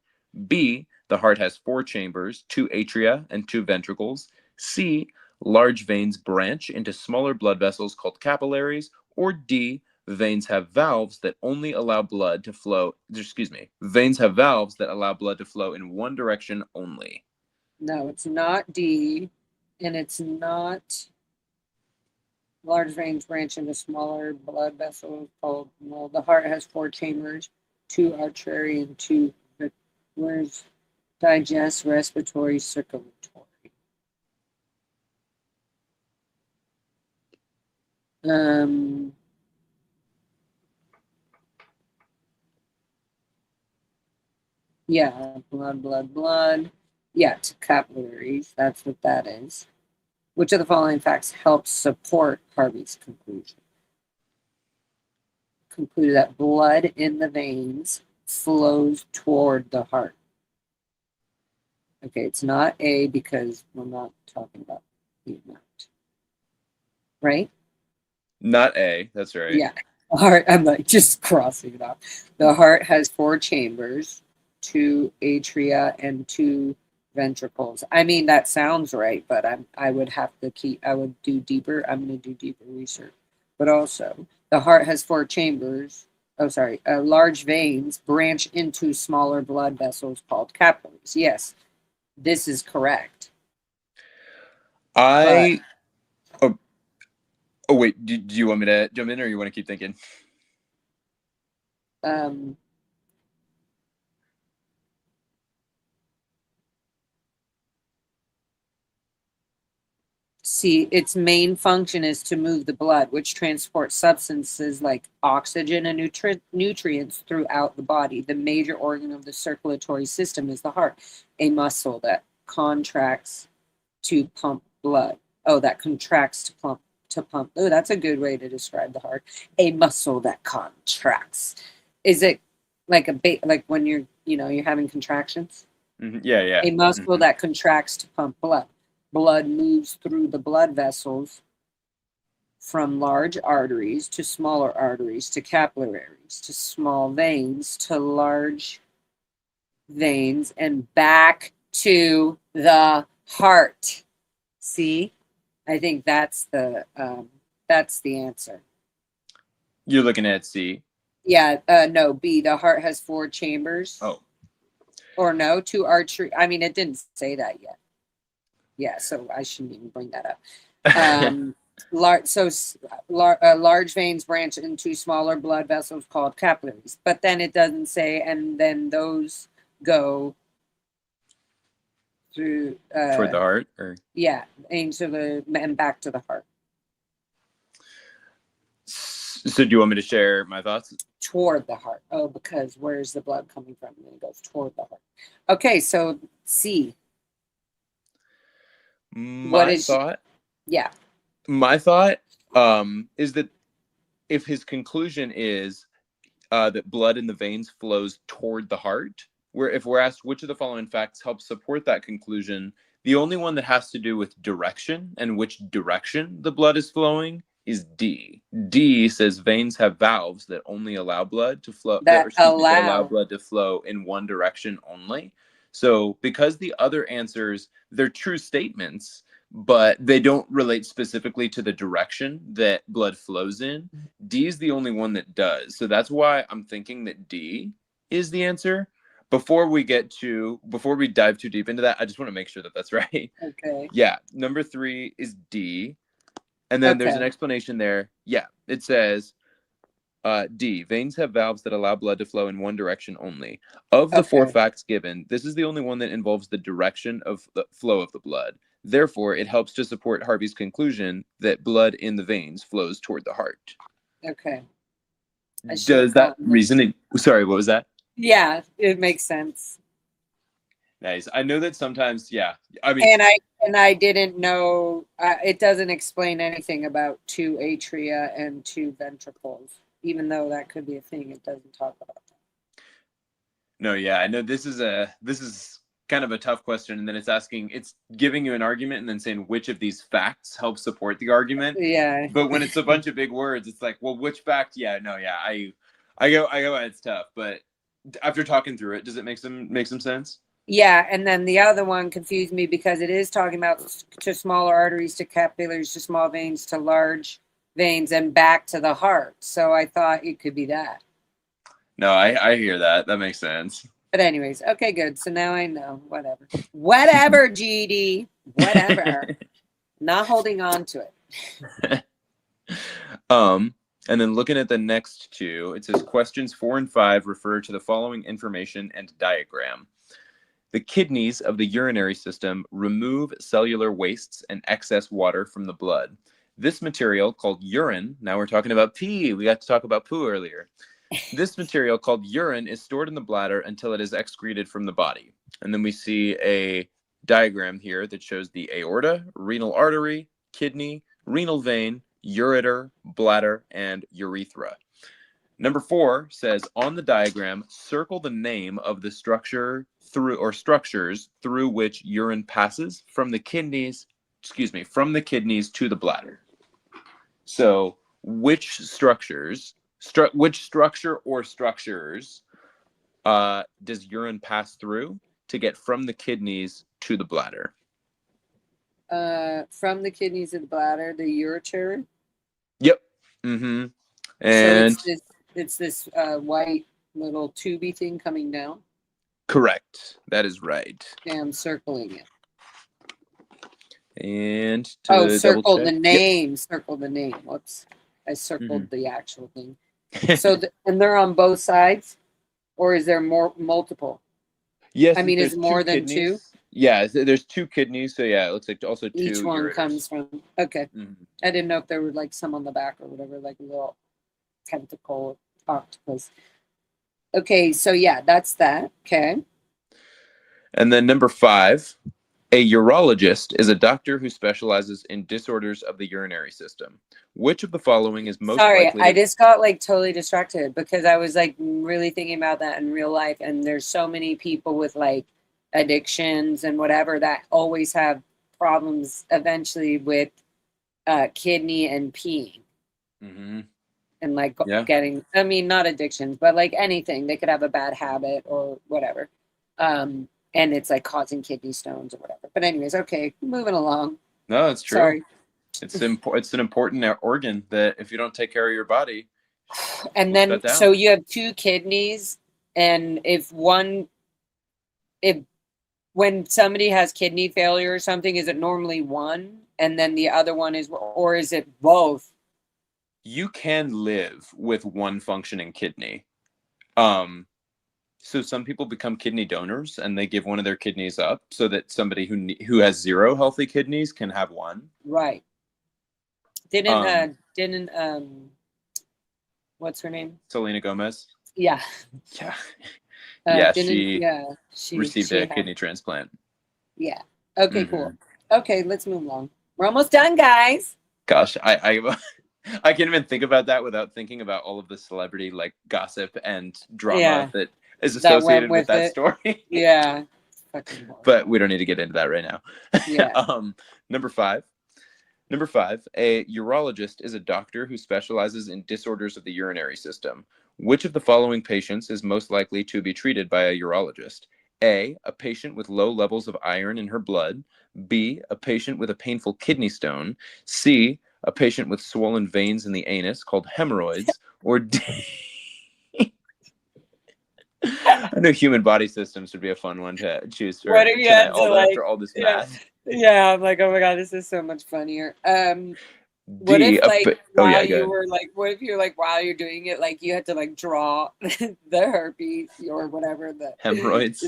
B, the heart has 4 chambers, 2 atria, and 2 ventricles. C, large veins branch into smaller blood vessels called capillaries. Or D, veins have valves that only allow blood to flow. Veins have valves that allow blood to flow in one direction only. No, it's not D, and it's not large veins branch into smaller blood vessels called, well, the heart has 4 chambers, 2 artery and 2 where's digest, respiratory, circulatory. Yeah, blood. Yeah, to capillaries. That's what that is. Which of the following facts helps support Harvey's conclusion? Concluded that blood in the veins flows toward the heart. Okay, it's not A because we're not talking about the amount. Right? Not A, that's right. Yeah. Heart, I'm like just crossing it off. The heart has 4 chambers, 2 atria, and 2 ventricles. I mean, that sounds right, but I would do deeper. I'm going to do deeper research. But also, the heart has 4 chambers. Oh, sorry. Large veins branch into smaller blood vessels called capillaries. Yes, this is correct. Oh wait, do you want me to jump in or you want to keep thinking? See, its main function is to move the blood, which transports substances like oxygen and nutrients throughout the body. The major organ of the circulatory system is the heart, a muscle that contracts to pump blood. Oh, that contracts to pump. Oh, that's a good way to describe the heart. A muscle that contracts. Is it like like when you're having contractions? Mm-hmm. Yeah. A muscle that contracts to pump blood. blood moves through the blood vessels from large arteries to smaller arteries to capillaries to small veins to large veins and back to the heart. See, I think that's the answer. You're looking at C. Yeah, no, B. The heart has 4 chambers. Oh. Or no, 2 artery. I mean, it didn't say that yet. Yeah, so I shouldn't even bring that up. Large veins branch into smaller blood vessels called capillaries, but then it doesn't say, and then those go through toward the heart, or and back to the heart. So do you want me to share my thoughts? Toward the heart. Oh, because where's the blood coming from? And then it goes toward the heart. Okay, so C. My thought is that if his conclusion is that blood in the veins flows toward the heart, if we're asked which of the following facts help support that conclusion, the only one that has to do with direction and which direction the blood is flowing is D. D says veins have valves that only allow blood to flow, that allow blood to flow in one direction only. So because the other answers, they're true statements, but they don't relate specifically to the direction that blood flows in, D is the only one that does. So that's why I'm thinking that D is the answer. Before we dive too deep into that, I just want to make sure that that's right. Okay. Yeah, number 3 is D. And then there's an explanation there. Yeah, it says D, veins have valves that allow blood to flow in one direction only. Of the 4 facts given, this is the only one that involves the direction of the flow of the blood. Therefore, it helps to support Harvey's conclusion that blood in the veins flows toward the heart. Okay. Does that reasoning? Sorry, what was that? Yeah, it makes sense. Nice. I know that sometimes, yeah. I mean, and I didn't know. It doesn't explain anything about 2 atria and 2 ventricles, even though that could be a thing. It doesn't talk about that. No, yeah, I know this is kind of a tough question, and then it's giving you an argument and then saying which of these facts help support the argument. Yeah. But when it's a bunch of big words, it's like, well, which fact? Yeah, no, yeah, I go. It's tough, but after talking through it, does it make some sense? Yeah, and then the other one confused me because it is talking about to smaller arteries, to capillaries, to small veins, to large veins, and back to the heart. So I thought it could be that. No, I hear that. That makes sense. But anyways, okay, good. So now I know. Whatever, GED. Whatever. Not holding on to it. And then looking at the next 2, it says questions 4 and 5 refer to the following information and diagram. The kidneys of the urinary system remove cellular wastes and excess water from the blood. This material, called urine, now we're talking about pee. We got to talk about poo earlier. This material, called urine, is stored in the bladder until it is excreted from the body. And then we see a diagram here that shows the aorta, renal artery, kidney, renal vein, ureter, bladder, and urethra. Number 4 says, on the diagram, circle the name of the structures through which urine passes from the kidneys to the bladder. So which structure or structures does urine pass through to get from the kidneys to the bladder? From the kidneys to the bladder, the ureter. Yep. Mm-hmm. And so it's this white little tubey thing coming down. Correct. That is right. Okay, I'm circling it. And circle the name. Yep. Circle the name. Whoops. I circled the actual thing. So, and they're on both sides, or is there multiple? Yes. I mean, is more than kidneys. 2? Yeah, there's 2 kidneys. So yeah, it looks like also 2. Each one ureters. comes from. Okay. Mm-hmm. I didn't know if there were like some on the back or whatever, like a little tentacle octopus. Okay, so yeah, that's that. Okay. And then number 5, a urologist is a doctor who specializes in disorders of the urinary system. Which of the following is most likely? I just got like totally distracted because I was like really thinking about that in real life, and there's so many people with like addictions and whatever that always have problems eventually with kidney and peeing. Mm-hmm. And like Yeah. getting, I mean, not addictions, but like anything. They could have a bad habit or whatever. And it's like causing kidney stones or whatever. But anyways, okay, moving along. No, it's true. Sorry. It's an important organ that if you don't take care of your body. And then, so you have 2 kidneys, and when somebody has kidney failure or something, is it normally one, and then the other one is, or is it both? You can live with one functioning kidney. So some people become kidney donors and they give one of their kidneys up so that somebody who has 0 healthy kidneys can have one. Right. Didn't what's her name? Selena Gomez. Yeah. Yeah. She received a had kidney transplant. Yeah. Okay, cool. Okay, let's move along. We're almost done, guys. Gosh, I can't even think about that without thinking about all of the celebrity like gossip and drama that is associated with that story. Yeah. But we don't need to get into that right now. Yeah. Number five, a urologist is a doctor who specializes in disorders of the urinary system. Which of the following patients is most likely to be treated by a urologist? A patient with low levels of iron in her blood. B, a patient with a painful kidney stone. C, a patient with swollen veins in the anus called hemorrhoids. Or D. I know human body systems would be a fun one to choose for tonight, after all this math. Yeah, I'm like, oh my God, this is so much funnier. What if while you're doing it, like you had to like draw the herpes or whatever, the hemorrhoids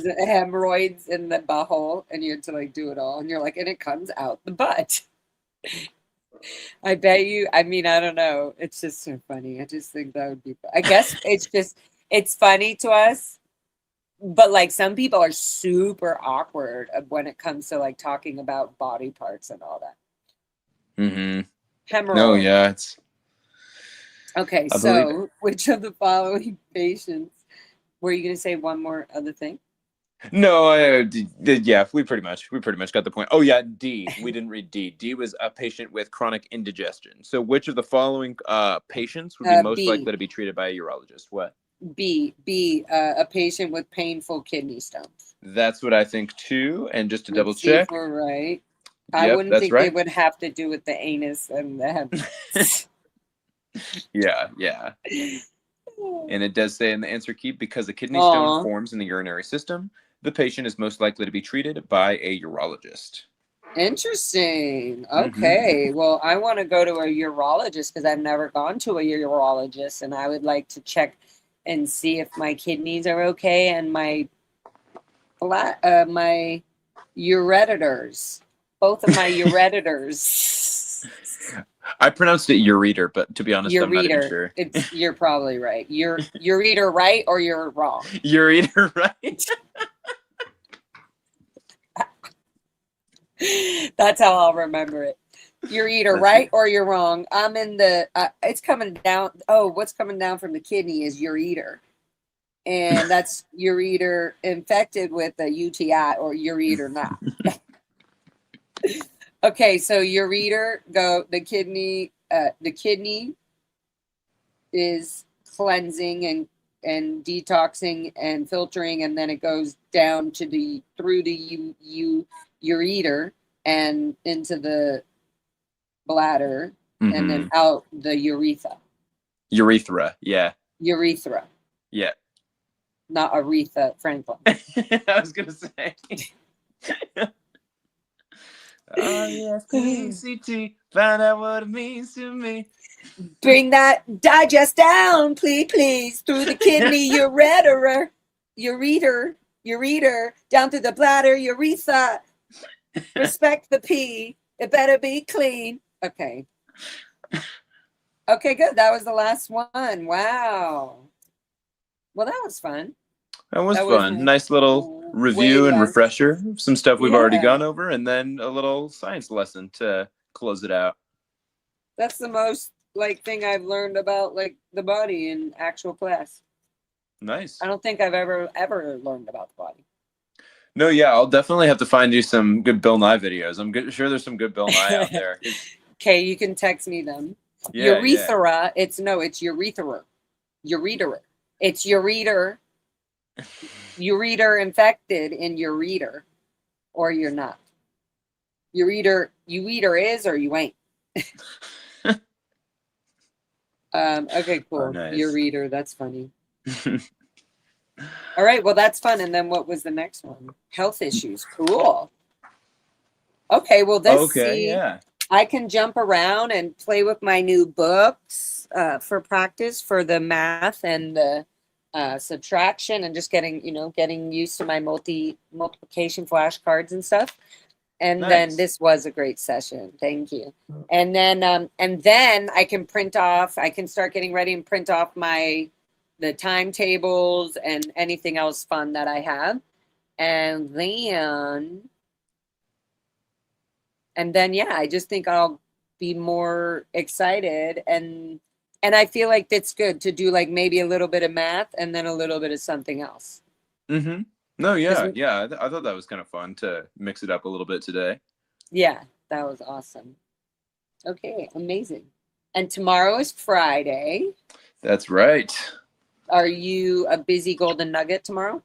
in the butthole, and you had to like do it all, and you're like, and it comes out the butt. I bet you, I mean, I don't know. It's just so funny. I just think that would be fun. I guess it's funny to us, but like some people are super awkward when it comes to like talking about body parts and all that. Mm-hmm. Hemorrhoid. No, yeah, it's okay. So, which of the following patients were you going to say one more other thing? No, yeah, we pretty much got the point. Oh yeah, D. We didn't read D. D was a patient with chronic indigestion. So, which of the following patients would be most likely to be treated by a urologist? What? B. A patient with painful kidney stones. That's what I think too. And just to double check, if we're right. Yep, I wouldn't think they would have to do with the anus and the head. Yeah. And it does say in the answer key, because a kidney stone forms in the urinary system, the patient is most likely to be treated by a urologist. Interesting. Okay. Mm-hmm. Well, I want to go to a urologist because I've never gone to a urologist, and I would like to check and see if my kidneys are okay and my ureters. Both of my ureters. I pronounced it ureter, but to be honest, I'm not even sure. You're probably right. Ureter right or you're wrong? Ureter right. That's how I'll remember it. You're either right or you're wrong. I'm in the. It's coming down. Oh, what's coming down from the kidney is ureter, and that's ureter infected with a UTI or ureter not. Okay, so ureter the kidney is cleansing and detoxing and filtering, and then it goes down to through the ureter and into the bladder, and then out the urethra. Yeah. Urethra. Yeah. Not Aretha Franklin. I was gonna say. R-E-S-P-E-C-T, find out what it means to me. Bring that digest down, please, through the kidney, ureter, down through the bladder, urethra. Respect the pee. It better be clean. Okay. Okay, good. That was the last one. Wow. Well, that was fun. That was fun. Nice little review and refresher. Some stuff we've already gone over, and then a little science lesson to close it out. That's the most thing I've learned about the body in actual class. Nice. I don't think I've ever learned about the body. No, yeah, I'll definitely have to find you some good Bill Nye videos. Sure there's some good Bill Nye out there. Okay, you can text me them. Yeah, Urethra, it's urethra. Ureter. It's ureter. Ureter infected in your reader, or you're not. You either is or you ain't. Okay, cool. Oh, nice. Your reader, that's funny. All right, well, that's fun. And then what was the next one? Health issues. Cool. Okay, well, yeah. I can jump around and play with my new books for practice for the math and the subtraction and just getting used to my multiplication flashcards and stuff. And then this was a great session. Thank you. And then I can start getting ready and print off the timetables and anything else fun that I have. And then yeah, I just think I'll be more excited and I feel like it's good to do like maybe a little bit of math and then a little bit of something else. Mm-hmm. No, yeah. I thought that was kind of fun to mix it up a little bit today. Yeah, that was awesome. Okay, amazing. And tomorrow is Friday. That's right. Are you a busy golden nugget tomorrow?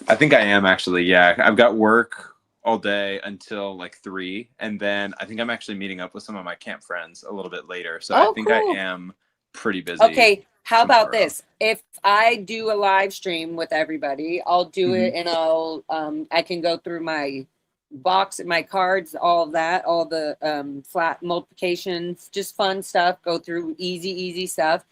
I think I am actually. Yeah, I've got work all day until like 3, and then I think I'm actually meeting up with some of my camp friends a little bit later. So I think cool. I am pretty busy. Okay, how about this? If I do a live stream with everybody, I'll do it and I'll I can go through my box and my cards, all of that, all the flat multiplications, just fun stuff, go through easy stuff.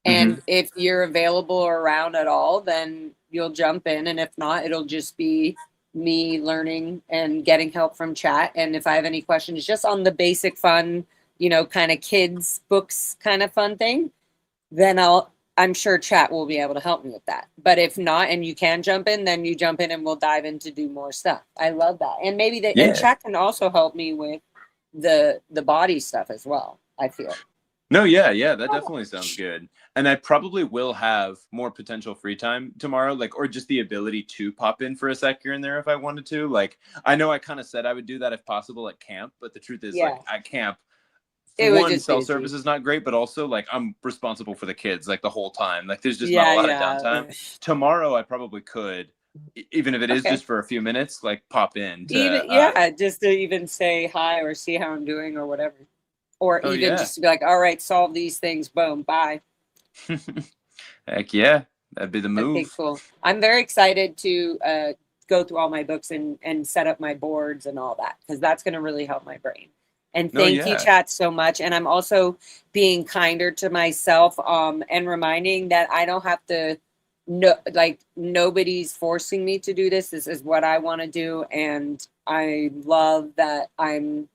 And if you're available or around at all, then you'll jump in. And if not, it'll just be me learning and getting help from chat. And if I have any questions just on the basic fun, kind of kids books kind of fun thing, then I'm sure chat will be able to help me with that. But if not, and you can jump in, then you jump in and we'll dive in to do more stuff. I love that. And maybe and chat can also help me with the body stuff as well, I feel. No, yeah, that definitely sounds good. And I probably will have more potential free time tomorrow, or just the ability to pop in for a sec here and there if I wanted to. Like, I know I kind of said I would do that if possible at camp, but the truth is, at camp, cell service is not great, but also, I'm responsible for the kids, the whole time. There's just not a lot of downtime. Tomorrow, I probably could, even if it is just for a few minutes, pop in. Just to even say hi or see how I'm doing or whatever. Or just to be like, all right, solve these things. Boom, bye. Heck yeah, that'd be the move. Okay, cool. I'm very excited to go through all my books and set up my boards and all that, because that's going to really help my brain. And thank you, chat, so much. And I'm also being kinder to myself and reminding that I don't have to, nobody's forcing me to do this. This is what I want to do. And I love that I'm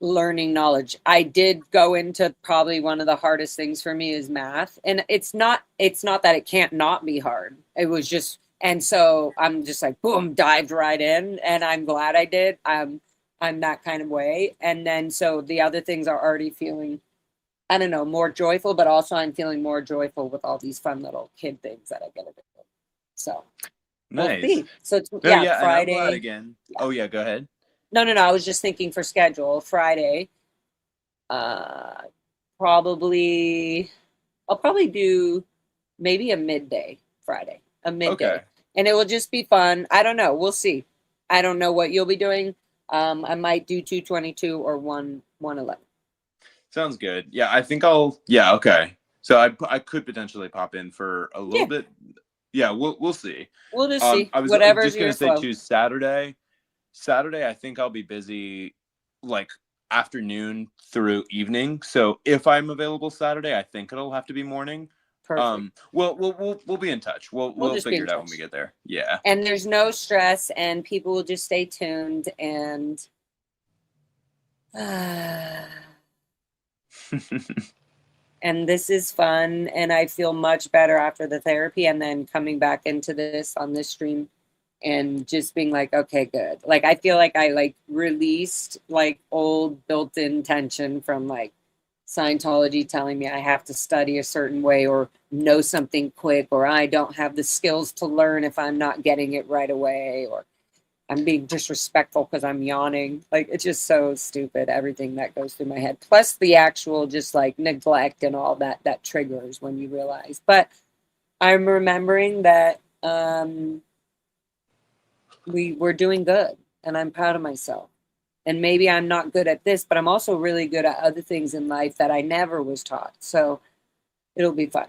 learning knowledge. I did go into probably one of the hardest things for me is math. And it's not that it can't not be hard. It was just, and so I'm just boom, dived right in, and I'm glad I did. I'm that kind of way. And then so the other things are already feeling, I don't know, more joyful, but also I'm feeling more joyful with all these fun little kid things that I get to do. So nice. We'll see. So it's Friday. And again. Yeah. Oh yeah, go ahead. No. I was just thinking for schedule Friday. Probably I'll do maybe a midday Friday, Okay. And it will just be fun. I don't know. We'll see. I don't know what you'll be doing. I might do 222 or 111. Sounds good. Yeah, I think I'll. Yeah, okay. So I could potentially pop in for a little bit. Yeah, we'll see. We'll just see. I was just gonna say too, Saturday, I think I'll be busy, afternoon through evening. So if I'm available Saturday, I think it'll have to be morning. Perfect. We'll be in touch. We'll figure it out when we get there. Yeah. And there's no stress, and people will just stay tuned, and and this is fun, and I feel much better after the therapy, and then coming back into this on this stream and just being okay, good. I feel like I released old built-in tension from Scientology telling me I have to study a certain way or know something quick, or I don't have the skills to learn if I'm not getting it right away, or I'm being disrespectful because I'm yawning. Like, it's just so stupid, everything that goes through my head. Plus the actual just like neglect and all that triggers when you realize. But I'm remembering that we're doing good, and I'm proud of myself. And maybe I'm not good at this, but I'm also really good at other things in life that I never was taught. So it'll be fun.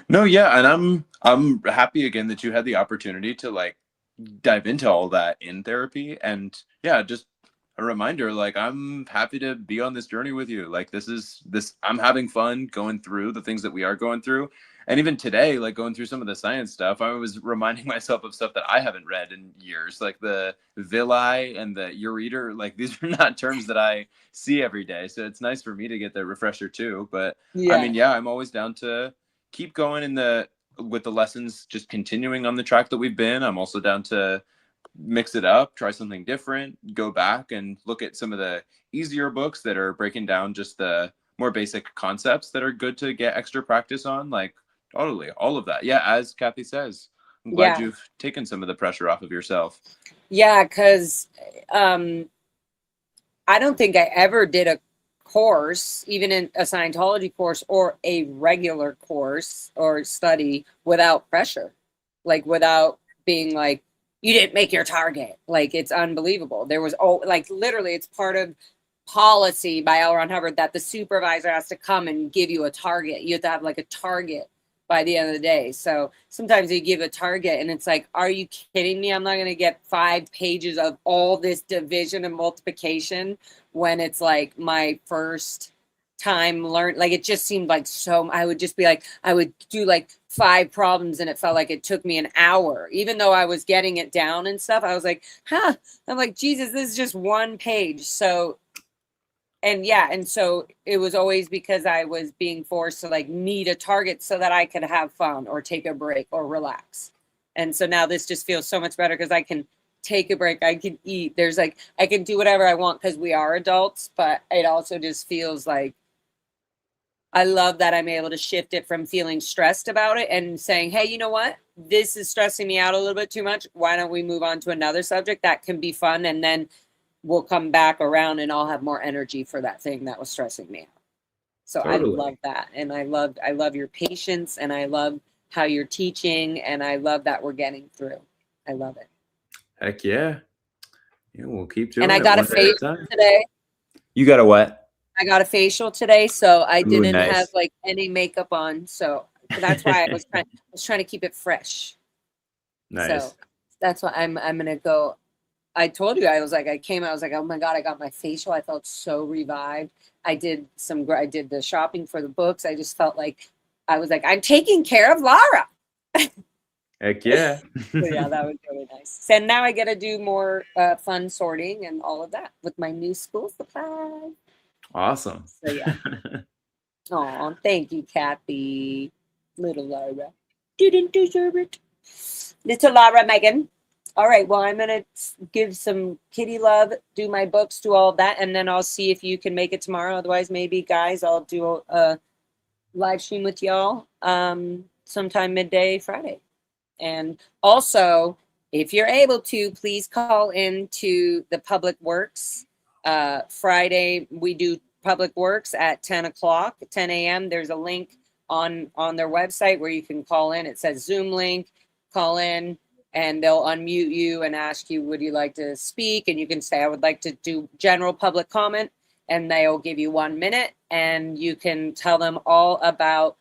No, yeah, and I'm happy again that you had the opportunity to like dive into all that in therapy. And yeah, just a reminder, like, I'm happy to be on this journey with you. Like, this I'm having fun going through the things that we are going through. And even today, like going through some of the science stuff, I was reminding myself of stuff that I haven't read in years, like the villi and the ureter. Like, these are not terms that I see every day, so it's nice for me to get the refresher too. But I mean, yeah, I'm always down to keep going with the lessons, just continuing on the track that we've been. I'm also down to mix it up, try something different, go back and look at some of the easier books that are breaking down just the more basic concepts that are good to get extra practice on. Like, totally, all of that. Yeah, as Kathy says, I'm glad you've taken some of the pressure off of yourself. Yeah, because I don't think I ever did a course, even in a Scientology course or a regular course or study, without pressure, like without being like, you didn't make your target. Like, it's unbelievable. There was, like, literally, it's part of policy by L. Ron Hubbard that the supervisor has to come and give you a target. You have to have like a target by the end of the day. So sometimes they give a target and it's like, are you kidding me? I'm not going to get 5 pages of all this division and multiplication when it's like my first time learn. Like, it just seemed like I would just be like, I would do like 5 problems and it felt like it took me an hour, even though I was getting it down and stuff. I was like, I'm like, Jesus, this is just 1 page. So, and so it was always because I was being forced to like meet a target so that I could have fun or take a break or relax. And so now this just feels so much better because I can take a break. I can eat. There's like, I can do whatever I want because we are adults, but it also just feels like I love that I'm able to shift it from feeling stressed about it and saying, hey, you know what? This is stressing me out a little bit too much. Why don't we move on to another subject that can be fun? And then we'll come back around and I'll have more energy for that thing that was stressing me out. So totally. I love that. And I love your patience, and I love how you're teaching, and I love that we're getting through. I love it. Heck yeah. Yeah, we'll keep doing it. And I got a facial today. You got a what? I got a facial today, so I didn't have like any makeup on. So that's why I was trying to keep it fresh. Nice. So that's why I'm gonna go. I told you, I was like, oh my God, I got my facial. I felt so revived. I did the shopping for the books. I just felt like, I was like, I'm taking care of Laura. Heck yeah. So yeah, that was really nice. And now I get to do more fun sorting and all of that with my new school supplies. Awesome. So yeah. Oh, thank you, Kathy. Little Laura. Didn't deserve it. Little Laura Megan. All right, well, I'm going to give some kitty love, do my books, do all of that, and then I'll see if you can make it tomorrow. Otherwise, maybe, guys, I'll do a live stream with y'all sometime midday Friday. And also, if you're able to, please call in to the Public Works. Friday, we do Public Works at 10 a.m. There's a link on their website where you can call in. It says Zoom link, call in. And they'll unmute you and ask you, would you like to speak? And you can say, I would like to do general public comment. And they'll give you 1 minute. And you can tell them all about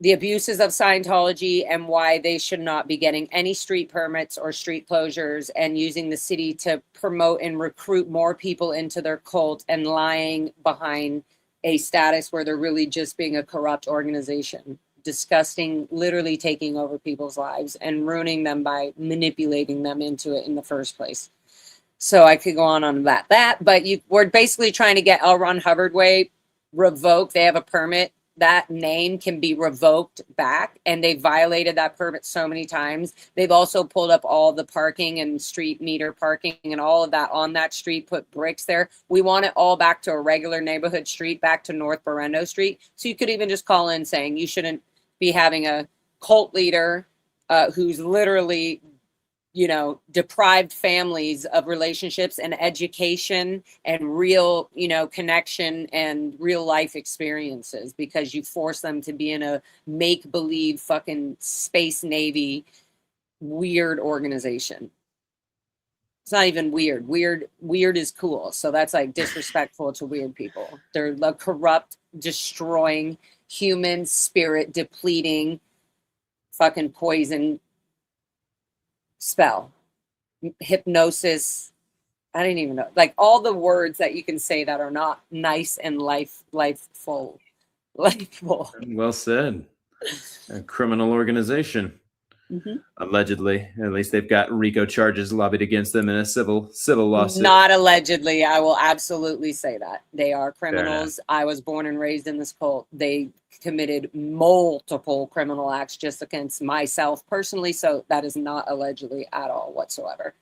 the abuses of Scientology and why they should not be getting any street permits or street closures and using the city to promote and recruit more people into their cult and lying behind a status where they're really just being a corrupt organization. Disgusting, literally taking over people's lives and ruining them by manipulating them into it in the first place. So I could go on about that, but we're basically trying to get L. Ron Hubbard way revoked. They have a permit. That name can be revoked back, and they violated that permit so many times. They've also pulled up all the parking and street meter parking and all of that on that street, put bricks there. We want it all back to a regular neighborhood street, back to North Berendo Street. So you could even just call in saying you shouldn't be having a cult leader who's literally deprived families of relationships and education and real, connection and real life experiences, because you force them to be in a make-believe fucking space navy weird organization. It's not even weird. Weird is cool. So that's like disrespectful to weird people. They're the corrupt, destroying, human spirit depleting, fucking poison spell, hypnosis. I didn't even know, like all the words that you can say that are not nice and lifeful. Well said. A criminal organization. Mm-hmm. Allegedly, at least they've got RICO charges lobbied against them in a civil lawsuit. Not allegedly. I will absolutely say that they are criminals. I was born and raised in this cult. They committed multiple criminal acts just against myself personally. So that is not allegedly at all whatsoever.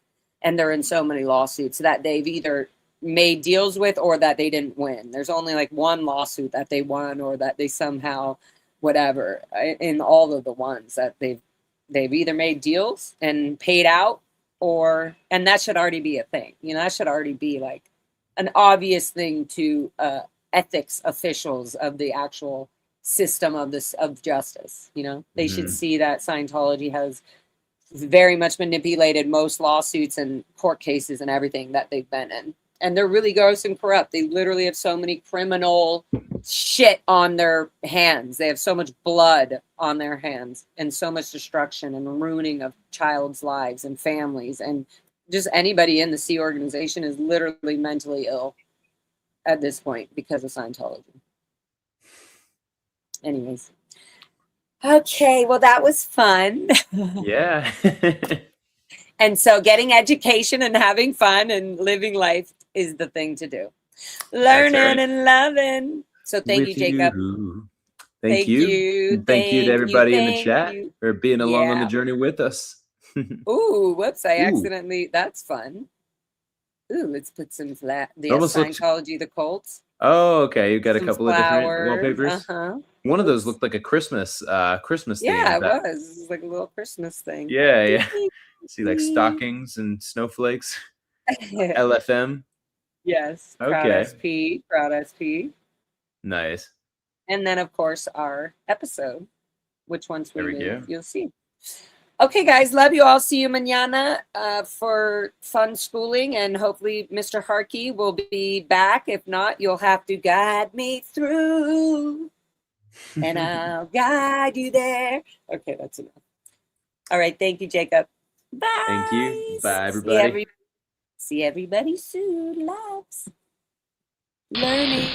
And they're in so many lawsuits that they've either made deals with or that they didn't win. There's only like one lawsuit that they won or that they somehow whatever in all of the ones that they've either made deals and paid out, and that should already be a thing. That should already be like an obvious thing to ethics officials of the actual system of justice. They should see that Scientology has very much manipulated most lawsuits and court cases and everything that they've been in. And they're really gross and corrupt. They literally have so many criminal shit on their hands. They have so much blood on their hands and so much destruction and ruining of child's lives and families. And just anybody in the Sea organization is literally mentally ill at this point because of Scientology. Anyways. Okay, well, that was fun. Yeah. And so getting education and having fun and living life is the thing to do. Learning and loving. So thank you, Jacob. Thank you. Thank you to everybody in the chat for being along on the journey with us. Ooh, whoops. I accidentally, that's fun. Ooh, let's put some the Scientology, the cults. Oh, okay. You got a Some couple flowers. of different wallpapers. Uh-huh. One of those looked like a Christmas theme. Yeah, it was. It was like a little Christmas thing. Yeah. See, like stockings and snowflakes. LFM. Yes. Okay. Proud SP. Nice. And then, of course, our episode, which once we leave, you'll see. Okay, guys, love you all. See you mañana for fun schooling, and hopefully Mr. Harkey will be back. If not, you'll have to guide me through, and I'll guide you there. Okay, that's enough. All right, thank you, Jacob. Bye. Thank you. Bye, everybody. See everybody soon. Loves. Learning.